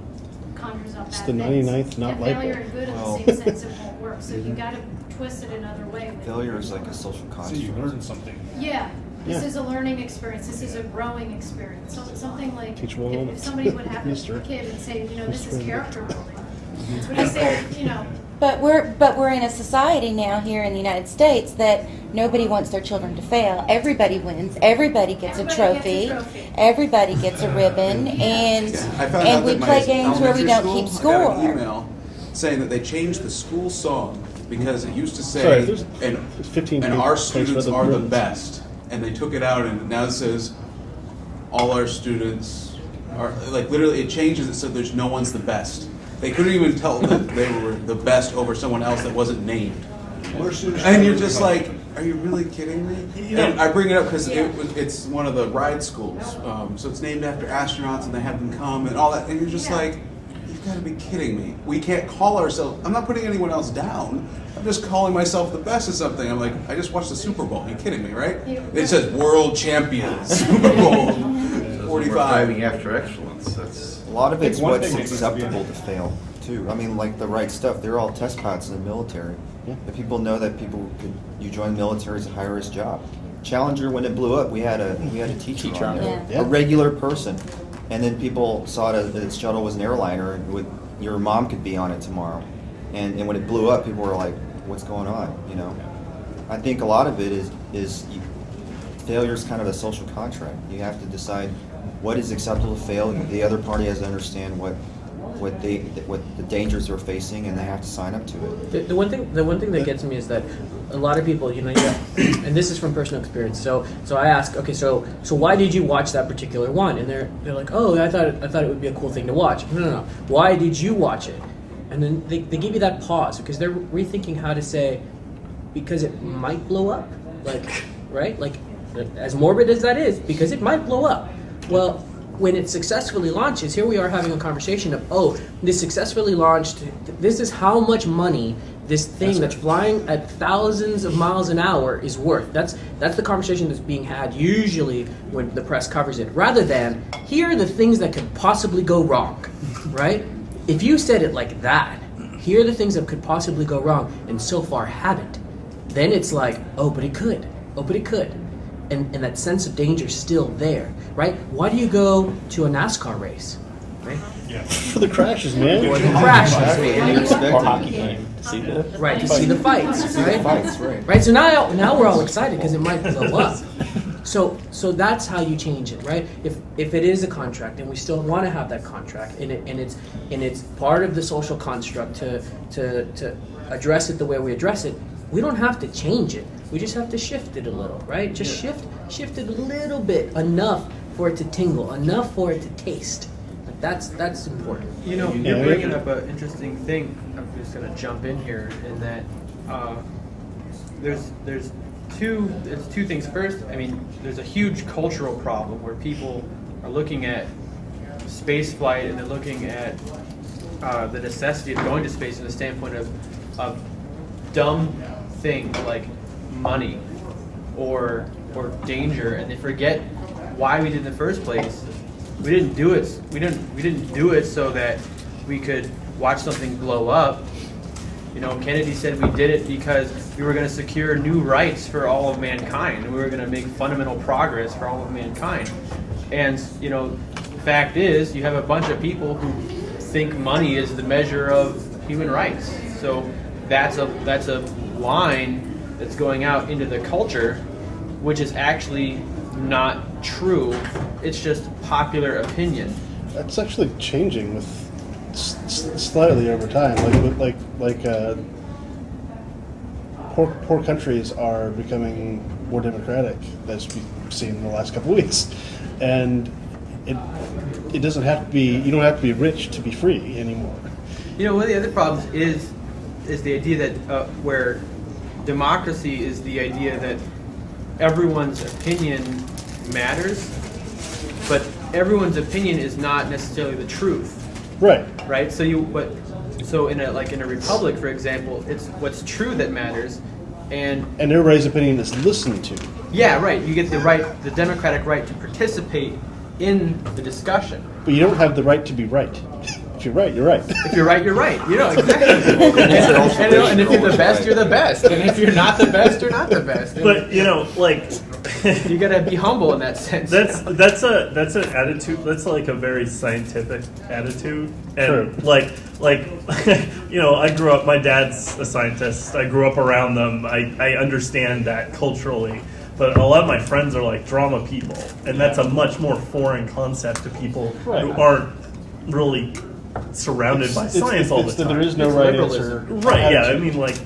M: conjures up
O: It's
M: bad
O: the
M: things.
O: 99th not light
M: failure
O: bulb.
M: and good in
Q: Well-
M: the same sense it won't work. So you got to twist it another way.
Q: Failure is like a social construct.
T: So you learn something.
M: Yeah. This
O: Yeah.
M: is a learning experience. This is a growing experience. Something like
O: Teachable moments.
M: if somebody would have
O: Mister.
M: a kid and say, this is
O: Mister.
M: character building. It's what I say,
K: But we're in a society now here in the United States that nobody wants their children to fail. Everybody wins. Everybody gets a trophy. Everybody gets a ribbon, and
B: I found out
K: we
B: that
K: play
B: my
K: games where we
B: elementary
K: don't
B: school,
K: keep
B: I got
K: score.
B: an email saying that they changed the school song because it used to say,
O: Sorry, there's
B: and
O: 15
B: our
O: places
B: students
O: with
B: are the
O: ribbons.
B: best. And they took it out, and now it says, all our students are, like literally it changes it so there's no one's the best. They couldn't even tell that they were the best over someone else that wasn't named. And you're just like, are you really kidding me? And I bring it up because it's one of the ride schools. So it's named after astronauts, and they have them come and all that. And you're just like, you've got to be kidding me. We can't call ourselves, I'm not putting anyone else down. I'm just calling myself the best at something. I'm like, I just watched the Super Bowl. Are you kidding me, right? It says world champions, Super Bowl 45.
C: Driving after excellence. That's
Q: A lot of it's
T: one
Q: what's
T: thing that needs to be
Q: acceptable to fail, too. I mean, like the right stuff, they're all test pilots in the military.
O: Yeah.
Q: If people know that you join the military as a high-risk job. Challenger, when it blew up, we had a teacher on there,
O: Yeah.
Q: a regular person. And then people saw that its shuttle was an airliner, and your mom could be on it tomorrow. And when it blew up, people were like, what's going on. You know, I think a lot of it is failure is kind of a social contract. You have to decide what is acceptable to fail. The other party has to understand what the dangers they're facing, and they have to sign up to it.
S: The one thing that gets me is that a lot of people, and this is from personal experience. So I ask, okay, so why did you watch that particular one? And they're like, oh, I thought it would be a cool thing to watch. No. Why did you watch it? And then they give you that pause because they're rethinking how to say, because it might blow up, like, right? Like, as morbid as that is, because it might blow up. Well, when it successfully launches, here we are having a conversation of, oh, this successfully launched, this is how much money this thing that's flying at thousands of miles an hour is worth. That's the conversation that's being had usually when the press covers it, rather than, here are the things that could possibly go wrong, right? If you said it like that, here are the things that could possibly go wrong, and so far haven't, then it's like, oh, but it could. Oh, but it could. And that sense of danger is still there, right? Why do you go to a NASCAR race, right?
O: Yeah. For the crashes, man.
S: For the crashes,
O: Right,
S: to see the fights, right? Right. So now we're all excited because it might blow up. So that's how you change it, right? If it is a contract and we still want to have that contract, and it's part of the social construct to address it the way we address it, we don't have to change it. We just have to shift it a little, right? Just shift it a little bit, enough for it to tingle, enough for it to taste. That's important.
G: You know, you're bringing up an interesting thing. I'm just going to jump in here in that there's two things. First, I mean, there's a huge cultural problem where people are looking at space flight and they're looking at the necessity of going to space from the standpoint of dumb things like money or danger, and they forget why we did it in the first place. We didn't do it. We didn't do it so that we could watch something blow up. You know, Kennedy said we did it because we were going to secure new rights for all of mankind, and we were going to make fundamental progress for all of mankind. And you know, the fact is, you have a bunch of people who think money is the measure of human rights. So that's a line that's going out into the culture, which is actually not true. It's just popular opinion.
O: That's actually changing with slightly over time. Poor countries are becoming more democratic, as we've seen in the last couple of weeks, and it doesn't have to be. You don't have to be rich to be free anymore.
G: You know, one of the other problems is the idea that where democracy is the idea that everyone's opinion matters, but everyone's opinion is not necessarily the truth.
O: Right.
G: Right. So in a republic, for example, it's what's true that matters, and
O: everybody's opinion is listened to.
G: Yeah. Right. You get the democratic right to participate in the discussion.
O: But you don't have the right to be right. If you're right, you're right.
G: If you're right, you're right. You know, exactly. and if you're the best, you're the best. And if you're not the best, you're not the best.
E: But you know, like
G: you gotta be humble in that sense.
E: That's an attitude. That's like a very scientific attitude. And
O: True.
E: like you know, I grew up. My dad's a scientist. I grew up around them. I understand that culturally. But a lot of my friends are like drama people, and that's a much more foreign concept to people who aren't really surrounded by science all the time.
O: There is no right answer.
E: Right, yeah, I mean, like,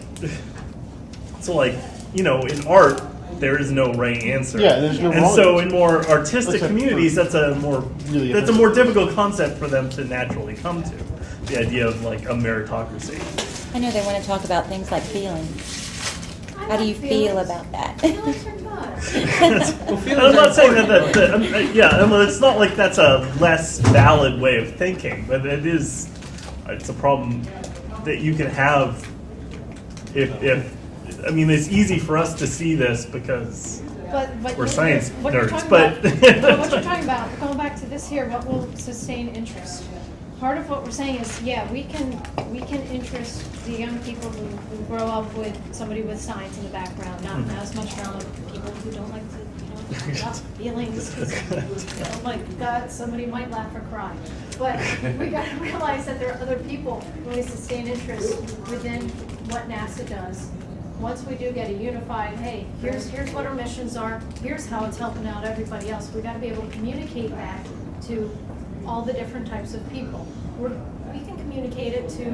E: so like, you know, in art, there is no right answer.
O: Yeah, there's no
E: and
O: wrong
E: so
O: answer.
E: in more artistic communities, that's a more difficult concept for them to naturally come to. The idea of like a meritocracy.
K: I know they want to talk about things like feelings. How do you feel about that?
E: I'm not saying that yeah, it's not like that's a less valid way of thinking, but it's a problem that you can have if I mean, it's easy for us to see this because we're science nerds,
M: but what you're talking about, going back to this here, what will sustain interest? Part of what we're saying is, yeah, we can interest the young people who grow up with somebody with science in the background, not as much around people who don't like to talk about feelings. Oh my God, somebody might laugh or cry. But we got to realize that there are other people who really sustain interest within what NASA does, once we do get a unified, hey, here's what our missions are, here's how it's helping out everybody else, we got to be able to communicate that to all the different types of people. We can communicate it to,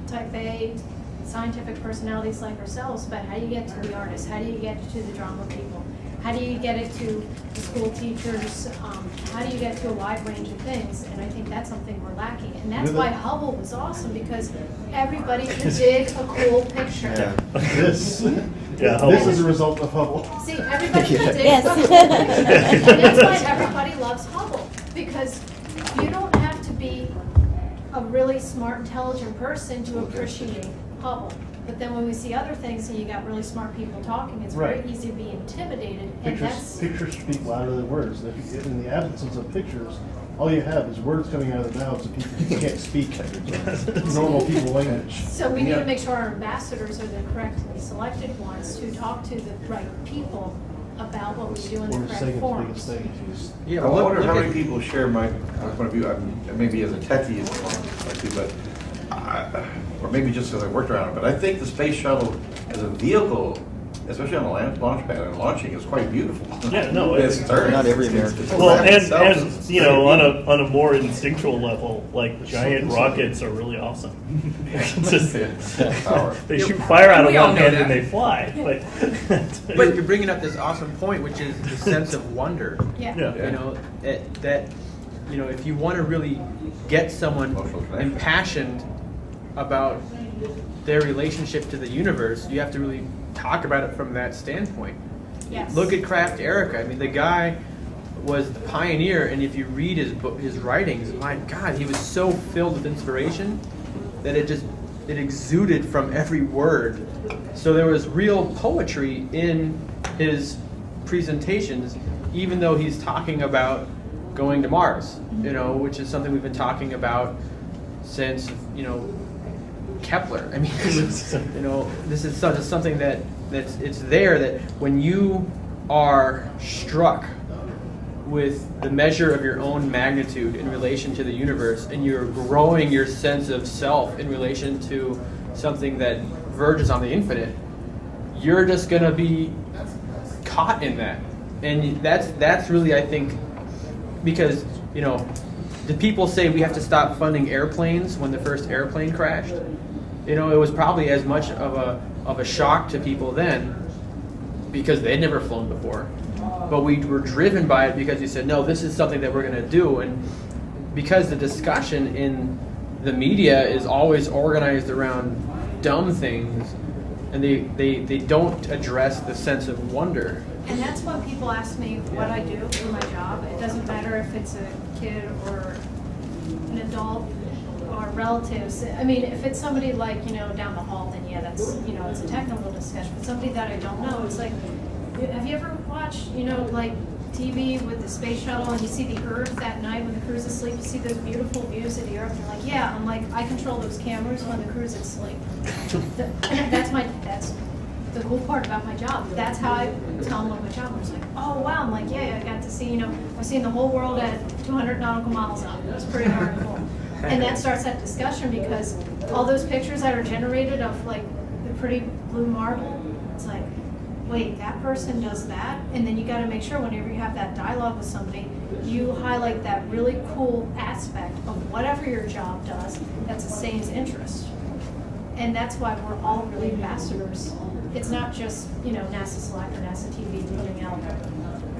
M: type A, scientific personalities like ourselves, but how do you get to the artists? How do you get to the drama people? How do you get it to the school teachers? How do you get to a wide range of things? And I think that's something we're lacking. And that's why Hubble was awesome, because everybody could dig a cool picture.
O: This is a result of Hubble.
M: See, everybody could dig a cool picture. And that's why everybody loves Hubble, because you don't have to be a really smart, intelligent person to appreciate Hubble. But then when we see other things and you got really smart people talking, it's very easy to be intimidated.
O: Pictures speak louder than words. In the absence of pictures, all you have is words coming out of the mouths of people who can't speak normal people language.
M: So we need to make sure our ambassadors are the correctly selected ones to talk to the right people about what we do in the correct forms.
C: Yeah, I wonder how many people share my point of view. Maybe as a techie, but or maybe just because I worked around it. But I think the space shuttle as a vehicle, especially on the launch pad and launching, is quite beautiful.
E: Yeah, no,
C: it's
Q: not every American.
E: Well, and on a more instinctual level, like giant rockets are really awesome. They shoot fire out of one hand and they fly.
G: But you're bringing up this awesome point, which is the sense of wonder.
M: Yeah.
G: If you want to really get someone impassioned about their relationship to the universe, you have to really talk about it from that standpoint.
M: Yes.
G: Look at Kraft Erica. I mean, the guy was the pioneer, and if you read his writings, my God, he was so filled with inspiration that it exuded from every word. So there was real poetry in his presentations, even though he's talking about going to Mars, which is something we've been talking about since, Kepler. I mean, this is something it's there that when you are struck with the measure of your own magnitude in relation to the universe, and you're growing your sense of self in relation to something that verges on the infinite, you're just going to be caught in that. And that's really, I think, because, the people say we have to stop funding airplanes when the first airplane crashed. It was probably as much of a shock to people then because they'd never flown before. But we were driven by it because you said, no, this is something that we're going to do. And because the discussion in the media is always organized around dumb things, and they don't address the sense of wonder.
M: And that's when people ask me what I do for my job. It doesn't matter if it's a kid or an adult or relatives. I mean, if it's somebody like, down the hall, then yeah, that's, it's a technical discussion. But somebody that I don't know, it's like, have you ever watched, like TV with the space shuttle and you see the Earth at night when the crew's asleep, you see those beautiful views of the Earth, and you're like, yeah, I'm like, I control those cameras when the crew's asleep. That's the cool part about my job. That's how I tell them what my job is. Like, oh wow, I'm like, yeah, I got to see, I've seen the whole world at 200 nautical miles up. It was pretty darn cool. And that starts that discussion because all those pictures that are generated of like the pretty blue marble, it's like, wait, that person does that? And then you got to make sure whenever you have that dialogue with somebody, you highlight that really cool aspect of whatever your job does that's the same interest. And that's why we're all really ambassadors. It's not just, NASA Select or NASA TV putting out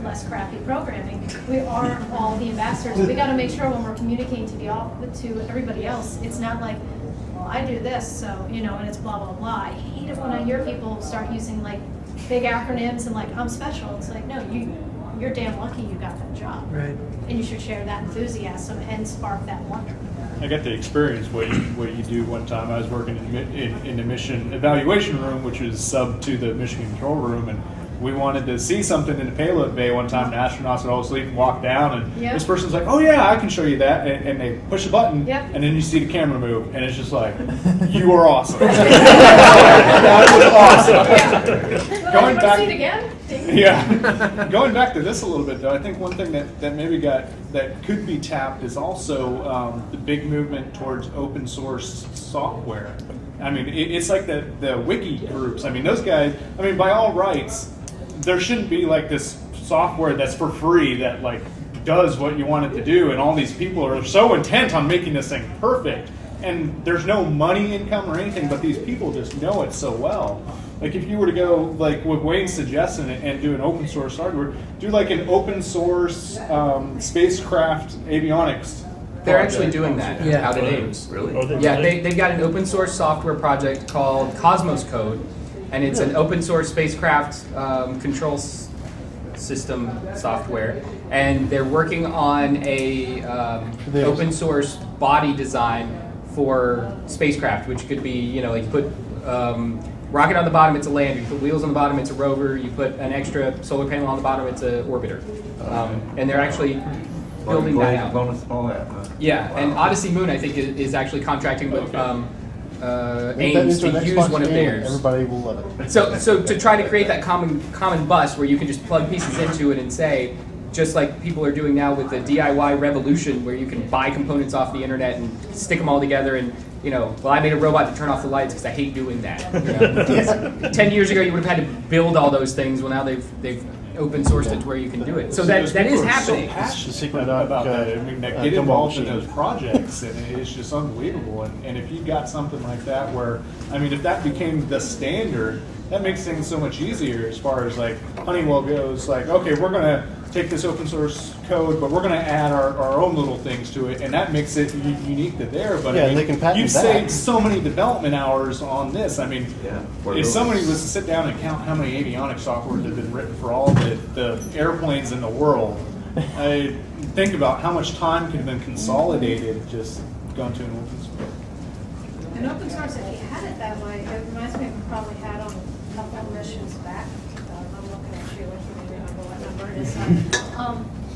M: less crappy programming. We are all the ambassadors. We got to make sure when we're communicating to everybody else, it's not like, well, I do this, so, and it's blah, blah, blah. I hate it when I hear people start using, like, big acronyms and, like, I'm special. It's like, no, you're damn lucky you got that job.
G: Right.
M: And you should share that enthusiasm and spark that wonder.
T: I got to experience what you do one time. I was working in the mission evaluation room, which was sub to the mission control room, and we wanted to see something in the payload bay one time. The astronauts would all sleep and walk down, and this person's like, "Oh yeah, I can show you that," and they push a button, and then you see the camera move, and it's just like, "You are awesome." That was awesome. Going back,
M: see it again?
T: Yeah. Going back to this a little bit, though, I think one thing that maybe that could be tapped is also the big movement towards open source software. I mean, it's like the wiki groups. I mean, those guys, I mean, by all rights, there shouldn't be like this software that's for free that like does what you want it to do, and all these people are so intent on making this thing perfect, and there's no money income or anything, but these people just know it so well. Like if you were to go like what Wayne's suggesting and do an open source hardware, do like an open source spacecraft avionics.
D: They're actually doing that out at Ames.
C: Really?
D: Yeah, they've got an open source software project called Cosmos Code, and it's an open source spacecraft control system software, and they're working on a open source body design for spacecraft, which could be, you know, like you put rocket on the bottom, it's a lander. You put wheels on the bottom, it's a rover. You put an extra solar panel on the bottom, it's an orbiter. And they're actually building that out.
C: All that, huh?
D: Yeah, and Odyssey Moon, I think, is actually contracting with Ames to use one of theirs.
O: Everybody will love it.
D: So to try to create that common bus where you can just plug pieces into it and say, just like people are doing now with the DIY revolution, where you can buy components off the internet and stick them all together, and you know, well, I made a robot to turn off the lights because I hate doing that. You know? 10 years ago, you would have had to build all those things. Well, now they've open sourced it to where you can do it. So that is happening.
T: So passionate about that. I mean, that get involved in those projects, and it's just unbelievable. And if you got something like that, where I mean, if that became the standard, that makes things so much easier as far as like Honeywell goes. Like, okay, we're gonna take this open source code, but we're going to add our own little things to it, and that makes it unique to there. But
O: yeah,
T: I mean,
O: they can patent
T: you've saved so many development hours on this. I mean, if somebody was to sit down and count how many avionics software have been written for all the airplanes in the world, I think about how much time could have been consolidated just going to an open source.
M: And open source, if you had it that way, it reminds me of we probably had on a couple of missions back. I'm looking at you, I can't remember what number it is.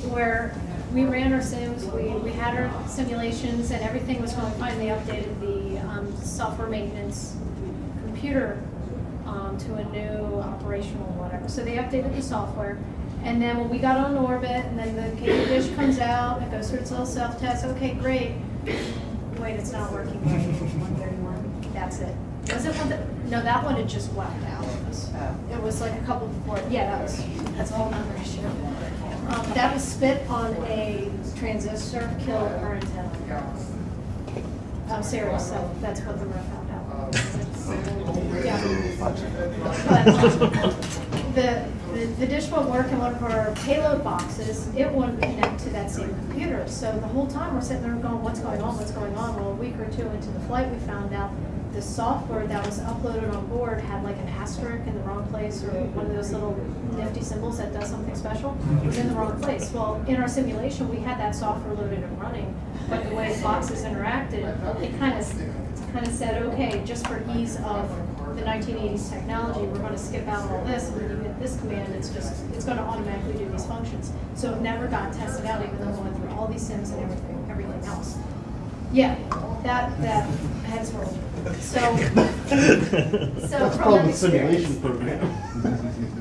M: Where we ran our sims, we had our simulations, and everything was going fine. They updated the software maintenance computer to a new operational whatever. So they updated the software, and then when we got on orbit, and then the cable dish comes out, it goes through its little self-test. Okay, great. Wait, it's not working. 131. That's it. Was it one that? No, that one had just whacked out. It was like a couple before. Yeah, that's a whole other issue. That was spit on a transistor, killed our antenna. I'm serious, so that's what the ref found out. Yeah. But the dish won't work in one of our payload boxes. It won't connect to that same computer. So the whole time we're sitting there going, what's going on, what's going on? Well, a week or two into the flight, we found out the software that was uploaded on board had like an asterisk in the wrong place, or one of those little nifty symbols that does something special was in the wrong place. Well, in our simulation, we had that software loaded and running, but the way the boxes interacted, it kind of said, okay, just for ease of the 1980s technology, we're going to skip out all this, and when you hit this command, it's going to automatically do these functions. So it never got tested out, even though we went through all these sims and everything else. Yeah, that has rolled. So from that experience,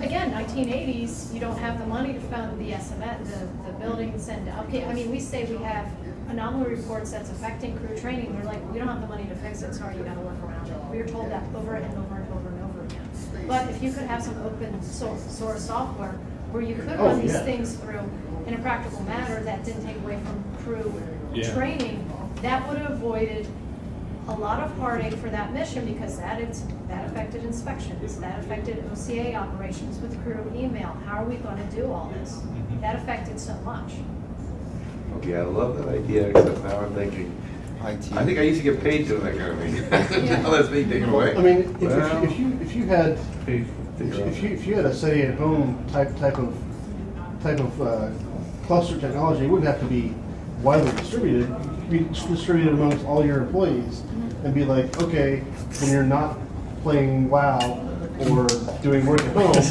M: again, 1980s, you don't have the money to fund the SMN, the buildings and upkeep. I mean, we say we have anomaly reports that's affecting crew training. We're like, we don't have the money to fix it. Sorry, you got to work around it. We are told that over and over and over and over again. But if you could have some open source software where you could run these things through in a practical manner that didn't take away from crew training, that would have avoided a lot of heartache for that mission, because that affected inspections, that affected OCA operations with crew email. How are we going to do all this? That affected so much.
C: Okay, I love that idea, except now I'm thinking, I think I used to get paid doing that kind of thing. Now that's being taken away.
O: I mean, if you had a say at home type of cluster technology, it wouldn't have to be widely distributed. Be distributed amongst all your employees, and be like, okay, when you're not playing WoW or doing work at home,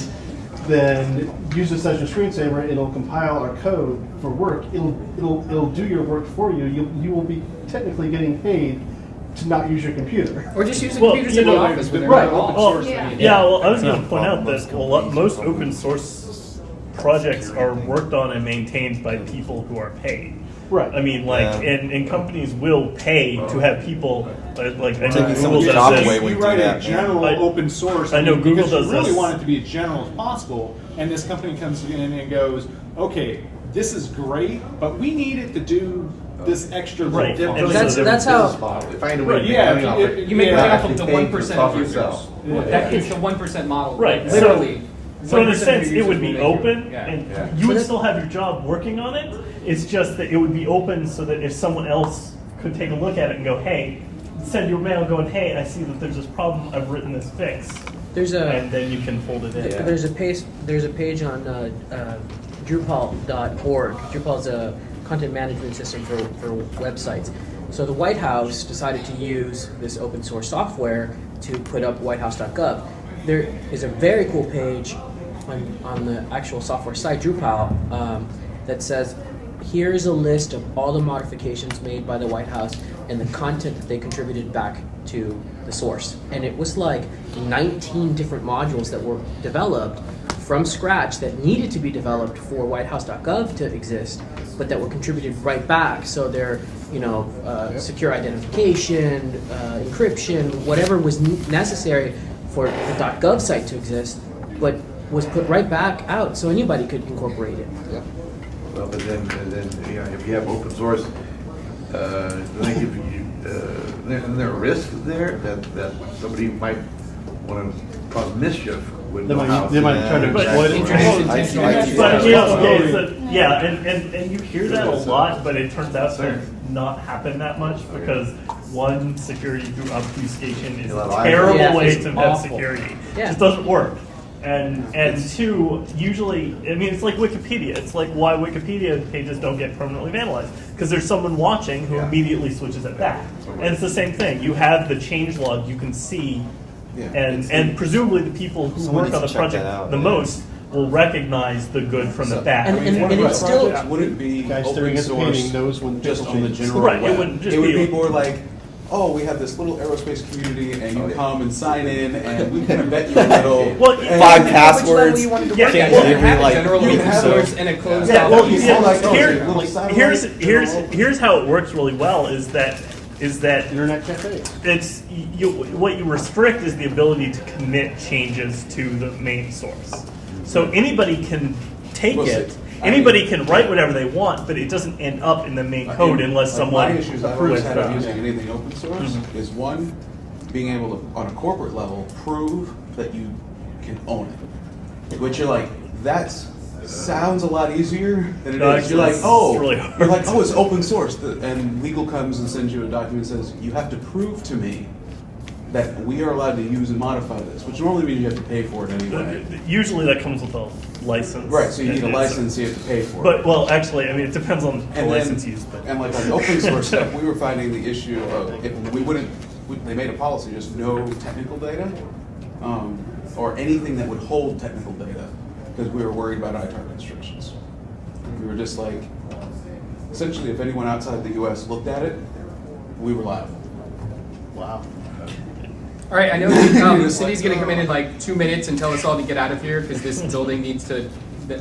O: then use this as your screensaver. It'll compile our code for work. It'll do your work for you. You will be technically getting paid to not use your computer.
D: Or just use the computers in the office with
E: right.
D: Well,
E: I was going to point out that most open source projects are worked on and maintained by people who are paid. Right. I mean, and companies will pay to have people, like I know
B: Taking
E: Google
B: somebody's
E: does
B: job
E: this.
B: away when
T: You
B: you do
T: write a
B: that.
T: general open source.
E: I know Google
T: because
E: does
T: you really
E: this.
T: want it to be as general as possible, and this company comes in and goes, okay, this is great, but we need it to do this extra little
E: Right.
T: function.
E: And
S: That's how.
C: Find a way to make
T: Yeah,
C: money off it.
D: You make money off of
C: Actually
D: the
C: paying
D: 1%
C: for
D: of
C: the
D: users.
C: yourself.
D: That is the 1% model.
E: Right.
D: Like, literally.
E: So in a
D: 1% of
E: sense,
D: your
E: it would
D: users
E: be
D: will make
E: open,
D: your-
E: and you would still have your job working on it. It's just that it would be open so that if someone else could take a look at it and go, hey, send your mail going, hey, I see that there's this problem, I've written this fix. And then you can fold it in.
S: There's a page on Drupal.org. Drupal is a content management system for websites. So the White House decided to use this open source software to put up whitehouse.gov. There is a very cool page on the actual software site, Drupal, that says, here's a list of all the modifications made by the White House and the content that they contributed back to the source. And it was like 19 different modules that were developed from scratch that needed to be developed for whitehouse.gov to exist, but that were contributed right back. So they're, secure identification, encryption, whatever was necessary for the .gov site to exist, but was put right back out so anybody could incorporate it.
C: Yeah. Well, but then if you have open source, isn't there a risk there that somebody might want to cause mischief with
J: They might try to exploit it.
E: And you hear that a lot, but it turns out to not happen that much because one, security through obfuscation is a terrible way to embed security. It just doesn't work. And two, usually, I mean, it's like Wikipedia. It's like why Wikipedia pages don't get permanently vandalized. Because there's someone watching who immediately switches it back. And it's the same thing. You have the changelog, you can see, and presumably the people who work on the project the most will recognize the good from the bad.
B: And it's still wouldn't be open source just on the general
E: web.
B: It would be more like, oh, we have this little aerospace community, and you come and sign in, and we can embed you a little.
Q: 5 passwords.
D: General open source and a closed
E: here's how it works really well is that
J: Internet cafe.
E: What you restrict is the ability to commit changes to the main source. So anybody can take it. Anybody can write whatever they want, but it doesn't end up in the main code unless someone
B: My issues I've always had of using anything open source is one, being able to, on a corporate level, prove that you can own it. Which you're like, that sounds a lot easier than it is. You're like, it's open source, and legal comes and sends you a document that says you have to prove to me that we are allowed to use and modify this, which normally means you have to pay for it anyway.
E: Usually that comes with a license.
B: Right, so you need a license, you have to pay for it.
E: But, well, actually, I mean, it depends on the license used.
B: And like on open source stuff, we were finding the issue of, they made a policy, just no technical data, or anything that would hold technical data, because we were worried about ITAR restrictions. We were just like, essentially, if anyone outside the US looked at it, we were liable.
J: Wow.
D: All right, I know the city's going to come in like 2 minutes and tell us all to get out of here because this building needs to,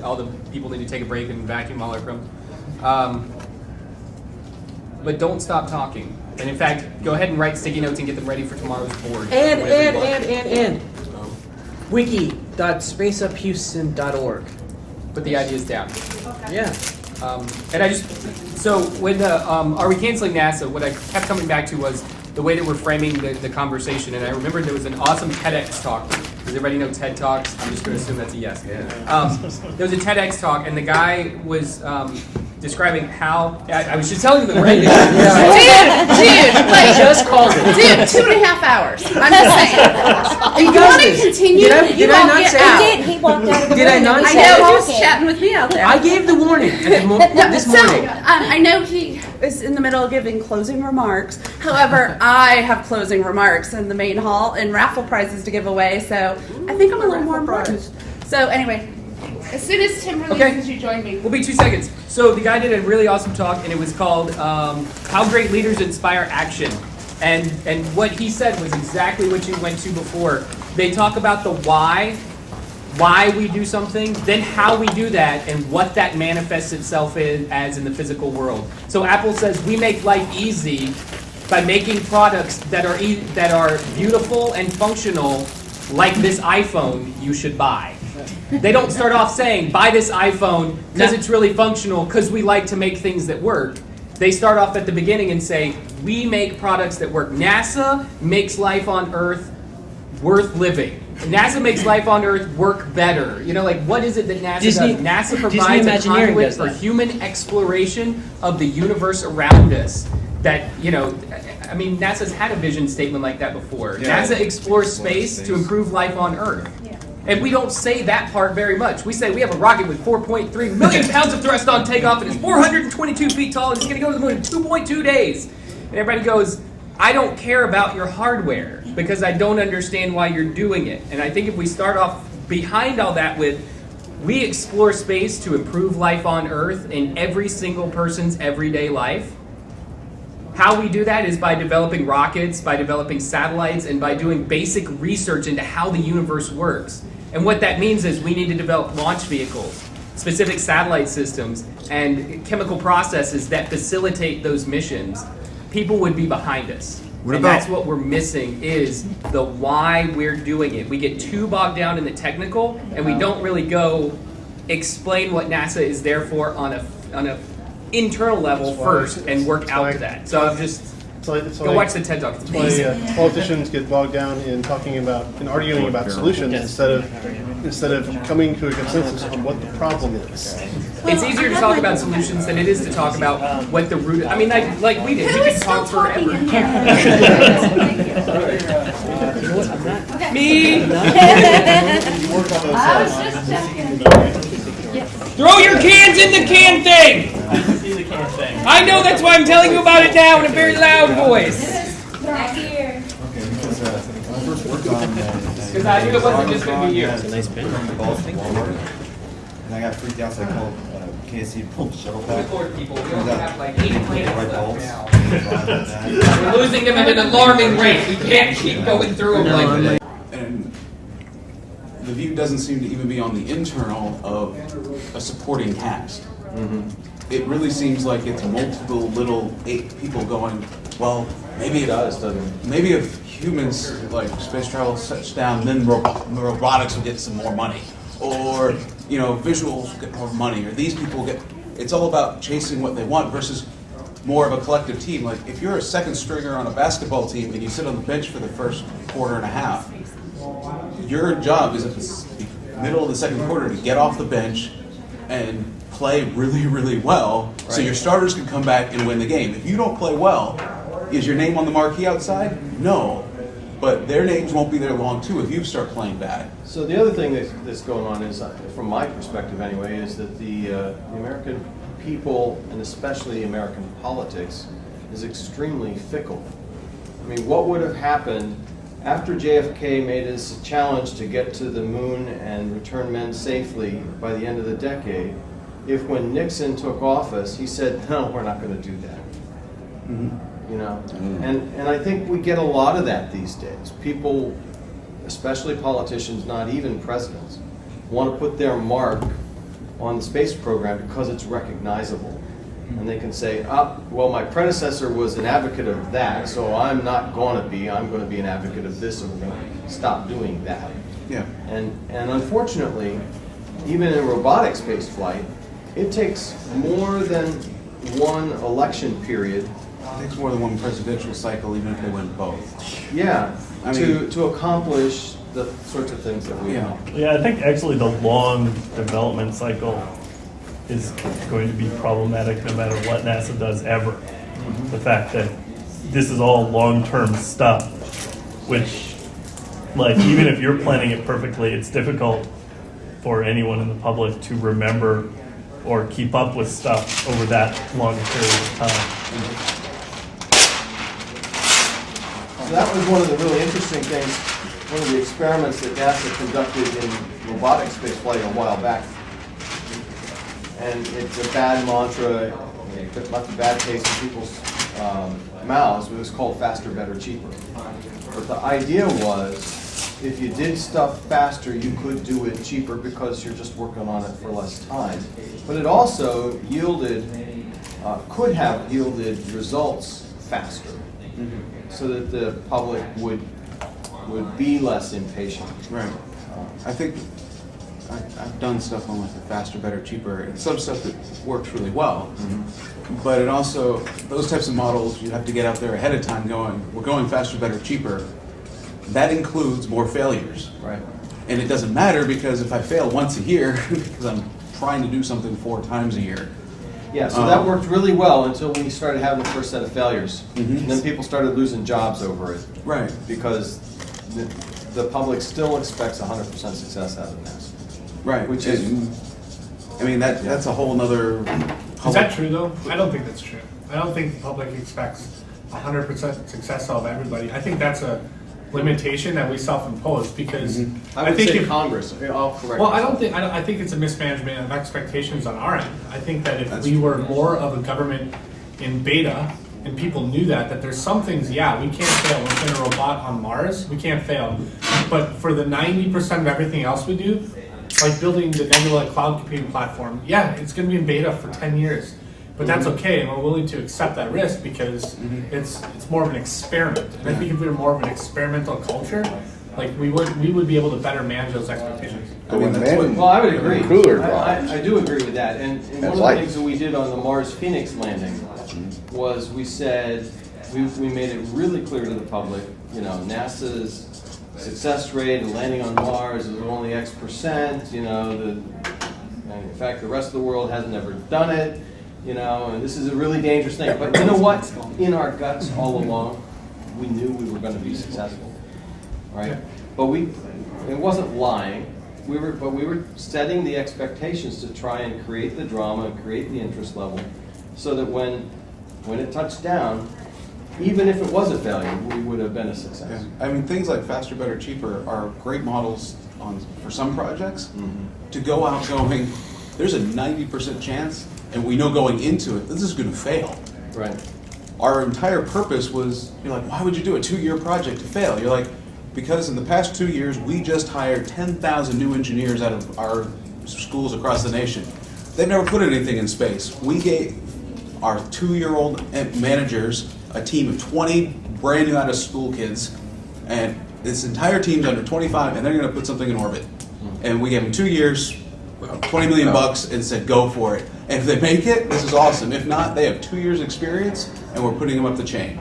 D: all the people need to take a break and vacuum all our crumbs. But don't stop talking. And in fact, go ahead and write sticky notes and get them ready for tomorrow's board.
S: And wiki.spaceuphouston.org.
D: Put the ideas down.
S: Yeah.
D: And I just, so when are we canceling NASA, what I kept coming back to was the way that we're framing the conversation. And I remember there was an awesome TEDx talk. Does everybody know TED Talks? I'm just going to assume that's a yes. There was a TEDx talk, and the guy was describing how, I was just telling them right now.
P: Dude, like,
S: just called it.
P: Dude, 2.5 hours. I'm just saying. If you want to continue,
S: Did I not say
P: out.
L: He walked out of the
S: Did I
L: room
S: not
L: and
S: say
P: I know,
S: that?
P: he was chatting with me out there.
S: I gave the warning this morning.
P: I know he is in the middle of giving closing remarks. However, I have closing remarks in the main hall and raffle prizes to give away, so I think I'm a little more important. So anyway, as soon as Tim releases, you join me.
D: We'll be 2 seconds. So the guy did a really awesome talk, and it was called How Great Leaders Inspire Action. And what he said was exactly what you went to before. They talk about the why, why we do something, then how we do that, and what that manifests itself as in the physical world. So Apple says we make life easy by making products that are beautiful and functional, like this iPhone you should buy. They don't start off saying, buy this iPhone because it's really functional, because we like to make things that work. They start off at the beginning and say, we make products that work. NASA makes life on Earth worth living. NASA makes life on Earth work better. You know, like, what is it that NASA does? NASA provides a conduit for human exploration of the universe around us. That, you know, I mean, NASA's had a vision statement like that before.
B: Yeah.
D: NASA explores space to improve life on Earth. And we don't say that part very much. We say we have a rocket with 4.3 million pounds of thrust on takeoff, and it's 422 feet tall, and it's going to go to the moon in 2.2 days. And everybody goes, I don't care about your hardware because I don't understand why you're doing it. And I think if we start off behind all that with, we explore space to improve life on Earth in every single person's everyday life. How we do that is by developing rockets, by developing satellites, and by doing basic research into how the universe works. And what that means is we need to develop launch vehicles, specific satellite systems, and chemical processes that facilitate those missions. People would be behind us. And that's what we're missing, is the why we're doing it. We get too bogged down in the technical, and we don't really go explain what NASA is there for on a internal level first and work out to that. So I'm just go watch the TED Talk.
O: That's why politicians get bogged down in talking about and arguing about solutions instead of coming to a consensus on what the problem is.
D: It's easier to talk about solutions than it is to talk about what the root. I mean, like we did. We could talk forever. Me.
L: I was just checking.
D: Throw your cans in the can thing! I know, that's why I'm telling you about it now in a very loud voice.
L: Back here.
D: Because I knew it wasn't just going to be you.
Q: That's a nice pen. And I got freaked out, so I called KSC to pull the shuttle back.
D: People, we only have like 8 plants left now. We're losing them at an alarming rate. We can't keep going through them like that.
B: And the view doesn't seem to even be on the internal of a supporting cast. It really seems like it's multiple little 8 people going, well, maybe maybe if humans, like space travel shuts down, then robotics will get some more money. Or, you know, visuals will get more money. Or these people get, it's all about chasing what they want versus more of a collective team. Like if you're a second stringer on a basketball team and you sit on the bench for the first quarter and a half, your job is at the middle of the second quarter to get off the bench and play really, really well, so your starters can come back and win the game. If you don't play well, is your name on the marquee outside? No. But their names won't be there long too if you start playing bad.
O: So the other thing that's going on is, from my perspective anyway, is that the American people, and especially American politics, is extremely fickle. I mean, what would have happened after JFK made his challenge to get to the moon and return men safely by the end of the decade, if when Nixon took office, he said, no, we're not going to do that. You know, and I think we get a lot of that these days. People, especially politicians, not even presidents, want to put their mark on the space program because it's recognizable. And they can say, well, my predecessor was an advocate of that, so I'm not going to be. I'm going to be an advocate of this, and we're going to stop doing that.
B: Yeah.
O: And unfortunately, even in robotic space flight, it takes more than one election period.
B: It takes more than one presidential cycle, even if they win both.
O: Yeah,
B: I mean,
O: to accomplish the sorts of things that we want.
E: Yeah, I think actually the long development cycle is going to be problematic no matter what NASA does ever. The fact that this is all long-term stuff, which, like, even if you're planning it perfectly, it's difficult for anyone in the public to remember or keep up with stuff over that long period of time.
O: So that was one of the really interesting things, one of the experiments that NASA conducted in robotic space flight a while back. And it's a bad mantra, it left a bad taste in people's mouths. It was called faster, better, cheaper. But the idea was
F: if you did stuff faster, you could do it cheaper because you're just working on it for less time. But it also yielded, could have yielded results faster, so that the public would be less impatient.
B: Right. I think I've done stuff on like the faster, better, cheaper, and some stuff that works really well. But it also, those types of models, you have to get out there ahead of time going, we're going faster, better, cheaper. That includes more failures.
F: Right.
B: And it doesn't matter because if I fail once a year, because I'm trying to do something 4 times a year.
F: Yeah, so that worked really well until we started having the first set of failures. And then people started losing jobs over it.
B: Right.
F: Because the public still expects 100% success out of NASA.
B: Right.
F: Which is,
B: I mean, that's a whole nother...
V: Is that true, though? I don't think that's true. I don't think the public expects 100% success out of everybody. I think that's a limitation that we self-impose because
F: I would
V: think
F: say
V: if
F: Congress. I'll correct.
V: Well, I think it's a mismanagement of expectations on our end. I think that if we were more of a government in beta and people knew that there's some things, yeah, we can't fail. We're putting a robot on Mars, we can't fail. But for the 90% of everything else we do, like building the Nebula cloud computing platform, yeah, it's going to be in beta for 10 years. But that's okay, and we're willing to accept that risk because it's more of an experiment. And I think if we were more of an experimental culture, like we would be able to better manage those expectations.
F: Well, I would agree.
C: Cooler
F: I do agree with that. And one of the things that we did on the Mars Phoenix landing was we said, we made it really clear to the public, you know, NASA's success rate in landing on Mars is only X%, you know, and in fact the rest of the world hasn't ever done it, you know, and this is a really dangerous thing. But you know what? In our guts all along, we knew we were going to be successful, right? But it wasn't lying. We were setting the expectations to try and create the drama, create the interest level, so that when it touched down, even if it was a failure, we would have been a success.
B: Yeah. I mean, things like faster, better, cheaper are great models for some projects. To go out going, there's a 90% chance, and we know going into it, this is going to fail.
F: Right.
B: Our entire purpose was, you're like, why would you do a 2-year project to fail? You're like, because in the past 2 years, we just hired 10,000 new engineers out of our schools across the nation. They've never put anything in space. We gave our 2-year-old managers a team of 20 brand new out of school kids, and this entire team's under 25, and they're going to put something in orbit. And we gave them 2 years, $20 million bucks, and said go for it. And if they make it, this is awesome. If not, they have 2 years experience, and we're putting them up the chain.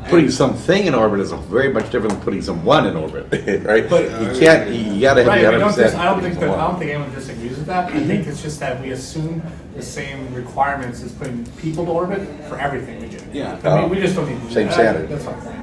C: Putting something in orbit is very much different than putting someone in orbit, right? But you can't. You got to have 100%.
V: I don't think anyone disagrees with that. I think it's just that we assume the same requirements as putting people to orbit for everything we do.
B: Yeah.
V: I mean, we just don't need to do
C: Same
V: that.
C: standard.
V: That's fine.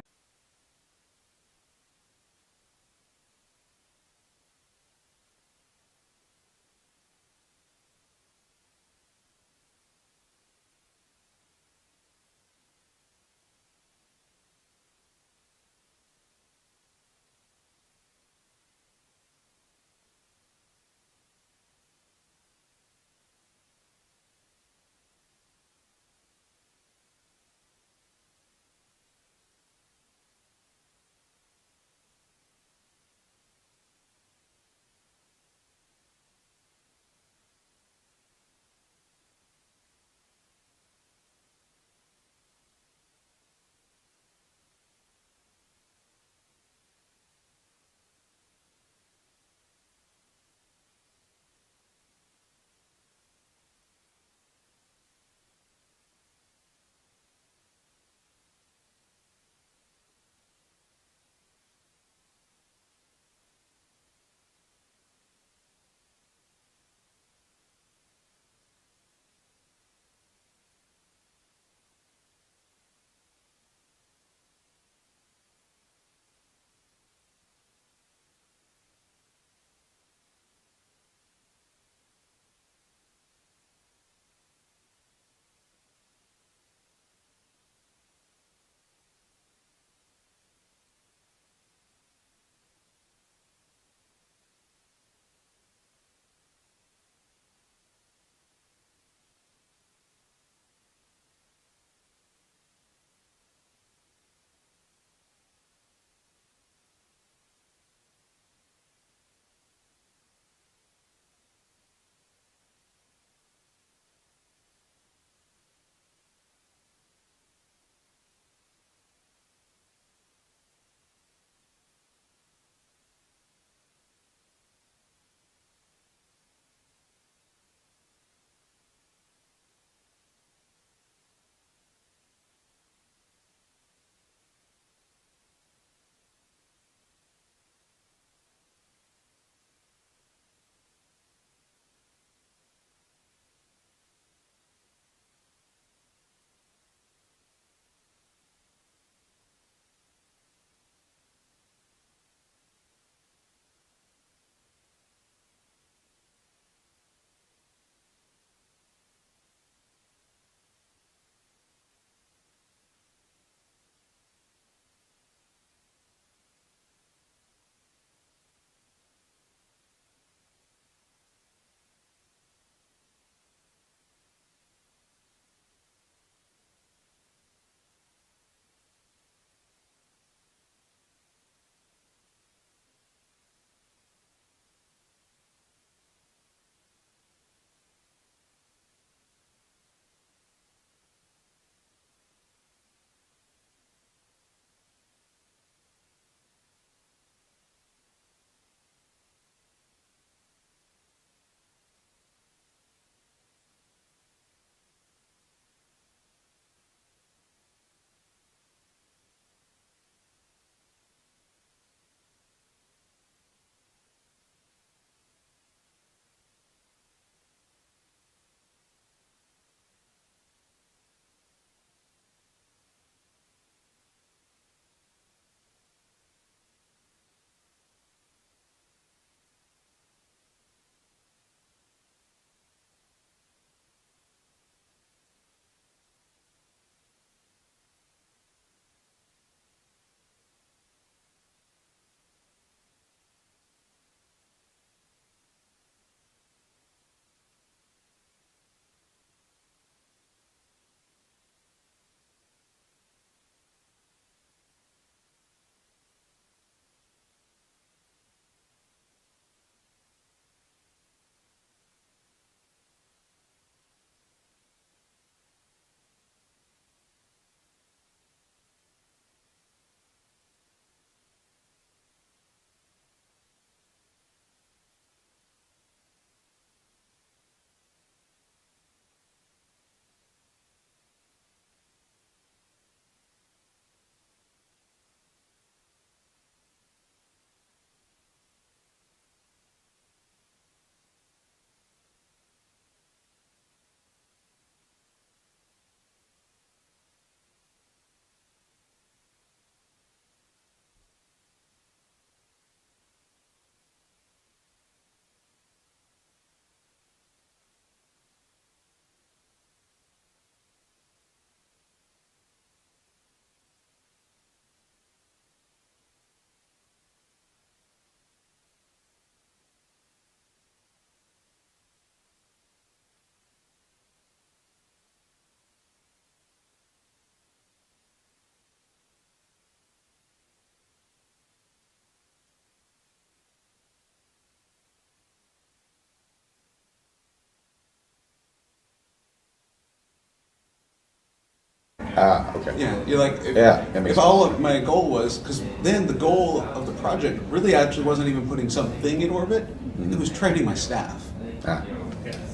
C: Okay.
B: Yeah, you're like,
C: that makes
B: if
C: sense.
B: all of my goal was, because then the goal of the project really actually wasn't even putting something in orbit, it was training my staff.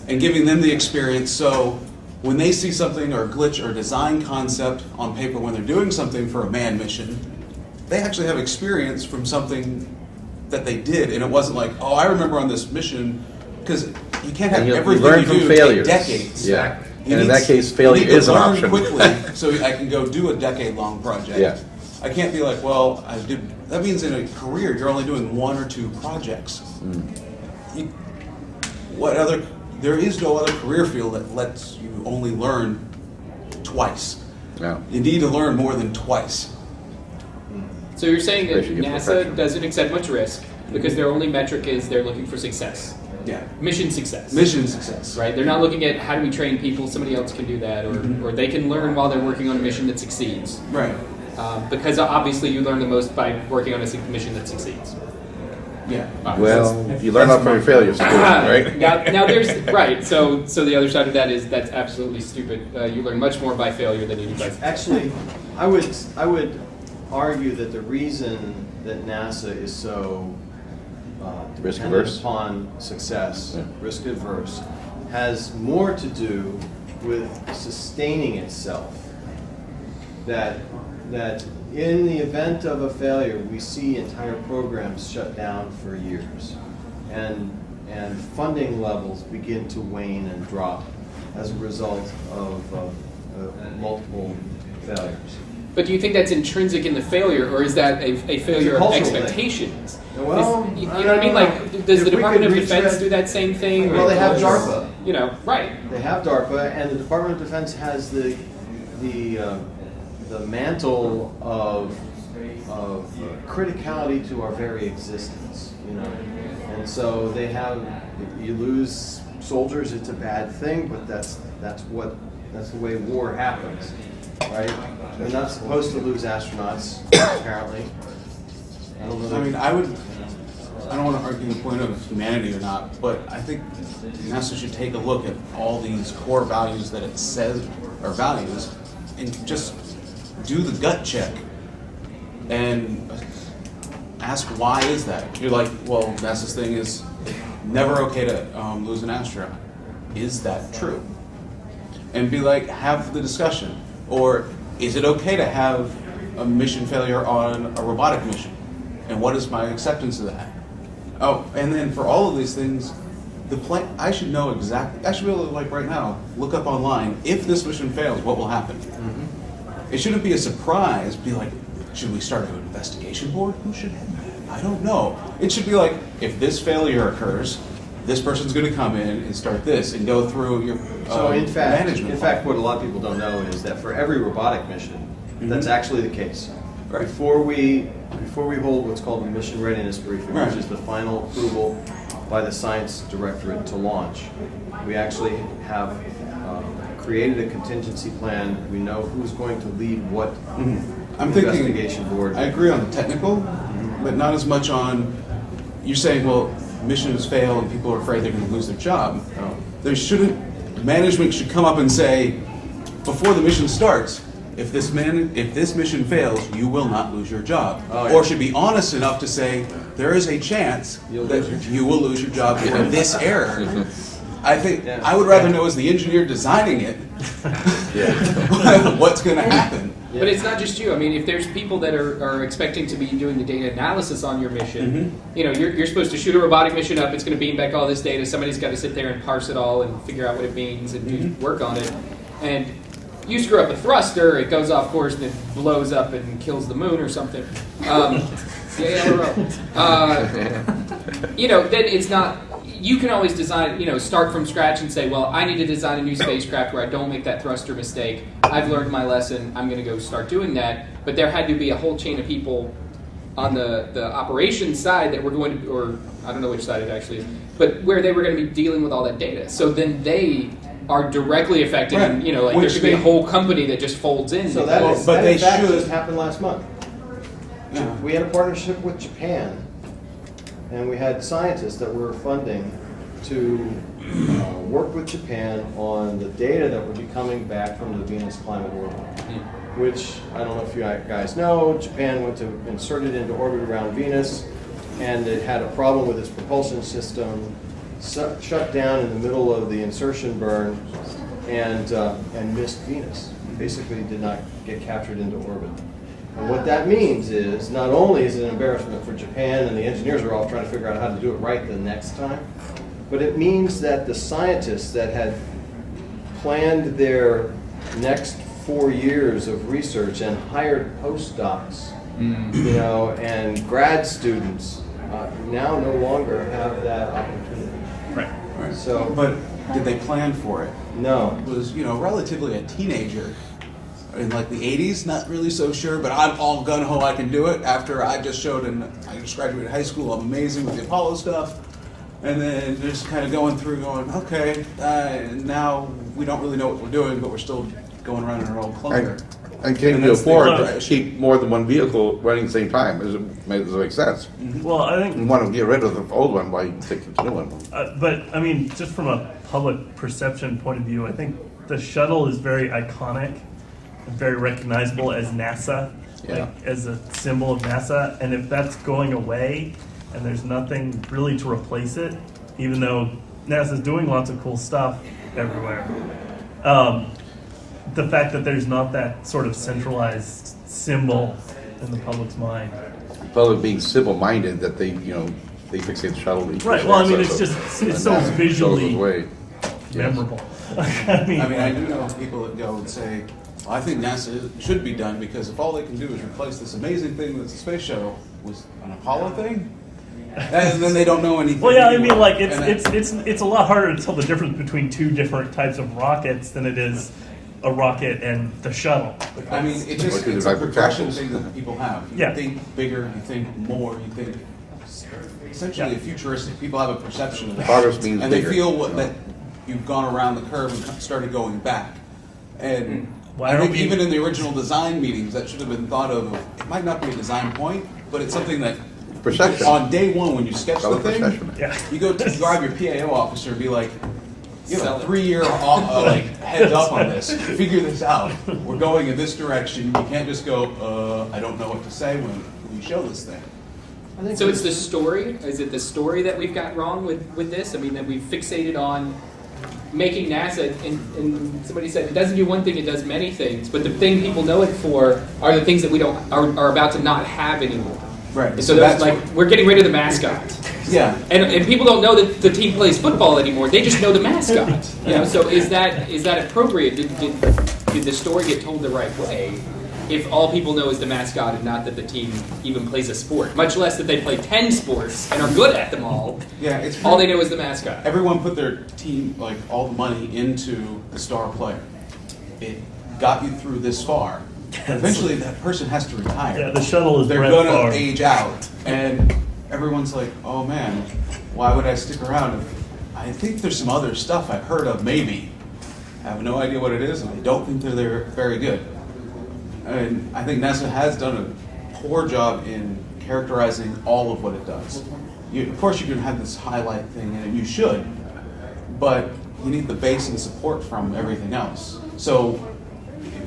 B: And giving them the experience, so when they see something or glitch or design concept on paper when they're doing something for a manned mission, they actually have experience from something that they did, and it wasn't like, oh, I remember on this mission, because you can't have
C: And you
B: everything
C: learn
B: you
C: from
B: do
C: failures.
B: take decades.
C: Yeah.
B: You
C: And in
B: need-
C: that case,
B: you
C: failure
B: need to
C: is an
B: learn
C: option.
B: quickly, so I can go do a decade-long project.
C: Yeah.
B: I can't be like, well, I did. That means in a career, you're only doing 1 or 2 projects. There is no other career field that lets you only learn twice.
C: Yeah.
B: You need to learn more than twice.
D: So you're saying that
B: Especially if
D: NASA
B: professional.
D: doesn't accept much risk because their only metric is they're looking for success.
B: Yeah.
D: Mission success.
B: Mission success.
D: Right? They're not looking at how do we train people, somebody else can do that, or they can learn while they're working on a mission that succeeds.
B: Right.
D: Because obviously you learn the most by working on a mission that succeeds.
B: Yeah.
C: Well, you learn off from your failures, right?
D: Now there's right. So the other side of that is that's absolutely stupid. You learn much more by failure than you do by success.
F: Actually, I would argue that the reason that NASA is so
C: Risk
F: dependent
C: averse?
F: upon success, risk averse, has more to do with sustaining itself. That in the event of a failure, we see entire programs shut down for years, and funding levels begin to wane and drop as a result of multiple failures.
D: But do you think that's intrinsic in the failure, or is that a failure of
F: cultural thing.
D: expectations?
F: Well,
D: you know what I mean? Like, does
F: if
D: the
F: we
D: Department of
F: could
D: Defense
F: retread-
D: do that same thing?
F: Well, they have
D: or-
F: DARPA.
D: You know, right?
F: They have DARPA, and the Department of Defense has the mantle of criticality to our very existence, you know. And so they have. You lose soldiers, it's a bad thing, but that's the way war happens, right? We're not supposed to lose astronauts, apparently. I don't know.
B: I mean, I don't want to argue the point of humanity or not, but I think NASA should take a look at all these core values that it says are values and just do the gut check and ask why is that? You're like, well, NASA's thing is never okay to lose an astronaut. Is that true? And be like, have the discussion. Or is it okay to have a mission failure on a robotic mission? And what is my acceptance of that? Oh, and then for all of these things, the plan, I should know exactly, I should be able to, like right now, look up online, if this mission fails, what will happen? It shouldn't be a surprise, be like, should we start an investigation board? Who should have that? I don't know. It should be like, if this failure occurs, this person's going to come in and start this and go through your
F: So in
B: management.
F: fact, what a lot of people don't know is that for every robotic mission, that's actually the case.
B: Right.
F: Before we hold what's called a mission readiness briefing,
B: Right.
F: which is the final approval by the science directorate to launch, we actually have created a contingency plan. We know who's going to lead what
B: I'm thinking,
F: investigation board.
B: I agree on the technical, but not as much on, you're saying, well, missions fail and people are afraid they're going to lose their job. There shouldn't, management should come up and say, before the mission starts, if this mission fails, you will not lose your job.
F: Oh, yeah.
B: Or should be honest enough to say, there is a chance that you will lose your job for this error. I think, I would rather know as the engineer designing it, what's going to happen.
D: But it's not just you. I mean, if there's people that are expecting to be doing the data analysis on your mission, you know, you're supposed to shoot a robotic mission up, it's going to beam back all this data, somebody's got to sit there and parse it all and figure out what it means and do work on it. And you screw up a thruster, it goes off course and it blows up and kills the moon or something. You know, then it's not, you can always design, you know, start from scratch and say, well, I need to design a new spacecraft where I don't make that thruster mistake. I've learned my lesson, I'm going to go start doing that. But there had to be a whole chain of people on the operations side that were going to, or I don't know which side it actually is, but where they were going to be dealing with all that data. So then they are directly affected,
B: Right.
D: and, you know, like
B: Which
D: there should be a
B: they-
D: whole company that just folds in.
F: So that in fact just happened last month. We had a partnership with Japan, and we had scientists that were funding to work with Japan on the data that would be coming back from the Venus climate orbit, which I don't know if you guys know, Japan went to insert it into orbit around Venus, and it had a problem with its propulsion system, shut down in the middle of the insertion burn, and missed Venus. Basically did not get captured into orbit. And what that means is, not only is it an embarrassment for Japan, and the engineers are all trying to figure out how to do it right the next time, but it means that the scientists that had planned their next 4 years of research and hired postdocs, you know, and grad students, now no longer have that opportunity.
B: Right.
F: So,
B: but did they plan for it?
F: No.
B: It was, you know, relatively a teenager in like the 80s, not really so sure, but I'm all gung-ho I can do it after I just showed I just graduated high school, I'm amazing with the Apollo stuff, and then just kind of going through going, okay, now we don't really know what we're doing, but we're still going around in our old clunker.
C: And can you afford to keep more than one vehicle running at the same time? Does it make sense?
E: Well, I think
C: you want to get rid of the old one while you take the new one.
E: But I mean, just from a public perception point of view, I think the shuttle is very iconic and very recognizable as NASA, like as a symbol of NASA. And if that's going away and there's nothing really to replace it, even though NASA's doing lots of cool stuff everywhere, the fact that there's not that sort of centralized symbol in the public's mind.
C: The public being civil-minded that they fixate the shuttle.
E: Right. Well, I mean, it's so visually memorable.
B: I mean, I do know people that go and say, well, I think NASA should be done because if all they can do is replace this amazing thing that's a space shuttle was an Apollo thing, and then they don't know anything.
E: Well, yeah, I mean, like it's a lot harder to tell the difference between two different types of rockets than it is a rocket and the shuttle.
B: I mean, it's a progression thing that people have. You think bigger, you think more, you think essentially futuristic. People have a perception of that.
C: Progress means
B: and
C: bigger.
B: They feel that you've gone around the curve and started going back. And I think even in the original design meetings, that should have been thought of. It might not be a design point, but it's something that on day one when you sketch the thing, you go to grab your PAO officer and be like, you have a 3-year like heads up on this. Figure this out. We're going in this direction. You can't just go, I don't know what to say when you show this thing.
D: So it's the story? Is it the story that we've got wrong with this? I mean, that we've fixated on making NASA, and somebody said it doesn't do one thing, it does many things, but the thing people know it for are the things that we are about to not have anymore.
B: Right.
D: And so that's like, we're getting rid of the mascot.
B: Yeah.
D: And people don't know that the team plays football anymore. They just know the mascot. You know, so is that appropriate? Did the story get told the right way if all people know is the mascot and not that the team even plays a sport? Much less that they play 10 sports and are good at them all.
B: Yeah,
D: all they know is the mascot.
B: Everyone put their team, like all the money into the star player. It got you through this far. Eventually that person has to retire.
E: Yeah, the shuttle is
B: They're going to age out. And everyone's like, oh man, why would I stick around? I think there's some other stuff I've heard of, maybe. I have no idea what it is, and I don't think they're very good. And I think NASA has done a poor job in characterizing all of what it does. Of course you can have this highlight thing, and you should, but you need the base and support from everything else. So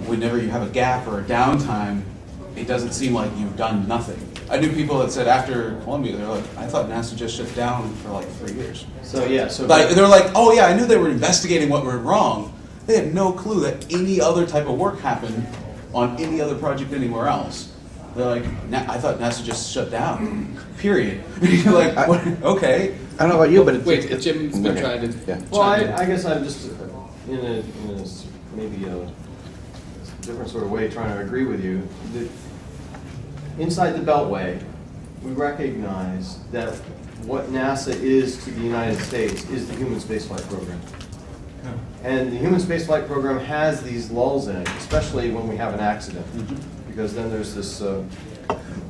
B: whenever you have a gap or a downtime, it doesn't seem like you've done nothing. I knew people that said after Columbia, they're like, I thought NASA just shut down for like 3 years.
F: So yeah,
B: they're like, oh yeah, I knew they were investigating what went wrong. They had no clue that any other type of work happened on any other project anywhere else. They're like, I thought NASA just shut down. Period. You're like, what? Okay.
C: I don't know about you, but
D: it's Jim's been trying to.
C: Yeah.
F: Well, I guess I'm just in a maybe a different sort of way trying to agree with you. Inside the Beltway, we recognize that what NASA is to the United States is the human spaceflight program. And the human spaceflight program has these lulls in it, especially when we have an accident, because then there's this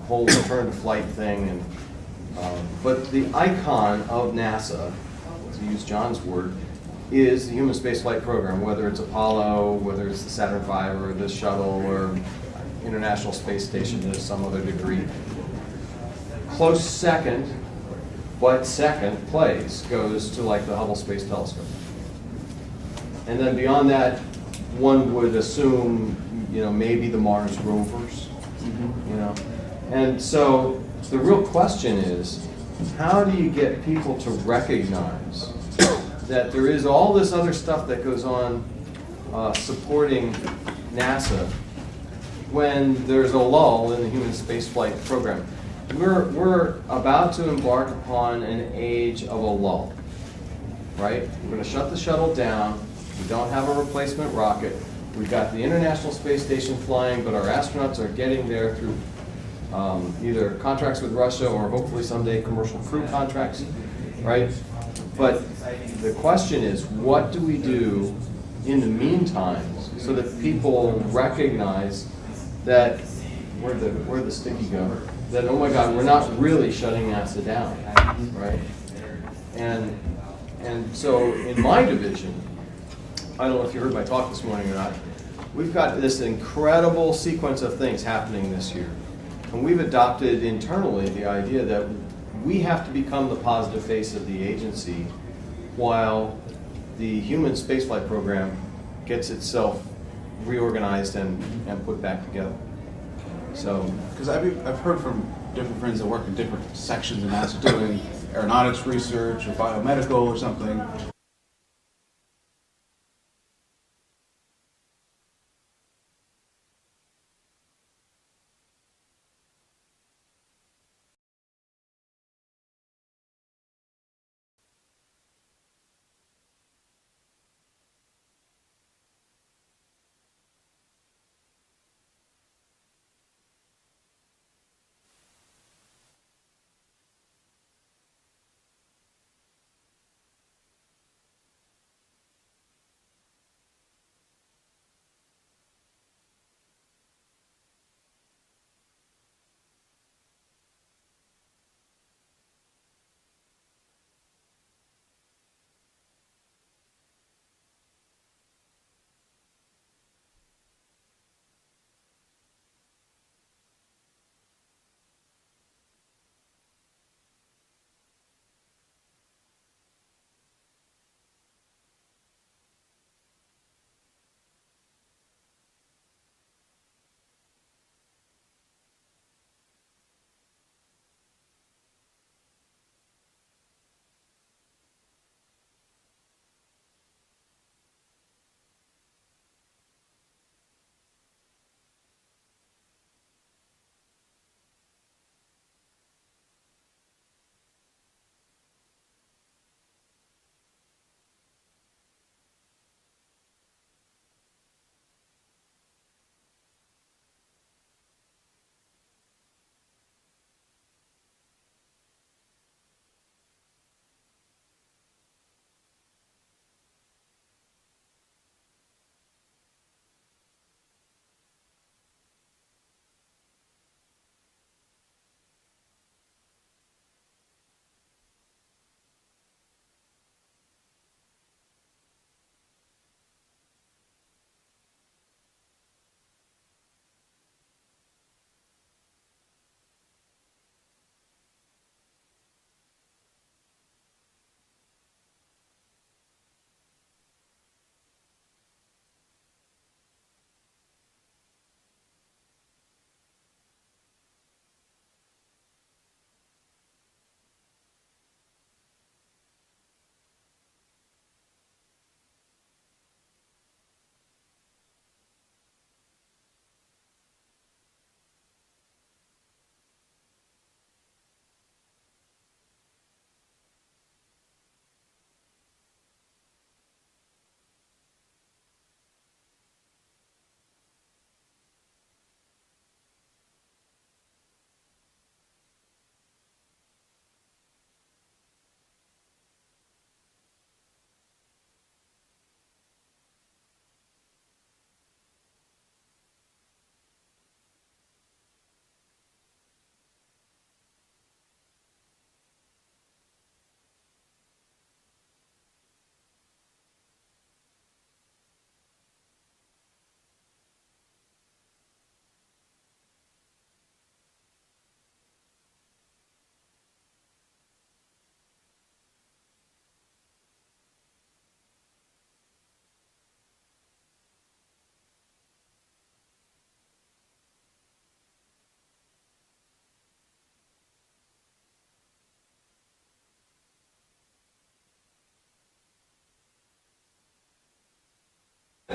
F: whole return to flight thing. And but the icon of NASA, to use John's word, is the human spaceflight program, whether it's Apollo, whether it's the Saturn V, or the shuttle, or International Space Station to some other degree. Close second But second place goes to like the Hubble Space Telescope. And then beyond that, one would assume, maybe the Mars rovers, And so the real question is, how do you get people to recognize that there is all this other stuff that goes on supporting NASA when there's a lull in the human spaceflight program? We're about to embark upon an age of a lull, right? We're going to shut the shuttle down. We don't have a replacement rocket. We've got the International Space Station flying, but our astronauts are getting there through either contracts with Russia or hopefully someday commercial crew contracts, right? But the question is, what do we do in the meantime so that people recognize that where'd the sticky go? That, oh my God, we're not really shutting NASA down, right? And so in my division, I don't know if you heard my talk this morning or not, we've got this incredible sequence of things happening this year. And we've adopted internally the idea that we have to become the positive face of the agency while the human spaceflight program gets itself reorganized and put back together. So,
B: because I've heard from different friends that work in different sections of NASA doing aeronautics research or biomedical or something.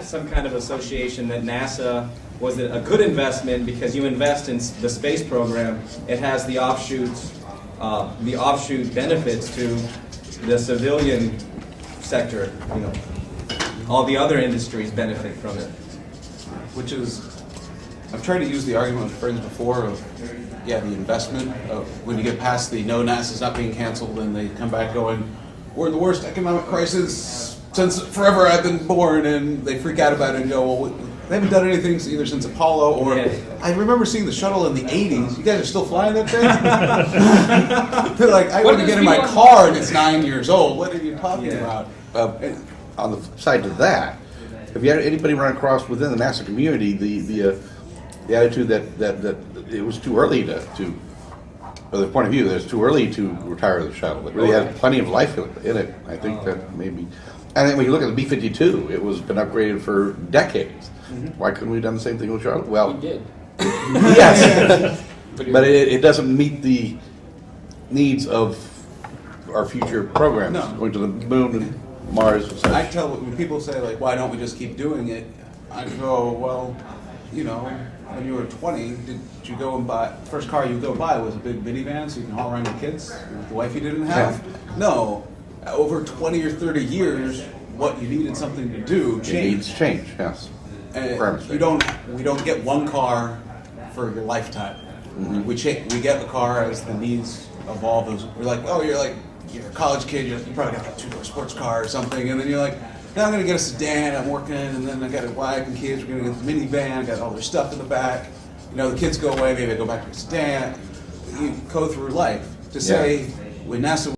A: some kind of association that NASA was a good investment because you invest in the space program. It has the offshoot benefits to the civilian sector. You know, all the other industries benefit from it.
B: Which is, I've tried to use the argument with friends before of, yeah, the investment of when you get past the no, NASA's not being canceled, and they come back going, we're in the worst economic crisis since forever I've been born, and they freak out about it and go, well, they haven't done anything either since Apollo, or I remember seeing the shuttle in the 80s. You guys are still flying that thing? They're like, I want to get in my car and it's 9 years old. What are you talking about?
C: On the side to that, have you had anybody run across within the NASA community the attitude that it was too early to or the point of view that it's too early to retire the shuttle? It really had plenty of life in it. I think that maybe, and then when you look at the B-52, it was been upgraded for decades. Why couldn't we have done the same thing with shuttle? Well,
D: We did.
C: yes, but it doesn't meet the needs of our future programs, going to the moon and Mars. And such.
B: I tell when people say like, why don't we just keep doing it? I go, well, you know, when you were 20, did you go and buy first car you go buy was a big minivan so you can haul around your kids with the wife you didn't have? No, over 20 or 30 years, what you needed something to do changed.
C: It needs change, yes.
B: And we don't get one car for your lifetime. We get the car as the needs evolve. We're like, oh, you're a college kid. You probably got a 2-door sports car or something, and then you're like, now I'm gonna get a sedan. I'm working, and then I got a wife and kids. We're gonna get the minivan. Got all their stuff in the back. You know, the kids go away. Maybe I go back to a sedan. You go through life to say when NASA.